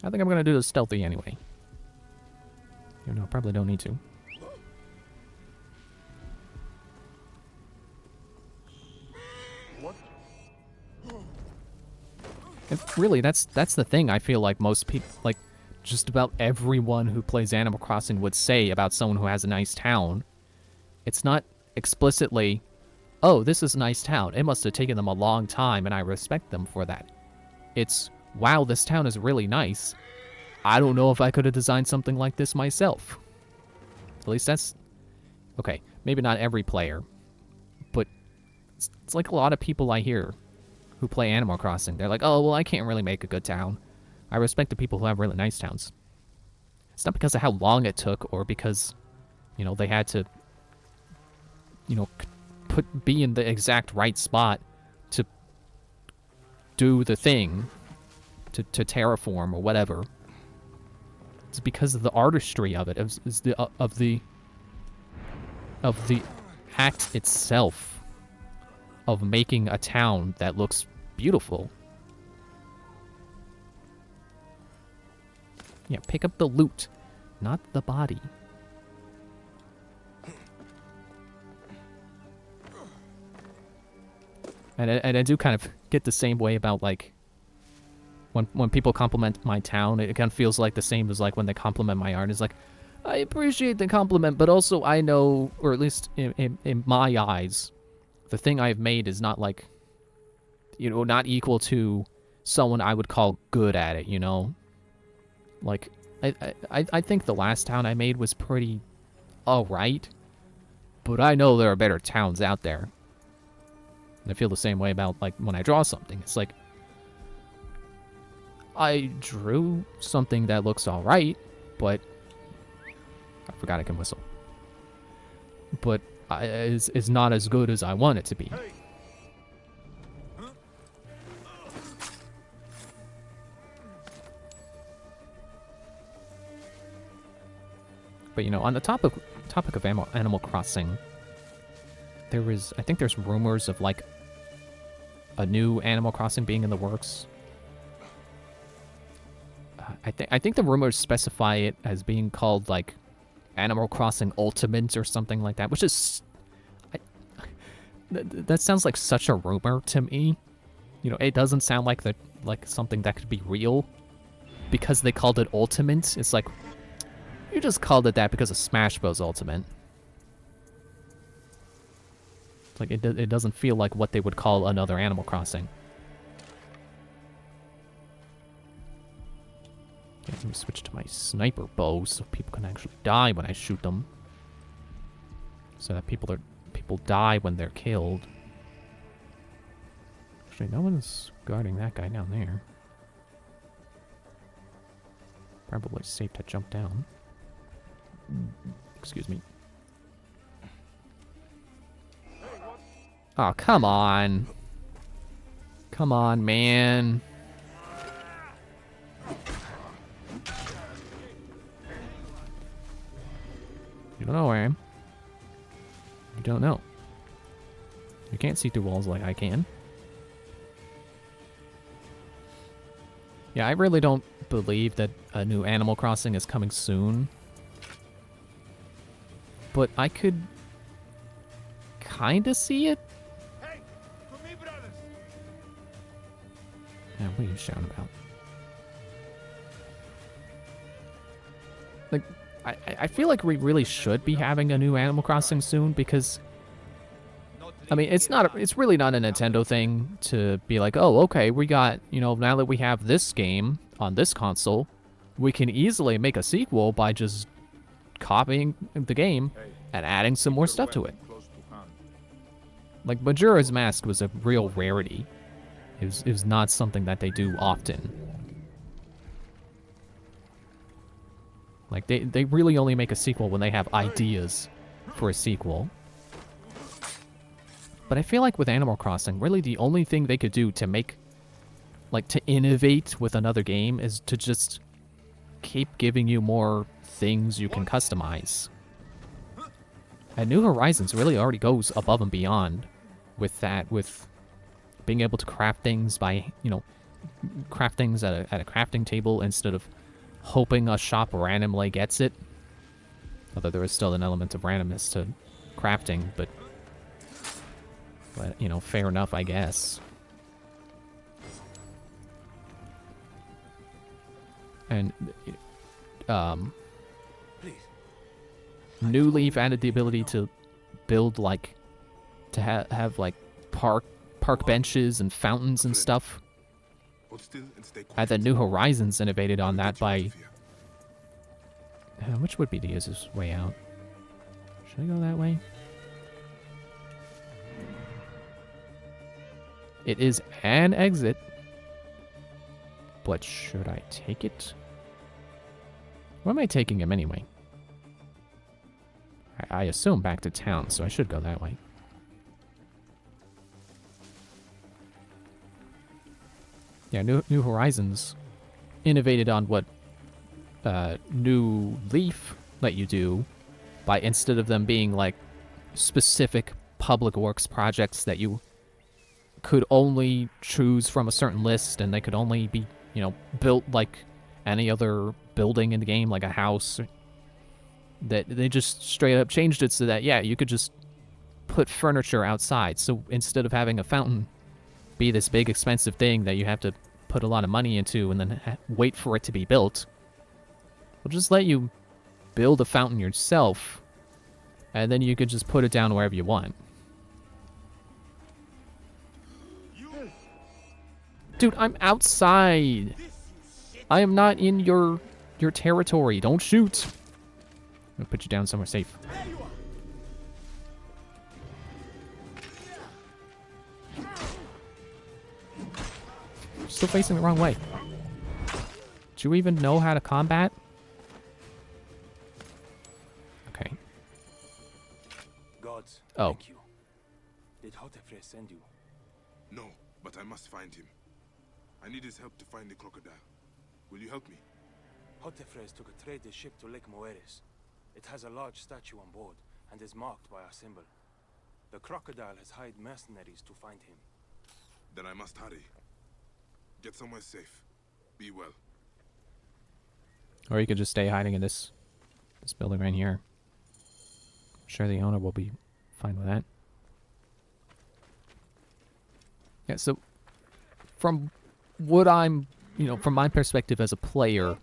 I think I'm gonna do this stealthy anyway. You know, probably don't need to. What? And really, that's the thing I feel like most people, like, just about everyone who plays Animal Crossing would say about someone who has a nice town. It's not explicitly, oh, this is a nice town. It must have taken them a long time, and I respect them for that. It's, wow, this town is really nice. I don't know if I could have designed something like this myself. At least that's... Okay, maybe not every player, but it's like a lot of people I hear who play Animal Crossing. They're like, oh, well, I can't really make a good town. I respect the people who have really nice towns. It's not because of how long it took or because, you know, they had to you know, be in the exact right spot to do the thing, to terraform or whatever. It's because of the artistry of it, of the act itself of making a town that looks beautiful. Yeah, pick up the loot, not the body. And I do kind of get the same way about, like, when people compliment my town, it kind of feels like the same as, like, when they compliment my art. It's like, I appreciate the compliment, but also I know, or at least in my eyes, the thing I've made is not, like, you know, not equal to someone I would call good at it, you know? Like, I think the last town I made was pretty alright, but I know there are better towns out there. And I feel the same way about, like, when I draw something. It's like, I drew something that looks alright, but I forgot I can whistle. But is not as good as I want it to be. But, you know, on the topic of Animal Crossing, I think there's rumors of, like, a new Animal Crossing being in the works. I think the rumors specify it as being called, like, Animal Crossing Ultimate or something like that, which is... that sounds like such a rumor to me. You know, it doesn't sound like something that could be real. Because they called it Ultimate, it's like, you just called it that because of Smash Bros. Ultimate. Like, it doesn't feel like what they would call another Animal Crossing. Okay, let me switch to my sniper bow so people can actually die when I shoot them. So that people die when they're killed. Actually, no one's guarding that guy down there. Probably safe to jump down. Excuse me. Oh, come on. Come on, man. You don't know where I am. You don't know. You can't see through walls like I can. Yeah, I really don't believe that a new Animal Crossing is coming soon. But I could kinda see it. Hey, for me, brothers. Yeah, what are you shouting about? Like, I feel like we really should be having a new Animal Crossing soon because, I mean, it's really not a Nintendo thing to be like, oh, okay, we got, you know, now that we have this game on this console, we can easily make a sequel by just copying the game and adding some more stuff to it. Like, Majora's Mask was a real rarity. It was not something that they do often. Like, they really only make a sequel when they have ideas for a sequel. But I feel like with Animal Crossing, really the only thing they could do to make, like, to innovate with another game is to just keep giving you more things you can customize. And New Horizons really already goes above and beyond with that, with being able to craft things by, you know, craft things at a crafting table instead of hoping a shop randomly gets it. Although there is still an element of randomness to crafting, but you know, fair enough, I guess. And New Leaf added the ability to build, like, to have like park benches and fountains and stuff. And then New Horizons innovated on that by... which would be the easiest way out? Should I go that way? It is an exit. But should I take it? Where am I taking him anyway? I assume back to town, so I should go that way. Yeah, New Horizons innovated on what New Leaf let you do by, instead of them being like specific public works projects that you could only choose from a certain list and they could only be, you know, built like any other building in the game, like a house, that they just straight up changed it so that, yeah, you could just put furniture outside. So instead of having a fountain be this big expensive thing that you have to put a lot of money into and then wait for it to be built, we'll just let you build a fountain yourself, and then you could just put it down wherever you want. Dude, I'm outside. I am not in your territory. Don't shoot. I'm gonna put you down somewhere safe. You're still facing the wrong way. Do you even know how to combat? Okay. Gods, oh. Thank you. Did Hotefre send you? No, but I must find him. I need his help to find the crocodile. Will you help me? Hotefres took a trader ship to Lake Moeris. It has a large statue on board and is marked by our symbol. The crocodile has hired mercenaries to find him. Then I must hurry. Get somewhere safe. Be well. Or you could just stay hiding in this building right here. I'm sure the owner will be fine with that. Yeah, so from what I'm, you know, from my perspective as a player,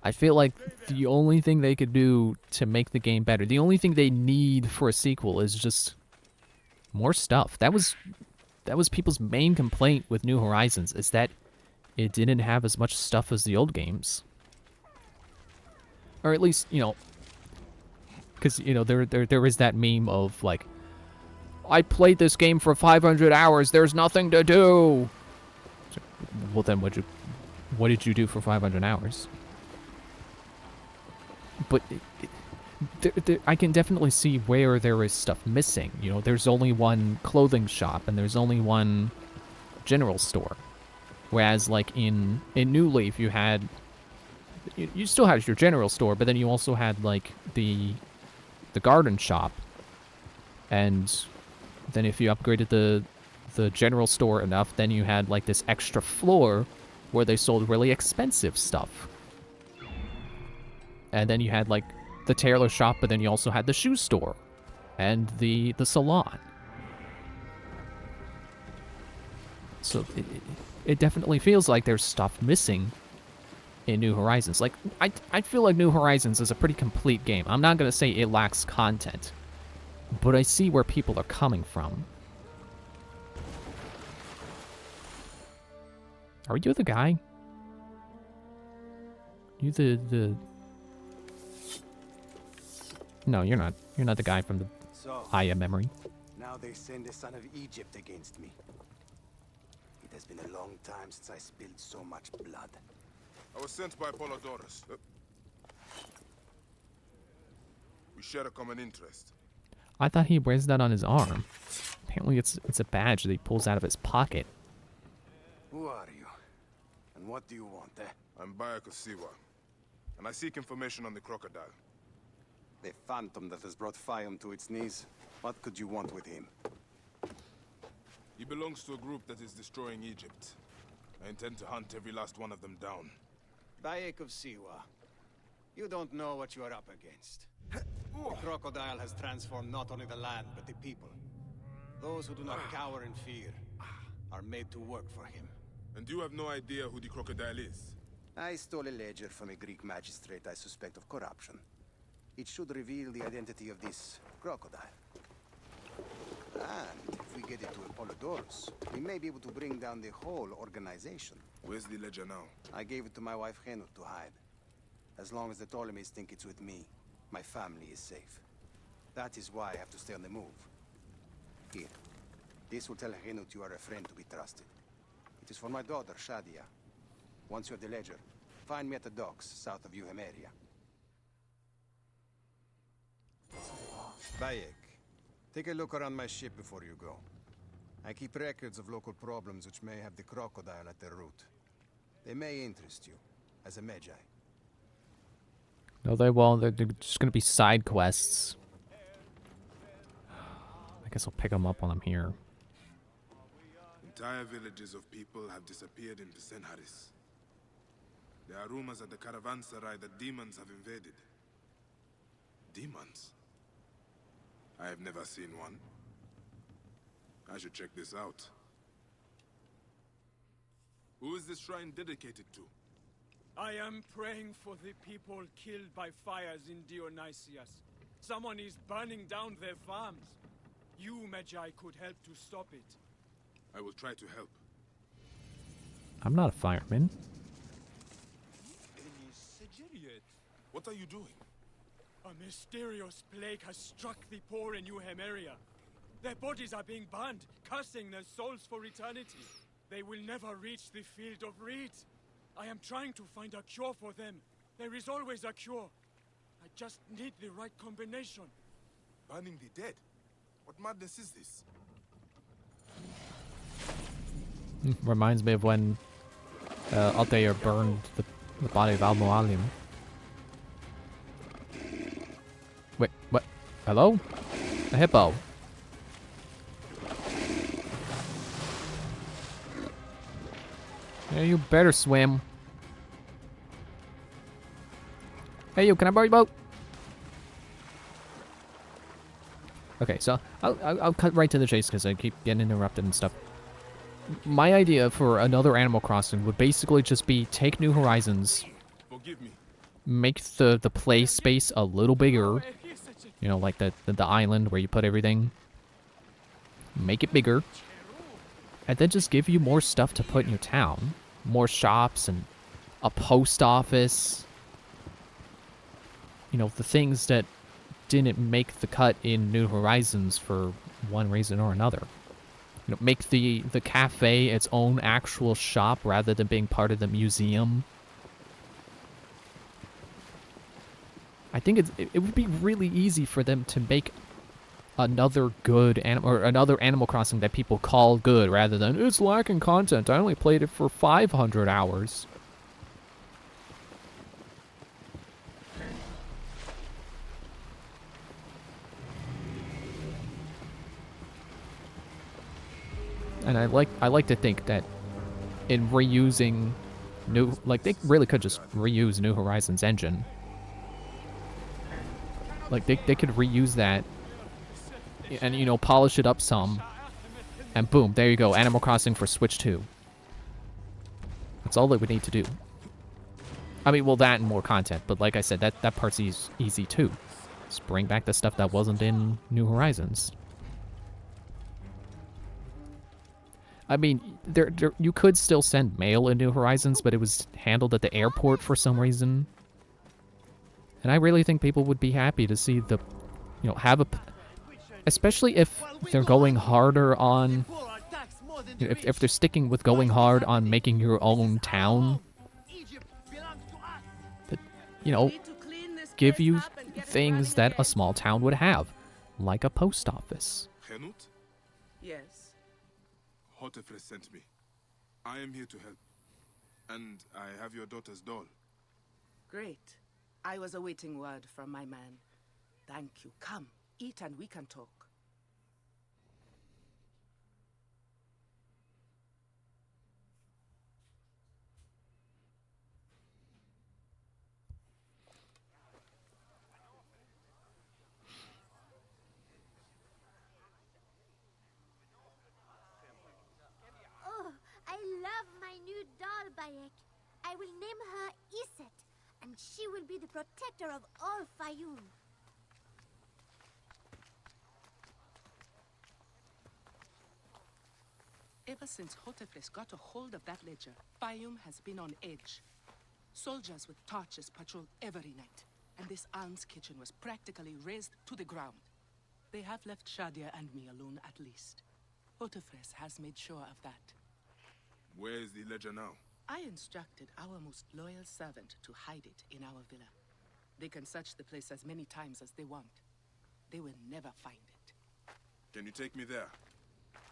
I feel like the only thing they could do to make the game better, the only thing they need for a sequel is just more stuff. That was people's main complaint with New Horizons, is that it didn't have as much stuff as the old games. Or at least, you know, because, you know, there is that meme of, like, I played this game for 500 hours, there's nothing to do! Well, then what did you do for 500 hours? But I can definitely see where there is stuff missing. You know, there's only one clothing shop and there's only one general store. Whereas, like, in New Leaf, you had... You still had your general store, but then you also had, like, the garden shop. And then if you upgraded the general store enough, then you had, like, this extra floor where they sold really expensive stuff. And then you had, like, the tailor shop, but then you also had the shoe store and the salon. So it definitely feels like there's stuff missing in New Horizons. Like, I feel like New Horizons is a pretty complete game. I'm not going to say it lacks content, but I see where people are coming from. Are you the guy? You the... No, you're not. You're not the guy from the Aya memory. Now they send the son of Egypt against me. It has been a long time since I spilled so much blood. I was sent by Polydorus. We share a common interest. I thought he wears that on his arm. Apparently it's a badge that he pulls out of his pocket. Who are you? And what do you want, eh? I'm Bayek of Siwa, and I seek information on the crocodile. The phantom that has brought Fiam to its knees. What could you want with him? He belongs to a group that is destroying Egypt. I intend to hunt every last one of them down. Bayek of Siwa, you don't know what you are up against. The crocodile has transformed not only the land, but the people. Those who do not cower in fear are made to work for him. And you have no idea who the crocodile is? I stole a ledger from a Greek magistrate I suspect of corruption. It should reveal the identity of this crocodile. And if we get it to Apollodorus, we may be able to bring down the whole organization. Where's the ledger now? I gave it to my wife Henut to hide. As long as the Ptolemies think it's with me, my family is safe. That is why I have to stay on the move. Here. This will tell Henut you are a friend to be trusted. It is for my daughter, Shadia. Once you have the ledger, find me at the docks south of Euhemeria. Bayek, take a look around my ship before you go. I keep records of local problems which may have the crocodile at their root. They may interest you, as a Magi. No, they won't. They're just gonna be side quests. I guess I'll pick them up when I'm here. Entire villages of people have disappeared in Senharis. There are rumors at the caravanserai that demons have invaded. Demons? I have never seen one. I should check this out. Who is this shrine dedicated to? I am praying for the people killed by fires in Dionysius. Someone is burning down their farms. You, Magi, could help to stop it. I will try to help. I'm not a fireman. What are you doing? A mysterious plague has struck the poor in New Hemeria. Their bodies are being burned, cursing their souls for eternity. They will never reach the field of reeds. I am trying to find a cure for them. There is always a cure. I just need the right combination. Burning the dead? What madness is this? Reminds me of when Altair burned the body of Al-Mualim. Wait, what? Hello? A hippo. Yeah, you better swim. Hey, you, can I borrow your boat? Okay, so I'll cut right to the chase because I keep getting interrupted and stuff. My idea for another Animal Crossing would basically just be take New Horizons, Forgive me. make the play space a little bigger, you know, like the island where you put everything. Make it bigger, and then just give you more stuff to put in your town. More shops and a post office. You know, the things that didn't make the cut in New Horizons for one reason or another. You know, make the cafe its own actual shop rather than being part of the museum. I think it would be really easy for them to make another good another Animal Crossing that people call good rather than it's lacking content. I only played it for 500 hours. And I like to think that in reusing they really could just reuse New Horizons engine. Like they could reuse that and, you know, polish it up some, and boom, there you go, Animal Crossing for Switch 2. That's all that we need to do. I mean, well, that and more content, but like I said, that part's easy too. Just bring back the stuff that wasn't in New Horizons. I mean, you could still send mail in New Horizons, but it was handled at the airport for some reason. And I really think people would be happy to see the, you know, have a... Especially if they're going harder on... If they're sticking with going hard on making your own town. But, you know, give you things that a small town would have. Like a post office. Henut? Yes. Hotefres sent me. I am here to help. And I have your daughter's doll. Great. I was awaiting word from my man. Thank you. Come, eat and we can talk. Oh, I love my new doll, Bayek. I will name her Iset, and she will be the protector of all Fayum. Ever since Hotefres got a hold of that ledger, Fayum has been on edge. Soldiers with torches patrol every night, and this alms kitchen was practically razed to the ground. They have left Shadia and me alone at least. Hotefres has made sure of that. Where is the ledger now? I instructed our most loyal servant to hide it in our villa. They can search the place as many times as they want. they will never find it. Can you take me there?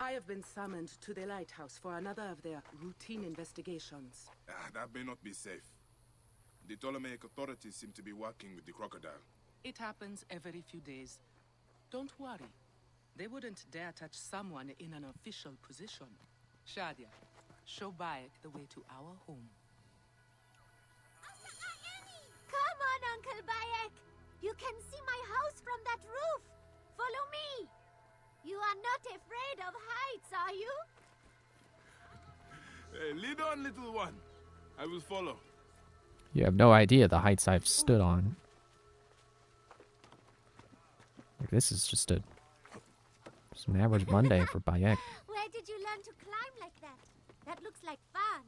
I have been summoned to the lighthouse for another of their routine investigations. That may not be safe. The Ptolemaic authorities seem to be working with the crocodile. It happens every few days. Don't worry. They wouldn't dare touch someone in an official position. Shadia, show Bayek the way to our home. Come on, Uncle Bayek. You can see my house from that roof. Follow me. You are not afraid of heights, are you? Hey, lead on, little one. I will follow. You have no idea the heights I've stood on. Like, this is just an average Monday for Bayek. Where did you learn to climb like that? That looks like fun.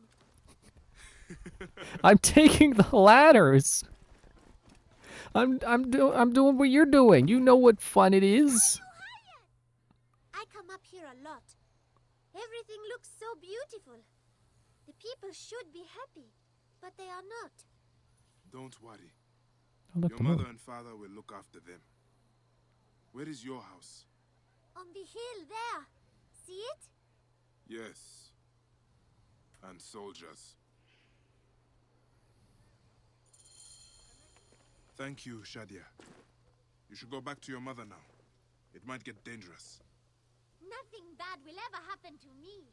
I'm taking the ladders. I'm doing what you're doing. You know what fun it is. I come up here a lot. Everything looks so beautiful. The people should be happy, but they are not. Don't worry. Oh, look, Your the moon. mother and father will look after them. Where is your house? On the hill there. See it? Yes. And soldiers. Thank you, Shadia. You should go back to your mother now. It might get dangerous. Nothing bad will ever happen to me.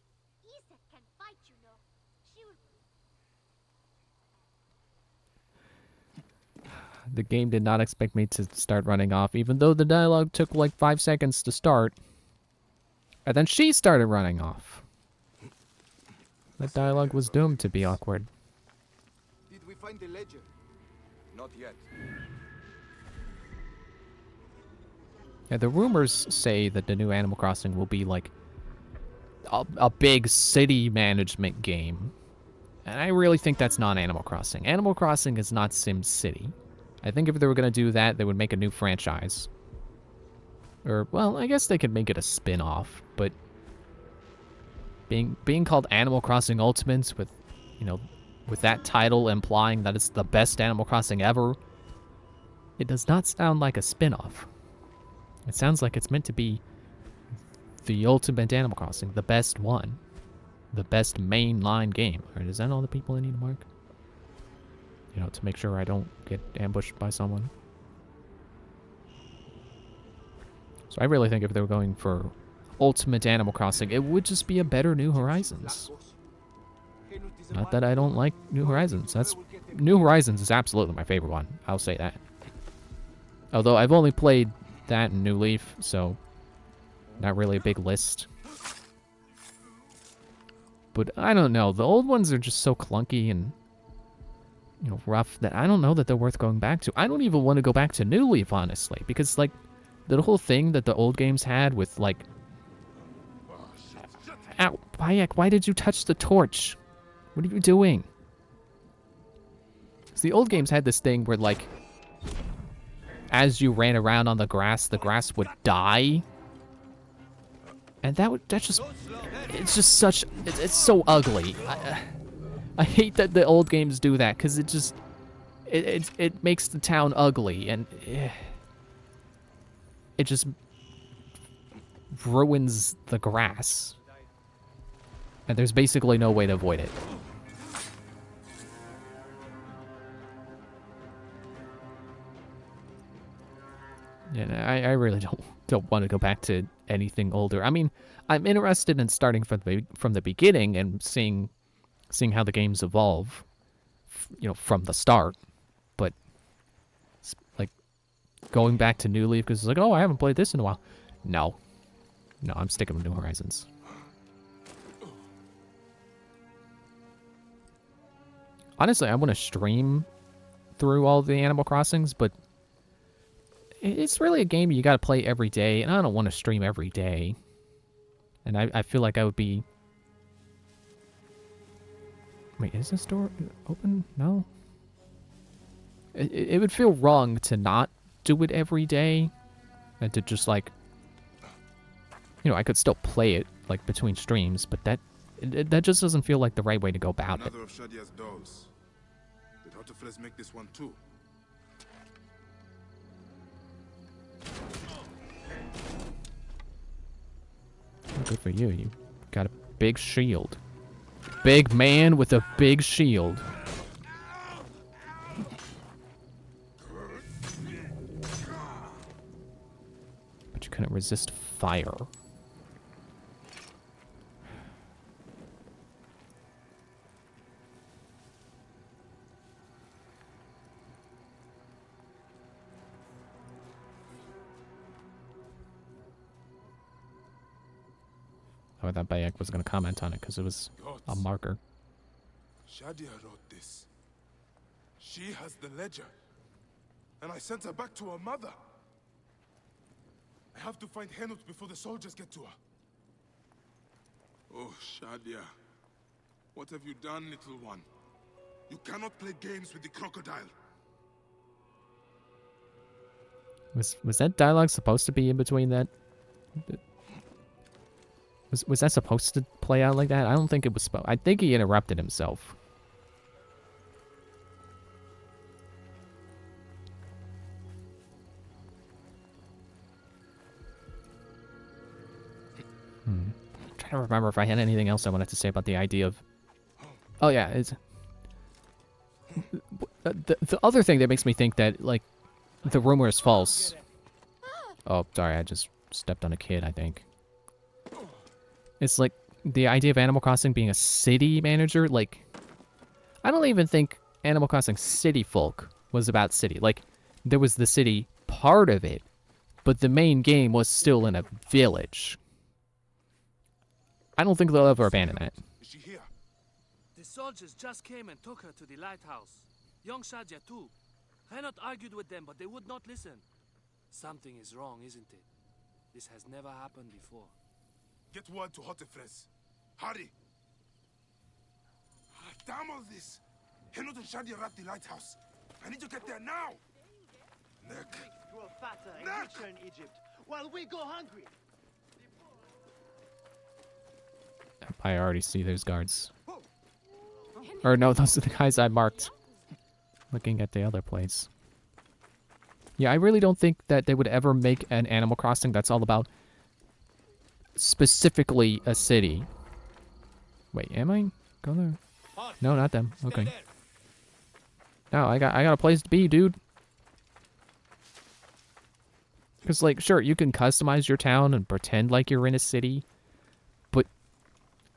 Iset can fight, you know. She will... The game did not expect me to start running off, even though the dialogue took like 5 seconds to start. And then she started running off. That dialogue was doomed to be awkward. Did we find the ledger? Not yet. Yeah, the rumors say that the new Animal Crossing will be like a big city management game. And I really think that's not Animal Crossing. Animal Crossing is not Sim City. I think if they were going to do that, they would make a new franchise. Or, well, I guess they could make it a spin-off, but being called Animal Crossing Ultimates with, you know, with that title implying that it's the best Animal Crossing ever, it does not sound like a spin-off. It sounds like it's meant to be the ultimate Animal Crossing, the best one. The best mainline game. Alright, is that all the people I need to mark? You know, to make sure I don't get ambushed by someone. So I really think if they were going for ultimate Animal Crossing, it would just be a better New Horizons. Not that I don't like New Horizons. New Horizons is absolutely my favorite one. I'll say that. Although I've only played that and New Leaf, so not really a big list. But I don't know. The old ones are just so clunky and, you know, rough that I don't know that they're worth going back to. I don't even want to go back to New Leaf, honestly, because, like, the whole thing that the old games had with, like... Ow, Bayek, why did you touch the torch? What are you doing? So the old games had this thing where, like, as you ran around on the grass would die. And that's just... It's just such... It's so ugly. I hate that the old games do that, because it just... It makes the town ugly, and... It just... ruins the grass. And there's basically no way to avoid it. And I really don't want to go back to anything older. I mean, I'm interested in starting from the beginning and seeing how the games evolve, you know, from the start. But like going back to New Leaf because it's like, oh, I haven't played this in a while. No, I'm sticking with New Horizons. Honestly, I want to stream through all the Animal Crossings, but it's really a game you got to play every day, and I don't want to stream every day. And I feel like I would be... Wait, is this door open? No? It would feel wrong to not do it every day, and to just, like... You know, I could still play it, like, between streams, but that just doesn't feel like the right way to go about it. Another of Shadia's dolls. Did Hotefles make this one too? Good for you. You got a big shield. Big man with a big shield. But you couldn't resist fire. Oh, that Bayek was going to comment on it because it was a marker. Shadia wrote this. She has the ledger. And I sent her back to her mother. I have to find Henut before the soldiers get to her. Oh, Shadia. What have you done, little one? You cannot play games with the crocodile. Was that dialogue supposed to be in between that? Was that supposed to play out like that? I don't think it was supposed. I think he interrupted himself. I'm trying to remember if I had anything else I wanted to say about the idea of... Oh yeah, it's... The other thing that makes me think that, like, the rumor is false... Oh, sorry, I just stepped on a kid, I think. It's like, the idea of Animal Crossing being a city manager, like... I don't even think Animal Crossing City Folk was about city. Like, there was the city part of it, but the main game was still in a village. I don't think they'll ever abandon that. Is she here? The soldiers just came and took her to the lighthouse. Young Shadia too. Henut argued with them, but they would not listen. Something is wrong, isn't it? This has never happened before. Get word to Hotefres. Hurry! Damn all this! Henut and Shadia are at the lighthouse. I need to get there now! Neck! Grow fatter and richer in Egypt, while we go hungry. I already see those guards. Or no, those are the guys I marked. Looking at the other place. Yeah, I really don't think that they would ever make an Animal Crossing that's all about specifically a city. Wait, am I gonna? No, not them. Okay. No, I got a place to be, dude. Because, like, sure, you can customize your town and pretend like you're in a city, but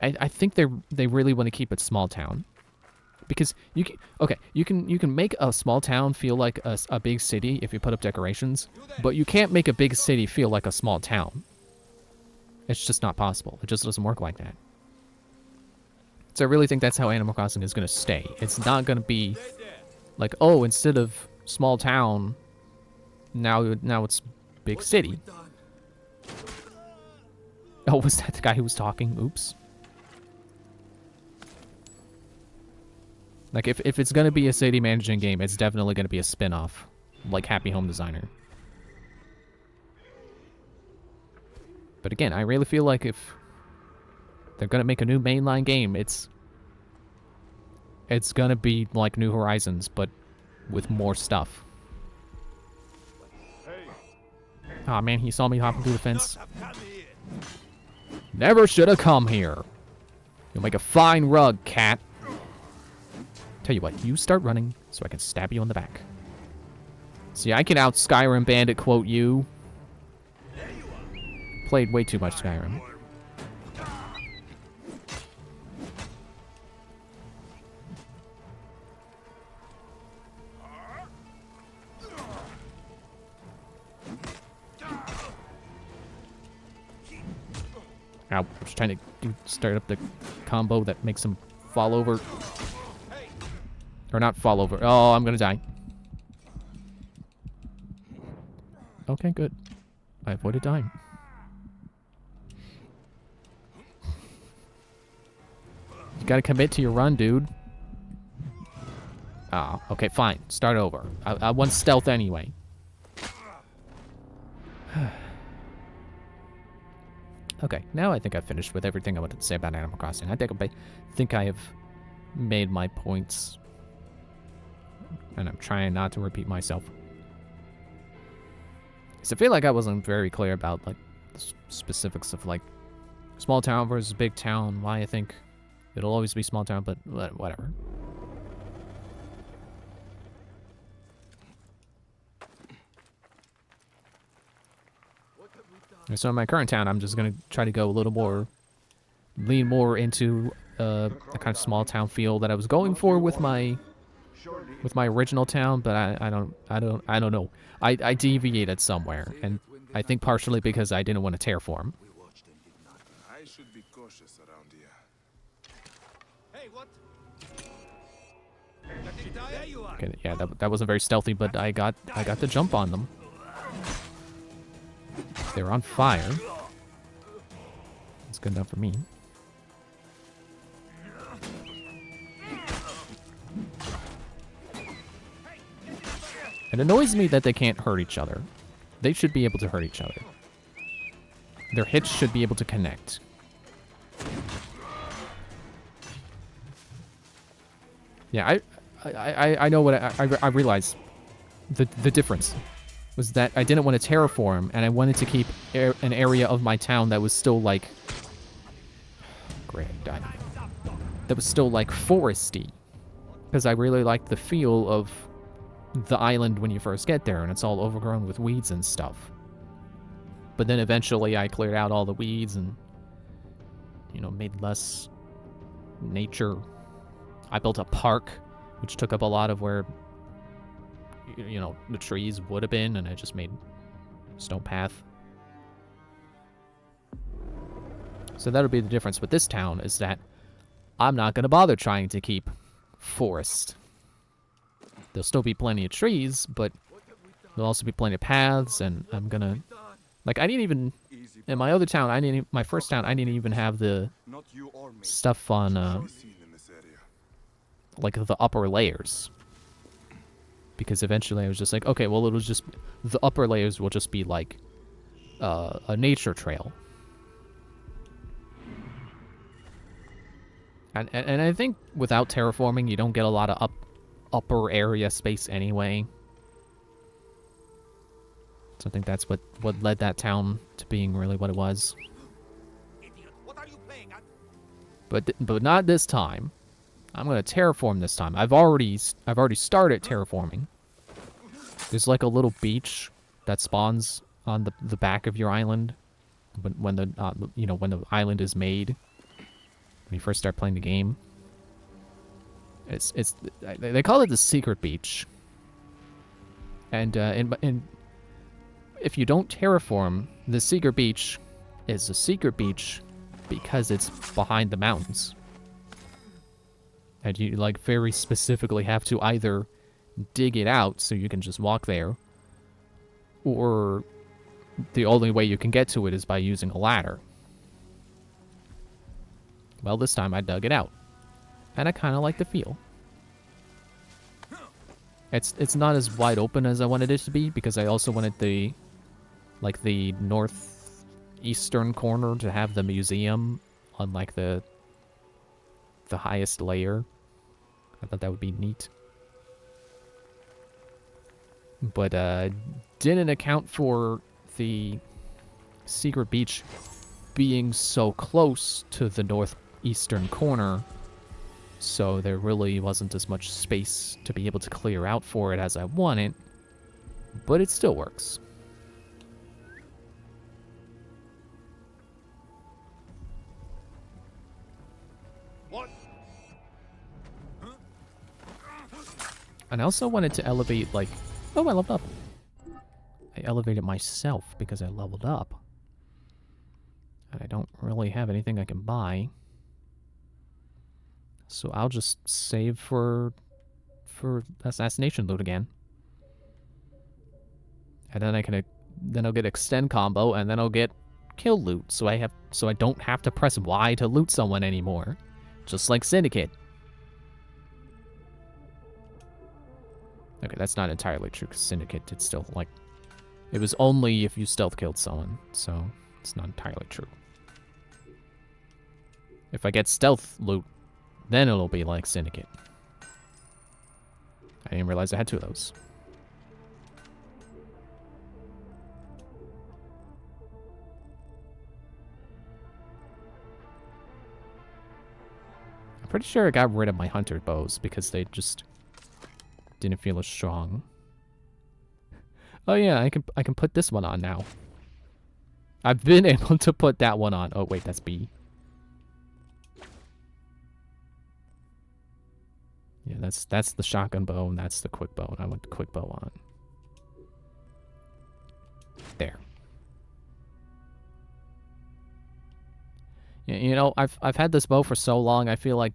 I think they really want to keep it small town. Because you can make a small town feel like a big city if you put up decorations, but you can't make a big city feel like a small town. It's just not possible. It just doesn't work like that. So I really think that's how Animal Crossing is going to stay. It's not going to be like, oh, instead of small town, now it's big city. Oh, was that the guy who was talking? Oops. Like, if it's going to be a city managing game, it's definitely going to be a spin-off, like Happy Home Designer. But again, I really feel like if they're going to make a new mainline game, it's going to be like New Horizons, but with more stuff. Aw, man, he saw me hopping through the fence. Never should have come here. You'll make a fine rug, cat. Tell you what, you start running so I can stab you in the back. See, I can out Skyrim Bandit quote you. Played way too much Skyrim. Ow, I was trying to start up the combo that makes him fall over. Or not fall over. Oh, I'm gonna die. Okay, good. I avoided dying. You gotta commit to your run, dude. Oh, okay, fine. Start over. I want stealth anyway. Okay, now I think I've finished with everything I wanted to say about Animal Crossing. I think I have made my points. And I'm trying not to repeat myself. Because I feel like I wasn't very clear about, like, the specifics of, like, small town versus big town, why I think it'll always be small town, but whatever. So in my current town, I'm just going to try to go a little more, lean more into a kind of small town feel that I was going for with my original town, but I don't know. I deviated somewhere, and I think partially because I didn't want to terraform. I should be cautious around here. Hey, what? Okay, yeah, that wasn't very stealthy, but I got the jump on them. They're on fire. That's good enough for me. It annoys me that they can't hurt each other. They should be able to hurt each other. Their hits should be able to connect. Yeah, I know what I realized. The difference was that I didn't want to terraform, and I wanted to keep an area of my town that was still like... that was still like foresty. Because I really liked the feel of the island when you first get there, and it's all overgrown with weeds and stuff. But then eventually I cleared out all the weeds and, you know, made less nature. I built a park, which took up a lot of where, you know, the trees would have been, and I just made stone path. So that'll be the difference with this town, is that I'm not going to bother trying to keep forest. There'll still be plenty of trees, but there'll also be plenty of paths, and I'm going to... Like, I didn't even... In my other town, my first town, I didn't even have the stuff on, like, the upper layers. Because eventually I was just like, okay, well, it'll just... The upper layers will just be, like, a nature trail. And I think without terraforming, you don't get a lot of upper area space anyway. So I think that's what led that town to being really what it was. But not this time. I'm gonna terraform this time. I've already started terraforming. There's like a little beach that spawns on the back of your island when the when the island is made. When you first start playing the game. They call it the secret beach. And if you don't terraform, the secret beach is a secret beach because it's behind the mountains. And you like very specifically have to either dig it out so you can just walk there, or the only way you can get to it is by using a ladder. Well, this time I dug it out, and I kind of like the feel. It's not as wide open as I wanted it to be, because I also wanted the northeastern corner to have the museum on like the highest layer. I thought that would be neat. But didn't account for the secret beach being so close to the northeastern corner, so there really wasn't as much space to be able to clear out for it as I wanted, but it still works. What? And I also wanted to elevate, like... Oh, I leveled up. I elevated myself because I leveled up. And I don't really have anything I can buy. So I'll just save for assassination loot again. And then I'll get extend combo, and then I'll get kill loot. So I don't have to press Y to loot someone anymore. Just like Syndicate. Okay, that's not entirely true, because Syndicate did still, like... It was only if you stealth killed someone, so it's not entirely true. If I get stealth loot, then it'll be like Syndicate. I didn't realize I had two of those. Pretty sure I got rid of my hunter bows because they just didn't feel as strong. Oh yeah, I can put this one on now. I've been able to put that one on. Oh wait, that's B. Yeah, that's the shotgun bow and that's the quick bow. And I want the quick bow on. There. Yeah, you know, I've had this bow for so long. I feel like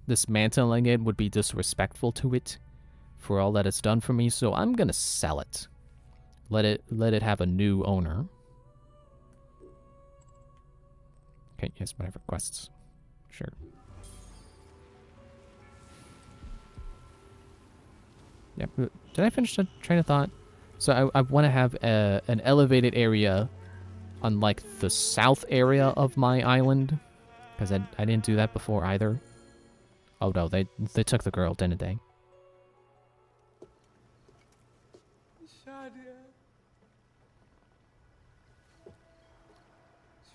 dismantling it would be disrespectful to it for all that it's done for me. So I'm gonna sell it. Let it have a new owner. Okay, yes, whatever quests. Sure. Yeah, did I finish the train of thought? So I want to have an elevated area on like the south area of my island, because I didn't do that before either. Oh no, they took the girl, didn't they? Shadia.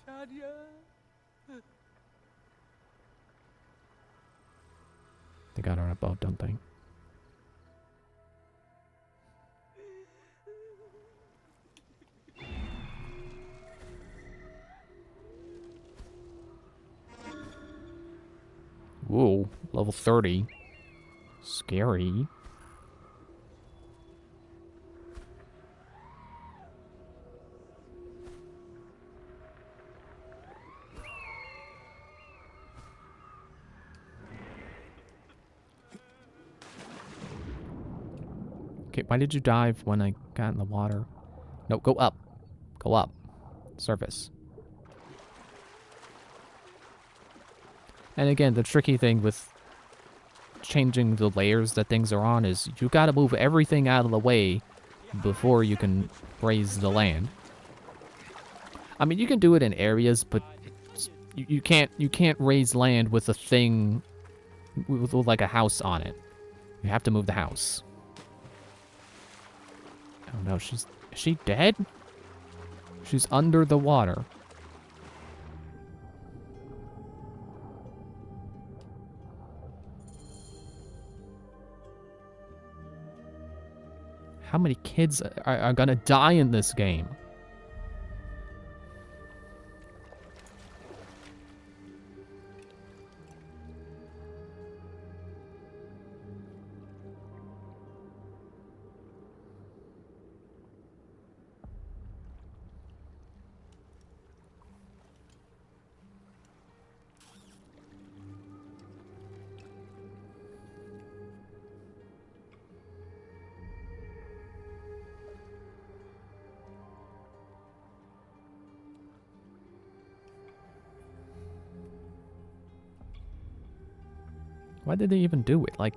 Shadia. They got her on a boat, don't they? Whoa, level 30. Scary. Okay, why did you dive when I got in the water? No, go up. Go up. Surface. And again, the tricky thing with changing the layers that things are on is you gotta move everything out of the way before you can raise the land. I mean, you can do it in areas, but you can't raise land with a thing with like a house on it. You have to move the house. Oh no, is she dead? She's under the water. How many kids are gonna die in this game? Why did they even do it? Like,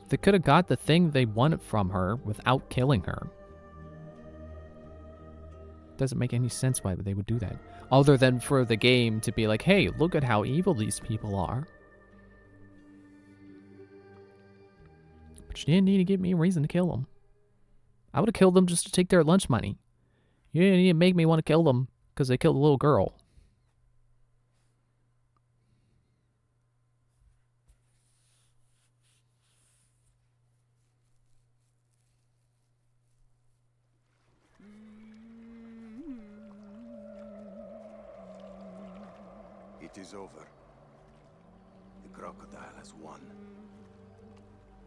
they could have got the thing they wanted from her without killing her. Doesn't make any sense why they would do that. Other than for the game to be like, hey, look at how evil these people are. But you didn't need to give me a reason to kill them. I would have killed them just to take their lunch money. You didn't need to make me want to kill them because they killed a little girl. It is over. The crocodile has won.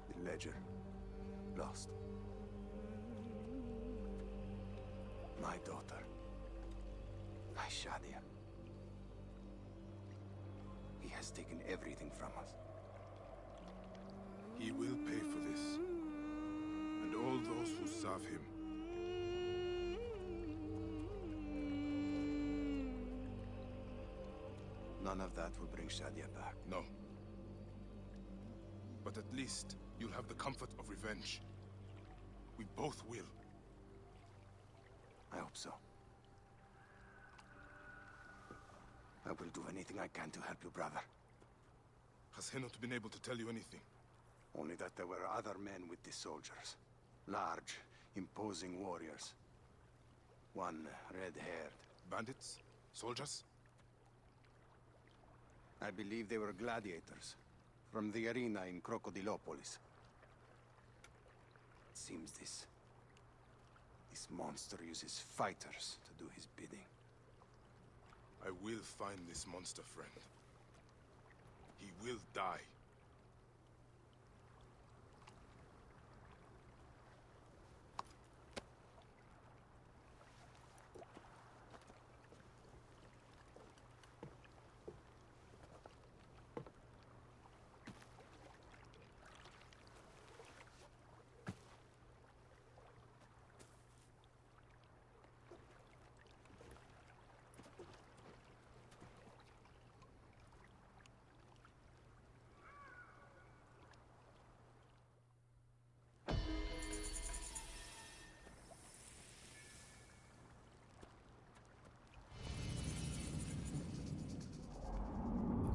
The ledger lost. My daughter, my Shadia. He has taken everything from us. He will pay for this. And all those who serve him. None of that will bring Shadia back. No. But at least you'll have the comfort of revenge. We both will. I hope so. I will do anything I can to help you, brother. Has Henut been able to tell you anything? Only that there were other men with the soldiers. Large, imposing warriors. One red-haired. Bandits? Soldiers? I believe they were gladiators from the arena in Crocodilopolis. It seems this monster uses fighters to do his bidding. I will find this monster, friend. He will die.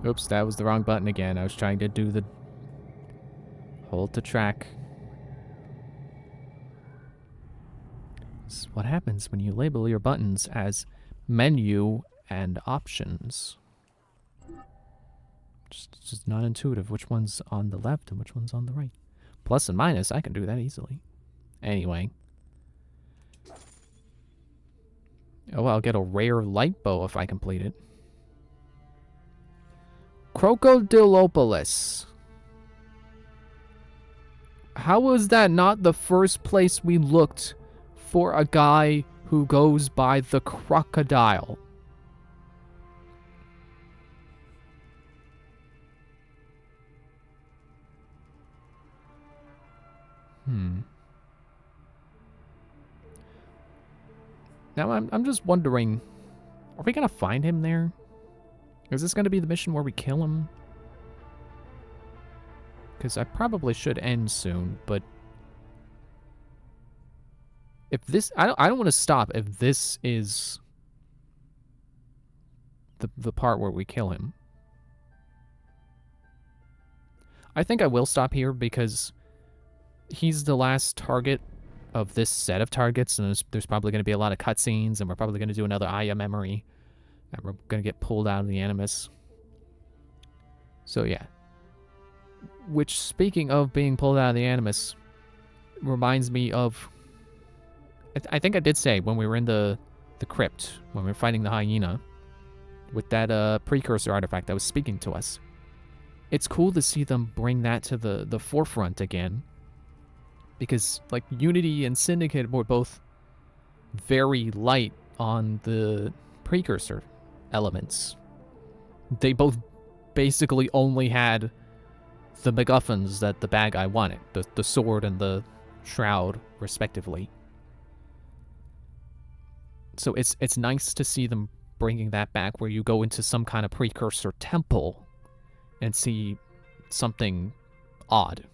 Oops, that was the wrong button again. I was trying to do the hold to track. This is what happens when you label your buttons as menu and options. Just not intuitive which one's on the left and which one's on the right. Plus and minus, I can do that easily. Anyway. Oh, I'll get a rare light bow if I complete it. Crocodilopolis. How was that not the first place we looked for a guy who goes by the crocodile? Now I'm just wondering, are we gonna find him there? Is this gonna be the mission where we kill him? Because I probably should end soon, but if this, I don't want to stop if this is the part where we kill him. I think I will stop here because he's the last target of this set of targets, and there's probably going to be a lot of cutscenes, and we're probably going to do another Aya memory, and we're going to get pulled out of the Animus. So yeah. Which, speaking of being pulled out of the Animus, reminds me of... I think I did say when we were in the crypt, when we were fighting the hyena, with that precursor artifact that was speaking to us. It's cool to see them bring that to the forefront again. Because, like, Unity and Syndicate were both very light on the precursor elements. They both basically only had the MacGuffins that the bad guy wanted. The sword and the shroud, respectively. So it's nice to see them bringing that back, where you go into some kind of precursor temple and see something odd.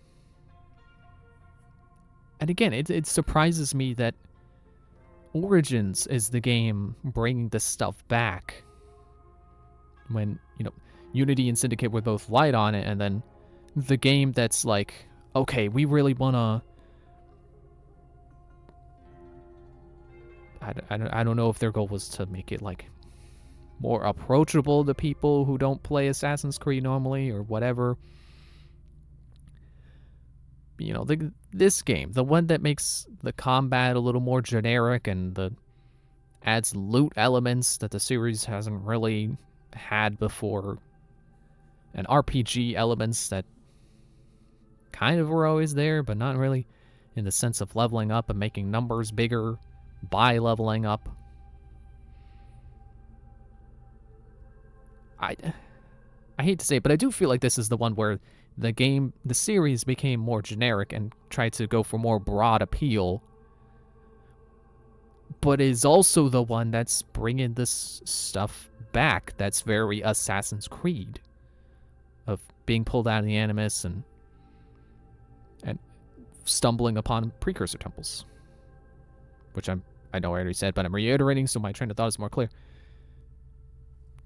And again, it surprises me that Origins is the game bringing this stuff back. When, you know, Unity and Syndicate were both light on it, and then the game that's like, okay, we really want to... I don't know if their goal was to make it, like, more approachable to people who don't play Assassin's Creed normally, or whatever. You know, this game, the one that makes the combat a little more generic and adds loot elements that the series hasn't really had before, and RPG elements that kind of were always there, but not really in the sense of leveling up and making numbers bigger by leveling up. I hate to say it, but I do feel like this is the one where the series became more generic and tried to go for more broad appeal, but is also the one that's bringing this stuff back that's very Assassin's Creed, of being pulled out of the Animus and stumbling upon precursor temples, which I know I already said, but I'm reiterating so my train of thought is more clear.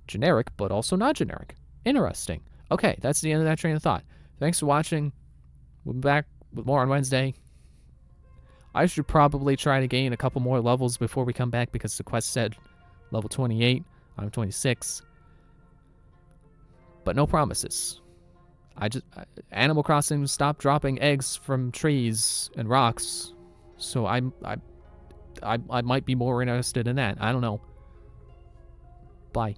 Generic, but also not generic. Interesting. Okay, that's the end of that train of thought. Thanks for watching. We'll be back with more on Wednesday. I should probably try to gain a couple more levels before we come back, because the quest said level 28. I'm 26. but no promises. Animal Crossing stopped dropping eggs from trees and rocks, so I might be more interested in that. I don't know. Bye.